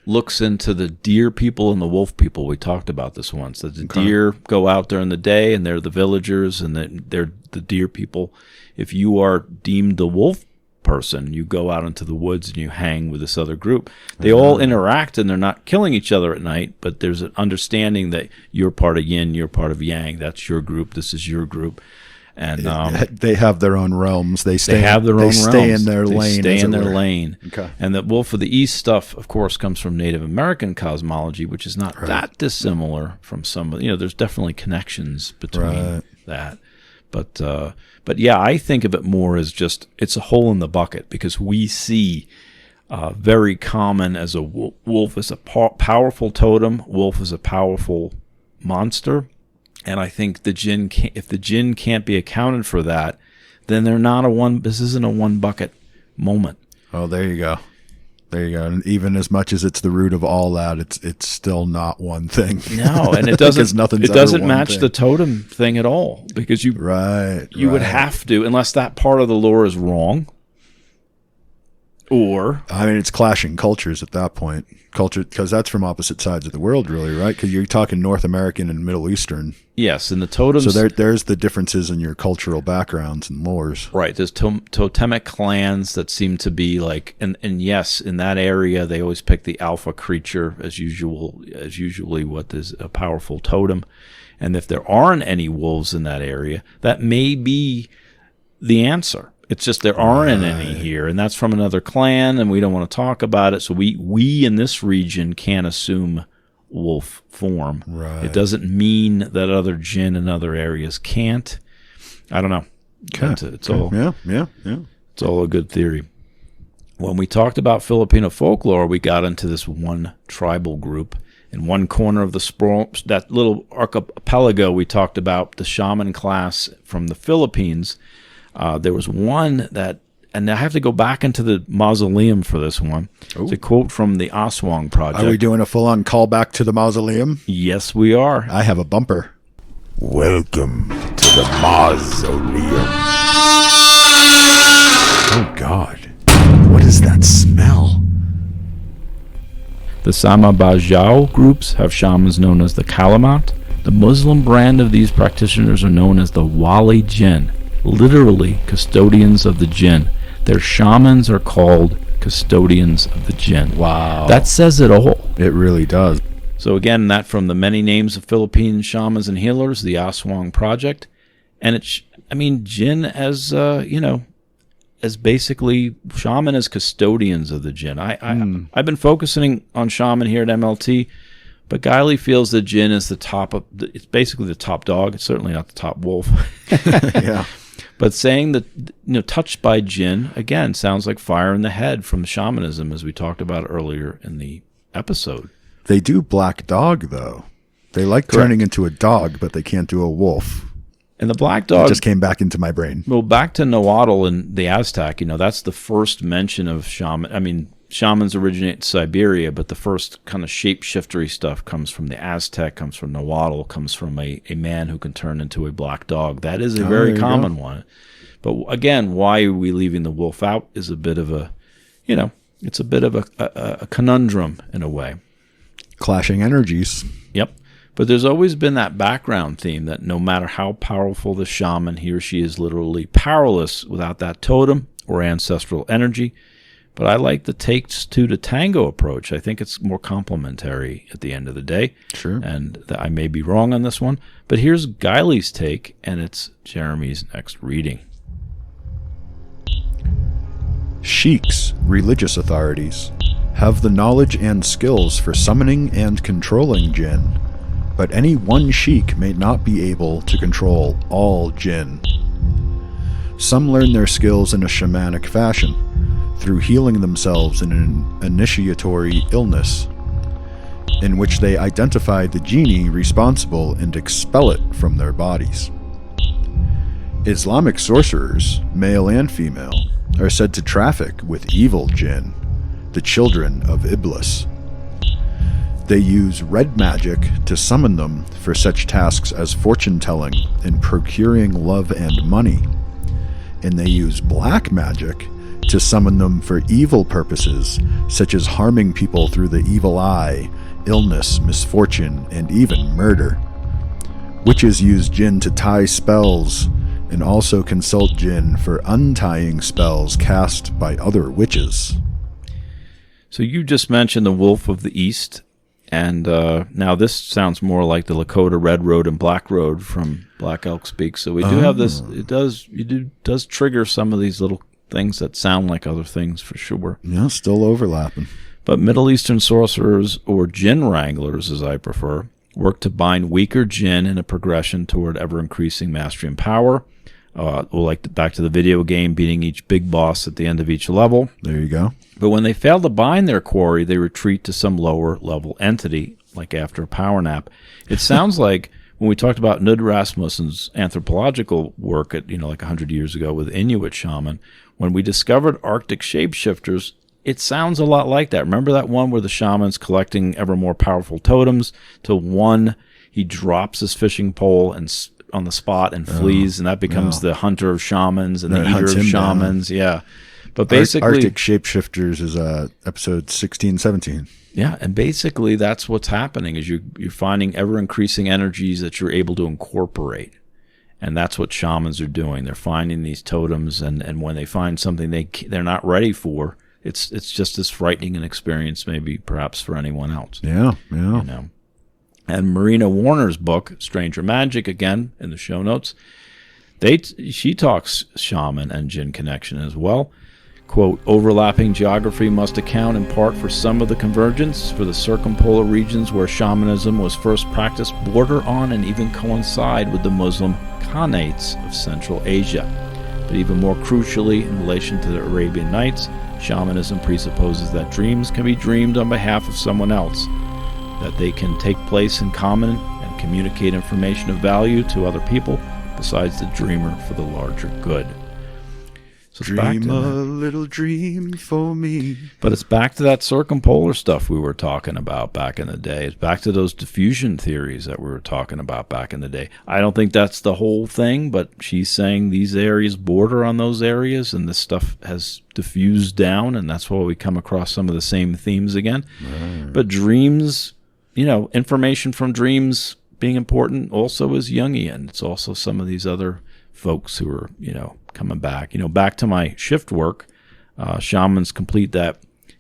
looks into the deer people and the wolf people. We talked about this once. That the deer go out during the day and they're the villagers, and they're the deer people. If you are deemed the wolf person, you go out into the woods and you hang with this other group. They all interact and they're not killing each other at night, but there's an understanding that you're part of yin, you're part of yang. That's your group. This is your group. And they have their own realms. They stay in their lane. Stay in their lane. Okay. And the Wolf of the East stuff, of course, comes from Native American cosmology, which is not that dissimilar from some. There's definitely connections between that. But yeah, I think of it more as just it's a hole in the bucket because we see very common as a wolf is a powerful totem. Wolf is a powerful monster. And I think if the Jinn can't be accounted for that, then this isn't a one bucket moment. Oh, there you go. And even as much as it's the root of all that, it's still not one thing. No, and it doesn't match the totem thing at all because you would have to, unless that part of the lore is wrong. Or it's clashing cultures at that point. Because that's from opposite sides of the world, really, right? Because you're talking North American and Middle Eastern. Yes, and the totems. So there's the differences in your cultural backgrounds and lores. Right. There's totemic clans that seem to be and yes, in that area they always pick the alpha creature as usually what is a powerful totem. And if there aren't any wolves in that area, that may be the answer. It's just there aren't any here, and that's from another clan, and we don't want to talk about it. So we in this region can't assume wolf form. Right. It doesn't mean that other Jinn in other areas can't. I don't know. Okay. It's all It's all a good theory. When we talked about Filipino folklore, we got into this one tribal group. In one corner of that little archipelago, we talked about the shaman class from the Philippines. There was one and I have to go back into the mausoleum for this one. Ooh. It's a quote from the Aswang Project. Are we doing a full-on callback to the mausoleum? Yes, we are. I have a bumper. Welcome to the mausoleum. Oh, God. What is that smell? The Sama Bajau groups have shamans known as the Kalamat. The Muslim brand of these practitioners are known as the Wali Jinn. Literally custodians of the Jinn. Their shamans are called custodians of the Jinn. Wow. That says it all. It really does. So again, that from the many names of Philippine shamans and healers, the Aswang Project. And Jinn as, as basically shaman as custodians of the Jinn. I've been focusing on shaman here at MLT, but Guiley feels that Jinn is it's basically the top dog. It's certainly not the top wolf. Yeah. But saying that, touched by Jinn, again, sounds like fire in the head from shamanism, as we talked about earlier in the episode. They do black dog, though. They like turning into a dog, but they can't do a wolf. And the black It dog just came back into my brain. Well, back to Nahuatl and the Aztec, that's the first mention of shaman. I mean, shamans originate in Siberia, but the first kind of shapeshiftery stuff comes from the Aztec, comes from Nahuatl, comes from a man who can turn into a black dog. That is a very common one. But again, why are we leaving the wolf out is a bit of a, it's a bit of a conundrum in a way. Clashing energies. Yep. But there's always been that background theme that no matter how powerful the shaman, he or she is literally powerless without that totem or ancestral energy. But I like the takes two to tango approach. I think it's more complementary at the end of the day. Sure. And I may be wrong on this one. But here's Guiley's take, and it's Jeremy's next reading. Sheiks, religious authorities, have the knowledge and skills for summoning and controlling Jinn, but any one sheik may not be able to control all Jinn. Some learn their skills in a shamanic fashion, through healing themselves in an initiatory illness, in which they identify the genie responsible and expel it from their bodies. Islamic sorcerers, male and female, are said to traffic with evil Jinn, the children of Iblis. They use red magic to summon them for such tasks as fortune-telling and procuring love and money, and they use black magic to summon them for evil purposes, such as harming people through the evil eye, illness, misfortune, and even murder. Witches use Jinn to tie spells, and also consult Jinn for untying spells cast by other witches. So you just mentioned the Wolf of the East, and now this sounds more like the Lakota Red Road and Black Road from Black Elk Speak. So we do have this. It does trigger some of these little things that sound like other things for sure. Yeah, still overlapping. But Middle Eastern sorcerers, or Jinn wranglers as I prefer, work to bind weaker Jinn in a progression toward ever-increasing mastery and power. Back to the video game, beating each big boss at the end of each level. There you go. But when they fail to bind their quarry, they retreat to some lower-level entity, like after a power nap. It sounds like when we talked about Knud Rasmussen's anthropological work at, like 100 years ago with Inuit shaman, when we discovered Arctic shapeshifters, it sounds a lot like that. Remember that one where the shaman's collecting ever more powerful totems till one, he drops his fishing pole and on the spot and flees, and that becomes the hunter of shamans and the eater of shamans. Down. Yeah. But basically, Arctic Shapeshifters is episode 16, 17. Yeah, and basically that's what's happening is you're finding ever-increasing energies that you're able to incorporate. And that's what shamans are doing. They're finding these totems, and when they find something they're not ready for, it's just as frightening an experience maybe perhaps for anyone else. Yeah. And Marina Warner's book, Stranger Magic, again, in the show notes, she talks shaman and Jinn connection as well. Quote, overlapping geography must account in part for some of the convergence, for the circumpolar regions where shamanism was first practiced border on and even coincide with the Muslim Khanates of Central Asia. But even more crucially, in relation to the Arabian Nights, shamanism presupposes that dreams can be dreamed on behalf of someone else, that they can take place in common and communicate information of value to other people besides the dreamer for the larger good. So Dream a little dream for me. But it's back to that circumpolar stuff we were talking about back in the day. It's back to those diffusion theories that we were talking about back in the day. I don't think that's the whole thing, but she's saying these areas border on those areas, and this stuff has diffused down, and that's why we come across some of the same themes again. Right. But dreams, information from dreams being important also is Jungian. It's also some of these other folks who are, coming back. Back to my shift work, shamans complete that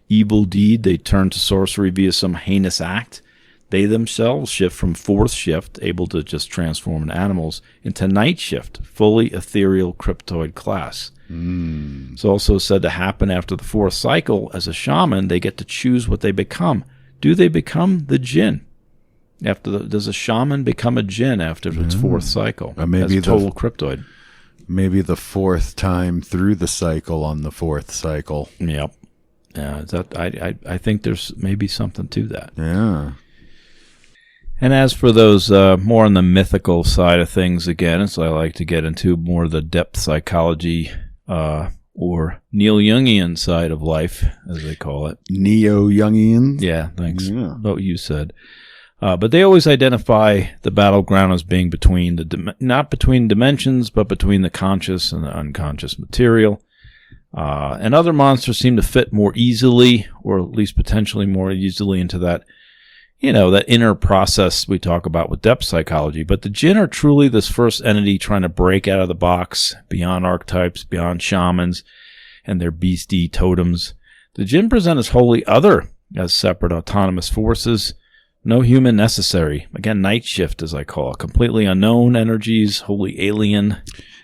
evil deed. They turn to sorcery via some heinous act. They themselves shift from fourth shift, able to just transform into animals, into night shift, fully ethereal cryptoid class. It's also said to happen after the fourth cycle. As a shaman, they get to choose what they become. Do they become the Jinn? Does a shaman become a Jinn after its fourth cycle? Maybe as a total cryptoid. Maybe the fourth time through the cycle on the fourth cycle. Yep. Yeah, I think there's maybe something to that. Yeah. And as for those more on the mythical side of things, again, as I like to get into more of the depth psychology or Neo-Jungian side of life, as they call it. Neo-Jungians? Yeah, thanks. Yeah. What you said. But they always identify the battleground as being between not between dimensions, but between the conscious and the unconscious material. And other monsters seem to fit more easily, or at least potentially more easily, into that, that inner process we talk about with depth psychology. But the Jinn are truly this first entity trying to break out of the box, beyond archetypes, beyond shamans and their beastie totems. The Jinn present as wholly other, as separate autonomous forces. No human necessary. Again, night shift, as I call it. Completely unknown energies, wholly alien.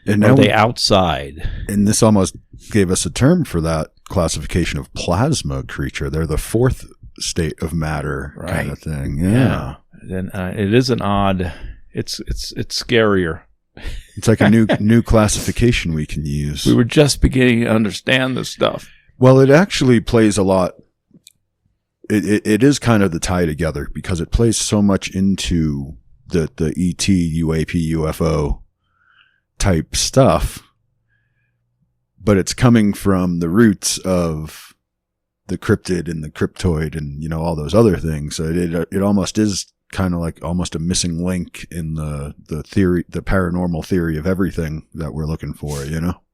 And are they outside? And this almost gave us a term for that classification of plasma creature. They're the fourth state of matter kind of thing. Yeah. And it is an odd. It's scarier. It's like a new classification we can use. We were just beginning to understand this stuff. Well, it actually plays a lot. It is kind of the tie together because it plays so much into the E.T., UAP, UFO type stuff, but it's coming from the roots of the cryptid and the cryptoid and, all those other things. So it almost is kind of like almost a missing link in the theory, the paranormal theory of everything that we're looking for,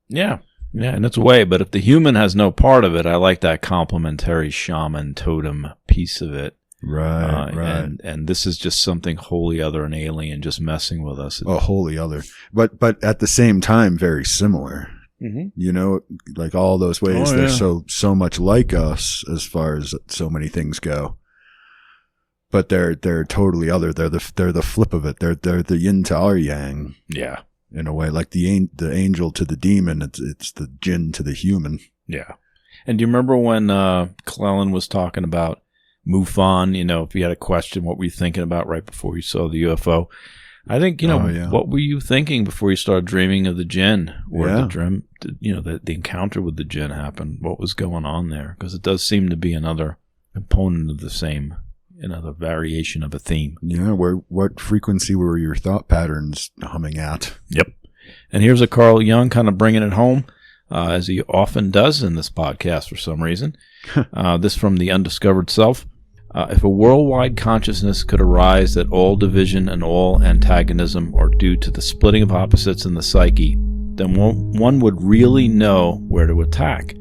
Yeah. Yeah, in its way, but if the human has no part of it, I like that complementary shaman totem piece of it. Right. And this is just something wholly other and alien just messing with us. Oh, wholly other. But at the same time, very similar. Mm-hmm. Like all those ways, they're so much like us as far as so many things go. But they're totally other. They're the flip of it. They're the yin to our yang. Yeah. In a way, like the angel to the demon, it's the Jinn to the human. Yeah. And do you remember when Llewellyn was talking about MUFON? If you had a question, what were you thinking about right before you saw the UFO? I think, what were you thinking before you started dreaming of the Jinn? Or the encounter with the Jinn happened? What was going on there? Because it does seem to be another component of the same, another variation of a theme. Yeah, what frequency were your thought patterns humming at? Yep. And here's a Carl Jung kind of bringing it home, as he often does in this podcast for some reason. This from The Undiscovered Self. If a worldwide consciousness could arise that all division and all antagonism are due to the splitting of opposites in the psyche, then one would really know where to attack.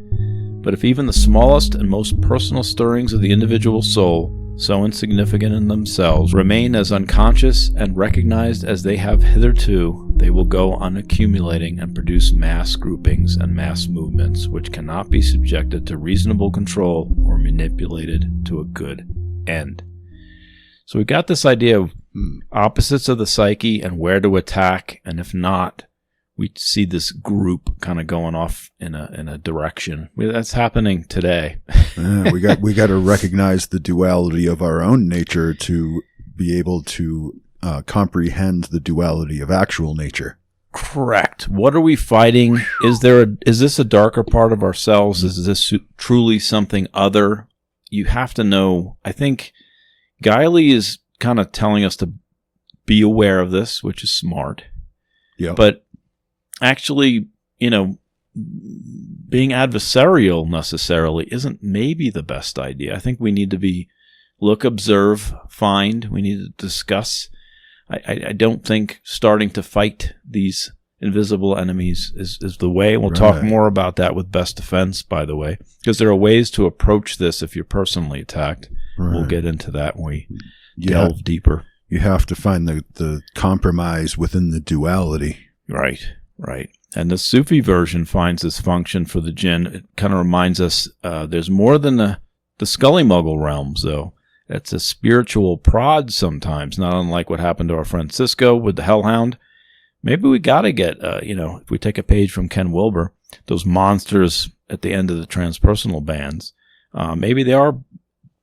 But if even the smallest and most personal stirrings of the individual soul, so insignificant in themselves, remain as unconscious and recognized as they have hitherto, they will go on accumulating and produce mass groupings and mass movements which cannot be subjected to reasonable control or manipulated to a good end. So we got this idea of opposites of the psyche and where to attack, and if not, we see this group kind of going off in a direction. That's happening today. Yeah, we got to recognize the duality of our own nature to be able to comprehend the duality of actual nature. Correct. What are we fighting? Is this a darker part of ourselves? Is this truly something other? You have to know. I think Guiley is kind of telling us to be aware of this, which is smart. Yeah. But actually, being adversarial necessarily isn't maybe the best idea. I think we need to look, observe, find. We need to discuss. I don't think starting to fight these invisible enemies is the way. We'll talk more about that with Best Defense, by the way, because there are ways to approach this if you're personally attacked. Right. We'll get into that when we delve deeper. You have to find the compromise within the duality. Right. And the Sufi version finds this function for the Jinn. It kind of reminds us there's more than the Scully-Muggle realms, though. It's a spiritual prod sometimes, not unlike what happened to our friend Cisco with the Hellhound. Maybe we got to get, if we take a page from Ken Wilber, those monsters at the end of the transpersonal bands, maybe they are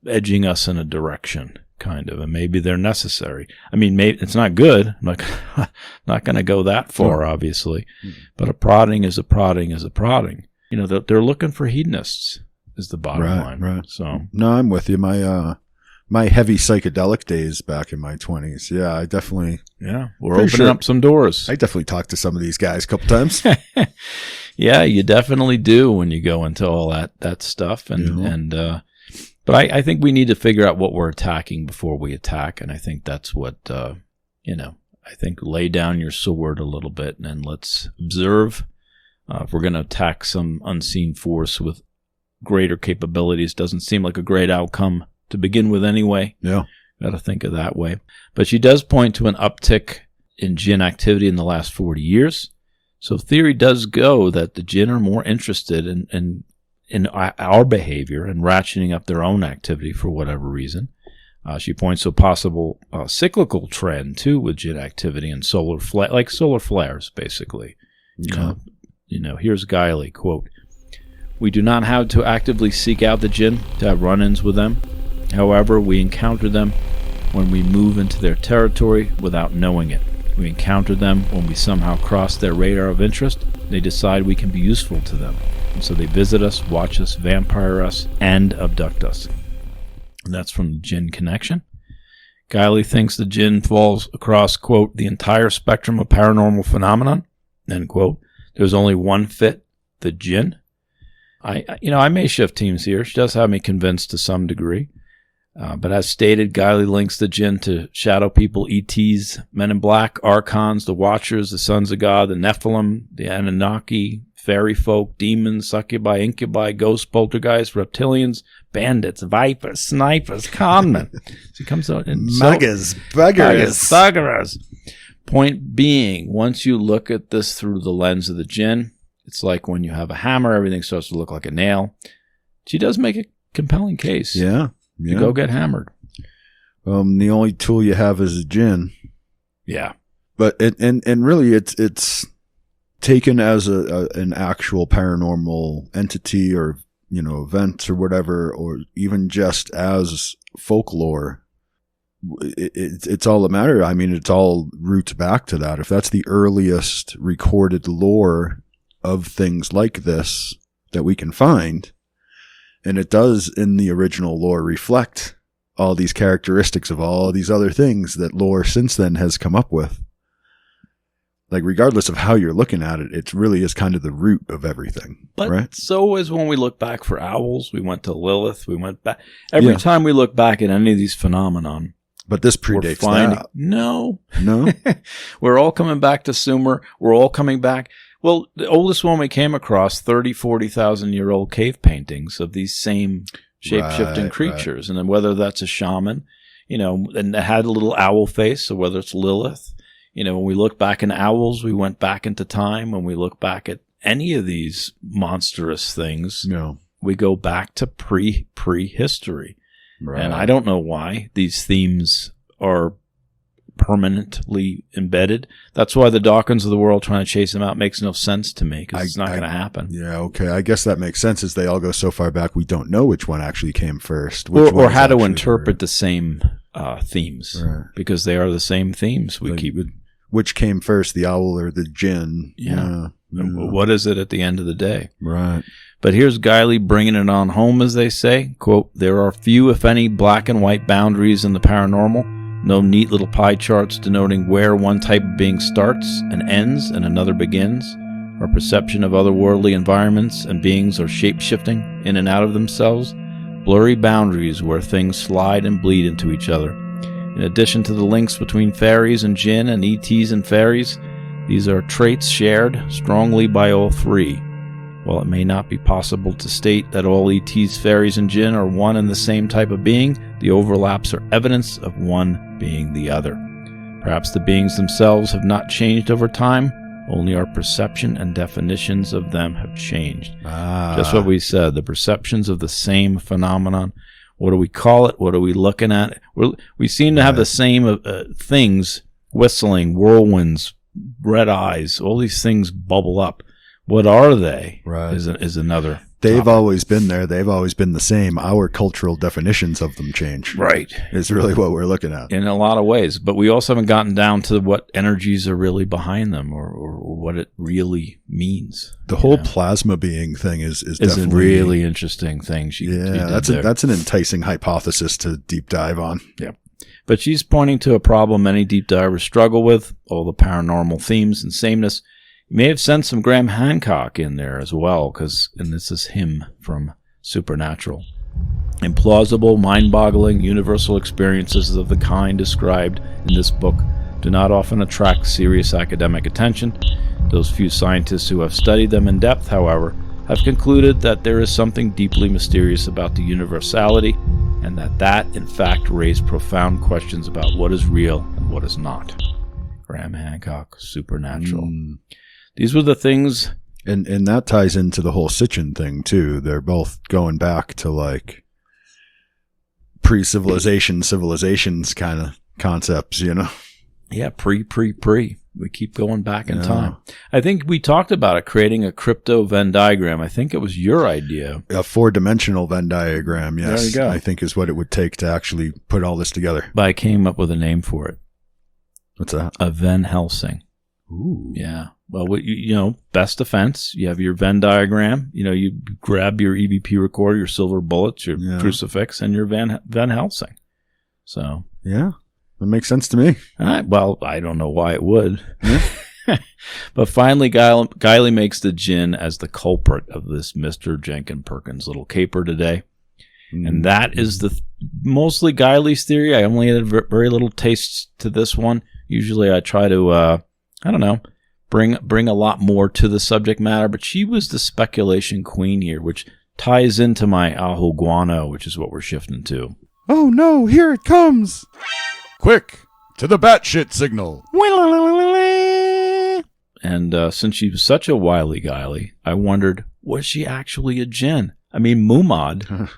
edging us in a direction, kind of, and maybe they're necessary. I mean, maybe it's not good. I'm not going to go that far, obviously, but a prodding is a prodding is a prodding. They're looking for hedonists is the bottom line. Right. So no, I'm with you. my heavy psychedelic days back in my 20s. Yeah, I definitely. Yeah, we're opening up some doors. I definitely talked to some of these guys a couple times. Yeah, you definitely do when you go into all that stuff. But I think we need to figure out what we're attacking before we attack. And I think that's what, I think lay down your sword a little bit and let's observe. If we're going to attack some unseen force with greater capabilities, doesn't seem like a great outcome to begin with anyway. Yeah. Got to think of that way. But she does point to an uptick in Jinn activity in the last 40 years. So theory does go that the Jinn are more interested in our behavior and ratcheting up their own activity for whatever reason. She points to a possible cyclical trend, too, with Jinn activity and solar flares, basically. Here's Guiley, quote, "We do not have to actively seek out the Jinn to have run-ins with them. However, we encounter them when we move into their territory without knowing it. We encounter them when we somehow cross their radar of interest. They decide we can be useful to them. And so they visit us, watch us, vampire us, and abduct us." And that's from the Jinn Connection. Guiley thinks the Jinn falls across, quote, "the entire spectrum of paranormal phenomenon," end quote. There's only one fit, the Jinn. I may shift teams here. She does have me convinced to some degree. But as stated, Guiley links the Jinn to shadow people, E.T.s, Men in Black, Archons, the Watchers, the Sons of God, the Nephilim, the Anunnaki, fairy folk, demons, succubi, incubi, ghosts, poltergeists, reptilians, bandits, vipers, snipers, conmen. So it comes out in Magas, buggers. Point being, once you look at this through the lens of the Jinn, it's like when you have a hammer, everything starts to look like a nail. She does make a compelling case. Yeah. You go get hammered. The only tool you have is a Jinn. Yeah. But and really it's taken as an actual paranormal entity or event or whatever, or even just as folklore. It's all a matter. I mean, it's all roots back to that. If that's the earliest recorded lore of things like this that we can find, and it does in the original lore reflect all these characteristics of all these other things that lore since then has come up with. Like, regardless of how you're looking at it, it really is kind of the root of everything. But right? So is when we look back for owls, we went to Lilith, we went back. Every time we look back at any of these phenomenon. But this predates that. No. No? We're all coming back to Sumer. We're all coming back. Well, the oldest one we came across, 40,000-year-old cave paintings of these same shape-shifting creatures. Right. And then whether that's a shaman, and it had a little owl face, or whether it's Lilith. When we look back in owls, we went back into time. When we look back at any of these monstrous things, we go back to prehistory. Right. And I don't know why these themes are permanently embedded. That's why the Dawkins of the world trying to chase them out makes no sense to me, because it's not going to happen. Yeah, okay. I guess that makes sense, as they all go so far back, we don't know which one actually came first. Or how to interpret the same themes, right, because they are the same themes. Which came first, the owl or the Jinn? Yeah. What is it at the end of the day? Right. But here's Guiley bringing it on home, as they say. Quote, "There are few, if any, black and white boundaries in the paranormal. No neat little pie charts denoting where one type of being starts and ends and another begins. Our perception of otherworldly environments and beings are shape-shifting in and out of themselves. Blurry boundaries where things slide and bleed into each other. In addition to the links between fairies and Jinn and E.T.s and fairies, these are traits shared strongly by all three. While it may not be possible to state that all E.T.s, fairies, and Jinn are one and the same type of being, the overlaps are evidence of one being the other. Perhaps the beings themselves have not changed over time, only our perception and definitions of them have changed." Just what we said, the perceptions of the same phenomenon. What do we call it? What are we looking at? We seem to have the same things, whistling, whirlwinds, red eyes, all these things bubble up. What are they? Right. Is another. They've topic. Always been there. They've always been the same. Our cultural definitions of them change. Right. Is really what we're looking at. In a lot of ways. But we also haven't gotten down to what energies are really behind them, or what it really means. The whole plasma being thing is a really interesting thing. That's an enticing hypothesis to deep dive on. Yeah. But she's pointing to a problem many deep divers struggle with, all the paranormal themes and sameness. You may have sent some Graham Hancock in there as well, and this is him from Supernatural. Implausible, mind-boggling, universal experiences of the kind described in this book do not often attract serious academic attention. Those few scientists who have studied them in depth, however, have concluded that there is something deeply mysterious about the universality, and that in fact raised profound questions about what is real and what is not. Graham Hancock, Supernatural. These were the things... And that ties into the whole Sitchin thing, too. They're both going back to, like, civilizations kind of concepts, you know? Yeah, pre. We keep going back in time. I think we talked about it, creating a crypto Venn diagram. I think it was your idea. A 4-dimensional Venn diagram, yes. There you go. I think is what it would take to actually put all this together. But I came up with a name for it. What's that? A Venn Helsing. Ooh. Yeah. Well, best defense. You have your Venn diagram. You grab your EVP recorder, your silver bullets, your crucifix, and your Van Helsing. So. Yeah. That makes sense to me. Well, I don't know why it would. But finally, Guiley makes the Djinn as the culprit of this Mr. Jenkins Perkins little caper today. And that is the mostly Guiley's theory. I only had very little taste to this one. Usually I try to, bring a lot more to the subject matter. But she was the speculation queen here, which ties into my Ahu Guano, which is what we're shifting to. Oh no, here it comes! Quick, to the batshit signal. And since she was such a wily Guiley, I wondered, was she actually a Djinn? I mean, Mumad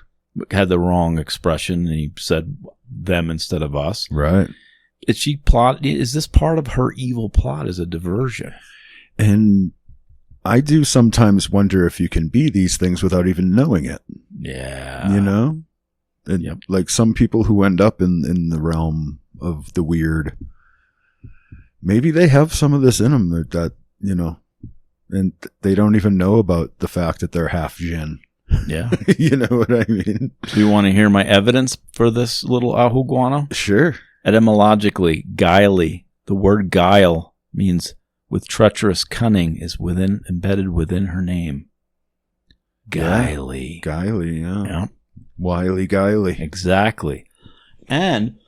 had the wrong expression, and he said them instead of us. Right. Is this part of her evil plot as a diversion? And I do sometimes wonder if you can be these things without even knowing it. Yeah. You know? And like some people who end up in the realm of the weird, maybe they have some of this in them that and they don't even know about the fact that they're half Djinn. Yeah. You know what I mean? Do you want to hear my evidence for this little Ahu Guano? Sure. Etymologically, guiley. The word guile means with treacherous cunning is embedded within her name. Guiley. Guiley, yeah. Wily Guiley. Exactly. And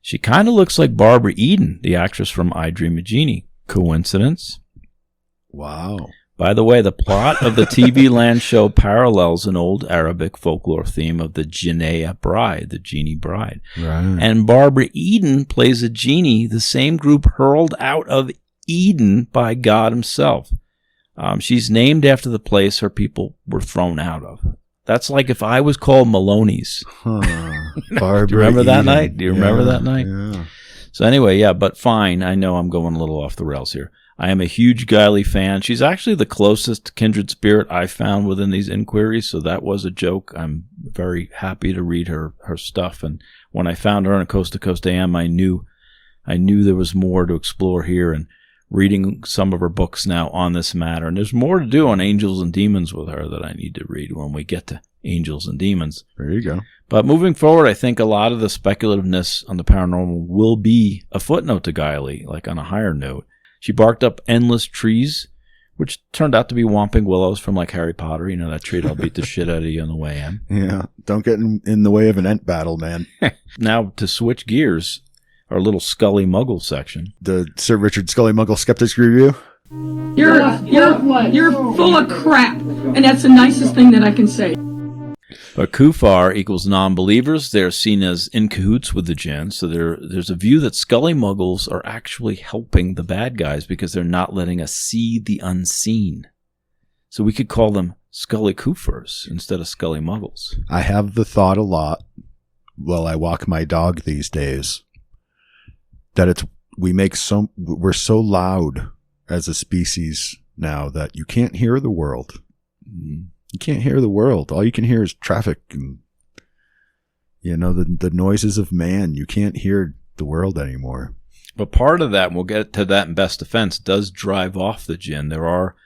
she kind of looks like Barbara Eden, the actress from I Dream of Jeannie. Coincidence? Wow. By the way, the plot of the TV land show parallels an old Arabic folklore theme of the Jinnah bride, the genie bride. Right. And Barbara Eden plays a genie, the same group hurled out of Eden by God himself. She's named after the place her people were thrown out of. That's like if I was called Maloney's. Barbara Do you remember that Eden. night? Do you remember that night? Yeah. So anyway, but fine. I know I'm going a little off the rails here. I am a huge Guiley fan. She's actually the closest kindred spirit I found within these inquiries, so that was a joke. I'm very happy to read her stuff. And when I found her on a Coast to Coast AM, I knew there was more to explore here, and reading some of her books now on this matter. And there's more to do on Angels and Demons with her that I need to read when we get to Angels and Demons. There you go. But moving forward, I think a lot of the speculativeness on the paranormal will be a footnote to Guiley, like on a higher note. She barked up endless trees, which turned out to be Whomping Willows from like Harry Potter. You know, that tree that'll beat the shit out of you on the way in. Yeah, don't get in the way of an Ent battle, man. Now, to switch gears, our little Scully Muggle section. The Sir Richard Scully Muggle Skeptics Review. You're full of crap, and that's the nicest thing that I can say. But Kufar equals non-believers. They're seen as in cahoots with the Djinn. So there's a view that Scully Muggles are actually helping the bad guys because they're not letting us see the unseen. So we could call them Scully Kufars instead of Scully Muggles. I have the thought a lot while I walk my dog these days that we're so loud as a species now that you can't hear the world. You can't hear the world. All you can hear is traffic and, the noises of man. You can't hear the world anymore. But part of that, and we'll get to that in Best Defense, does drive off the Jinn. There are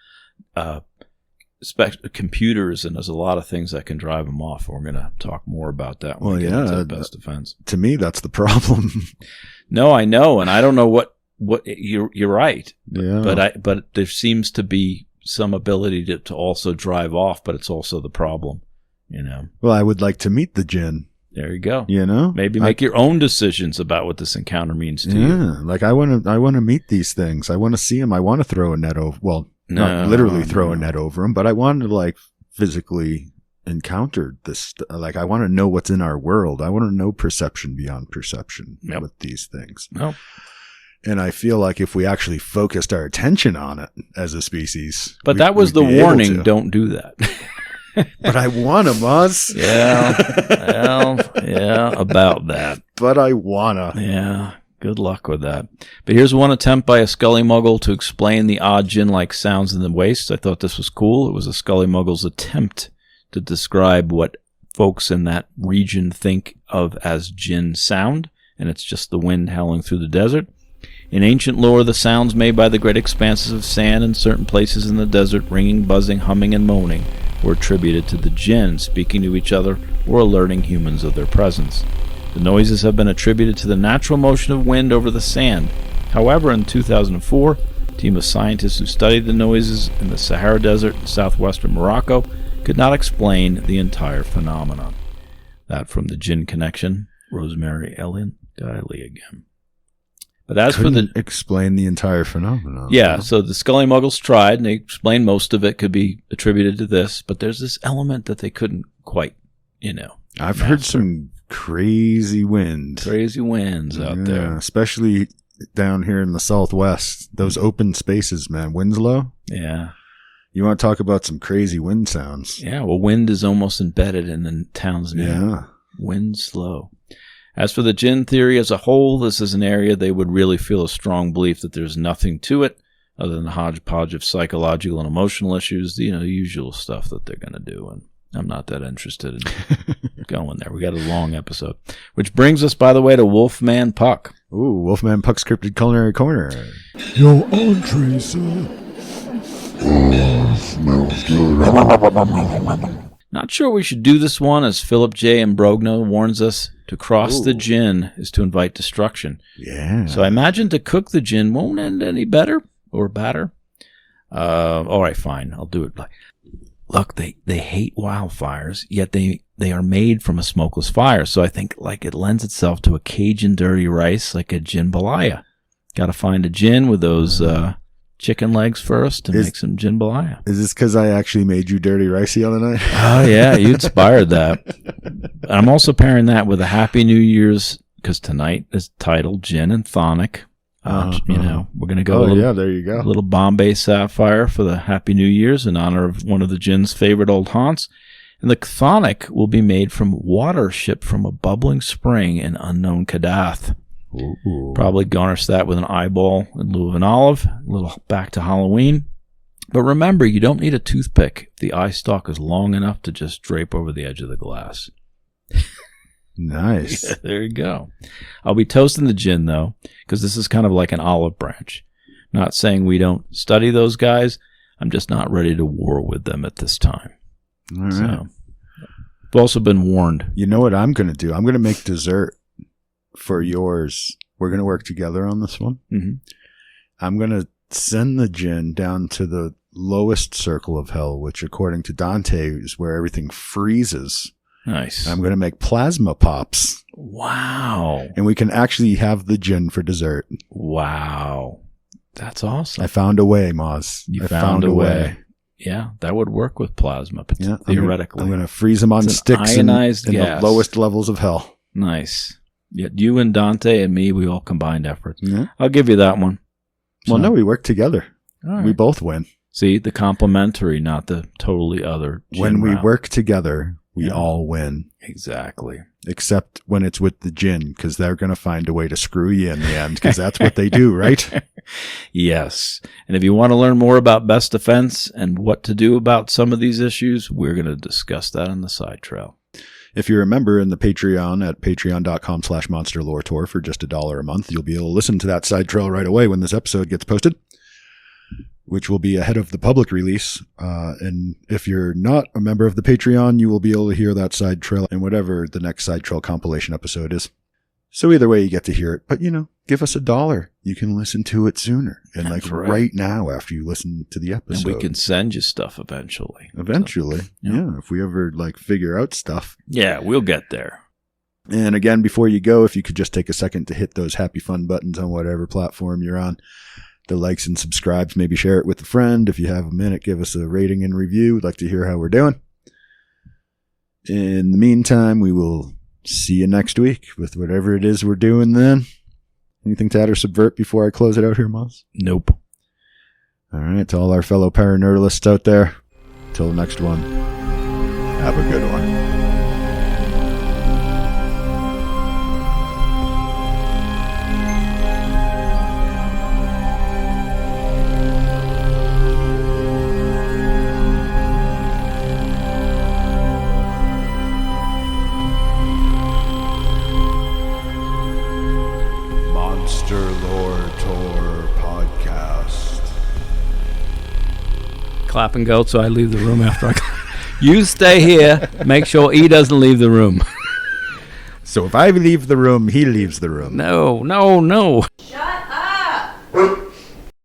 computers, and there's a lot of things that can drive them off. We're going to talk more about that when we get into Best Defense. To me, that's the problem. No, I know, and I don't know what you're right. Yeah. But there seems to be some ability to also drive off, but it's also the problem, Well, I would like to meet the Jinn. There you go. Maybe make your own decisions about what this encounter means to you. Yeah, like I want to meet these things. I want to see them. I want to throw a net over. Well, not literally throw a net over them, but I want to like physically encounter this. Like I want to know what's in our world. I want to know perception beyond perception with these things. Nope. And I feel like if we actually focused our attention on it as a species, but that was the warning. Don't do that. But I want to, Moz. Yeah, about that. But I wanna. Yeah, good luck with that. But here's one attempt by a Scully Muggle to explain the odd Jinn-like sounds in the wastes. I thought this was cool. It was a Scully Muggle's attempt to describe what folks in that region think of as Jinn sound, and it's just the wind howling through the desert. In ancient lore, the sounds made by the great expanses of sand in certain places in the desert, ringing, buzzing, humming, and moaning, were attributed to the Jinn speaking to each other or alerting humans of their presence. The noises have been attributed to the natural motion of wind over the sand. However, in 2004, a team of scientists who studied the noises in the Sahara Desert in southwestern Morocco could not explain the entire phenomenon. That from the Jinn Connection, Rosemary Ellen Diley again. But as for the explain the entire phenomenon. Yeah, so the Scully Muggles tried, and they explained most of it could be attributed to this, but there's this element that they couldn't quite, I've heard some crazy winds. Crazy winds out there. Especially down here in the Southwest. Those open spaces, man. Winslow? Yeah. You want to talk about some crazy wind sounds? Yeah, well, wind is almost embedded in the town's name. Yeah. Winslow. As for the Jinn theory as a whole, this is an area they would really feel a strong belief that there's nothing to it other than a hodgepodge of psychological and emotional issues, the usual stuff that they're going to do. And I'm not that interested in going there. We got a long episode. Which brings us, by the way, to Wolfman Puck. Ooh, Wolfman Puck's Cryptid Culinary Corner. Your entree, sir. Smells good. Not sure we should do this one, as Philip J. Ambrogno warns us. To cross the Jinn is to invite destruction. Yeah. So I imagine to cook the Jinn won't end any better or badder. All right, fine. I'll do it. Look, they hate wildfires, yet they are made from a smokeless fire. So I think like it lends itself to a Cajun dirty rice, like a jambalaya. Got to find a Jinn with those chicken legs first and make some jambalaya. Is this because I actually made you dirty rice the other night? Oh, yeah. You inspired that. I'm also pairing that with a Happy New Year's, because tonight is titled Jinn and Cthonic. We're going to go there you go. A little Bombay Sapphire for the Happy New Year's in honor of one of the Jinn's favorite old haunts. And the Cthonic will be made from water shipped from a bubbling spring in unknown Kadath. Ooh. Probably garnish that with an eyeball in lieu of an olive. A little back to Halloween. But remember, you don't need a toothpick if the eye stalk is long enough to just drape over the edge of the glass. Nice. Yeah, there you go. I'll be toasting the Jinn, though, because this is kind of like an olive branch. Not saying we don't study those guys. I'm just not ready to war with them at this time. All right. So, I've also been warned. You know what I'm going to do? I'm going to make dessert for yours. We're going to work together on this one. Mm-hmm. I'm going to send the Jinn down to the lowest circle of hell, which according to Dante is where everything freezes. Nice. I'm going to make plasma pops. Wow. And we can actually have the Jinn for dessert. Wow. That's awesome. I found a way, Moz. You found a way. Yeah, that would work with plasma, theoretically. I'm going to freeze them on sticks in the lowest levels of hell. Nice. Yet you and Dante and me, we all combined efforts. Yeah. I'll give you that one. Well, no, we work together. All right. We both win. See, the complementary, not the totally other. When we work together, we all win. Exactly. Except when it's with the Jinn, because they're going to find a way to screw you in the end, because that's what they do, right? Yes. And if you want to learn more about Best Defense and what to do about some of these issues, we're going to discuss that on the side trail. If you're a member in the Patreon at patreon.com/monsterloretour for just $1 a month, you'll be able to listen to that side trail right away when this episode gets posted, which will be ahead of the public release. And if you're not a member of the Patreon, you will be able to hear that side trail in whatever the next side trail compilation episode is. So either way, you get to hear it. But, give us $1. You can listen to it sooner. And That's right now after you listen to the episode. And we can send you stuff eventually. Eventually. So, yeah. If we ever figure out stuff. Yeah, we'll get there. And again, before you go, if you could just take a second to hit those happy fun buttons on whatever platform you're on. The likes and subscribes, maybe share it with a friend. If you have a minute, give us a rating and review. We'd like to hear how we're doing. In the meantime, we will see you next week with whatever it is we're doing then. Anything to add or subvert before I close it out here, Moz? Nope. All right, to all our fellow paranerdalists out there, till the next one, have a good one. Clap and go, so I leave the room after I clap. You stay here. Make sure he doesn't leave the room. So if I leave the room, he leaves the room. No.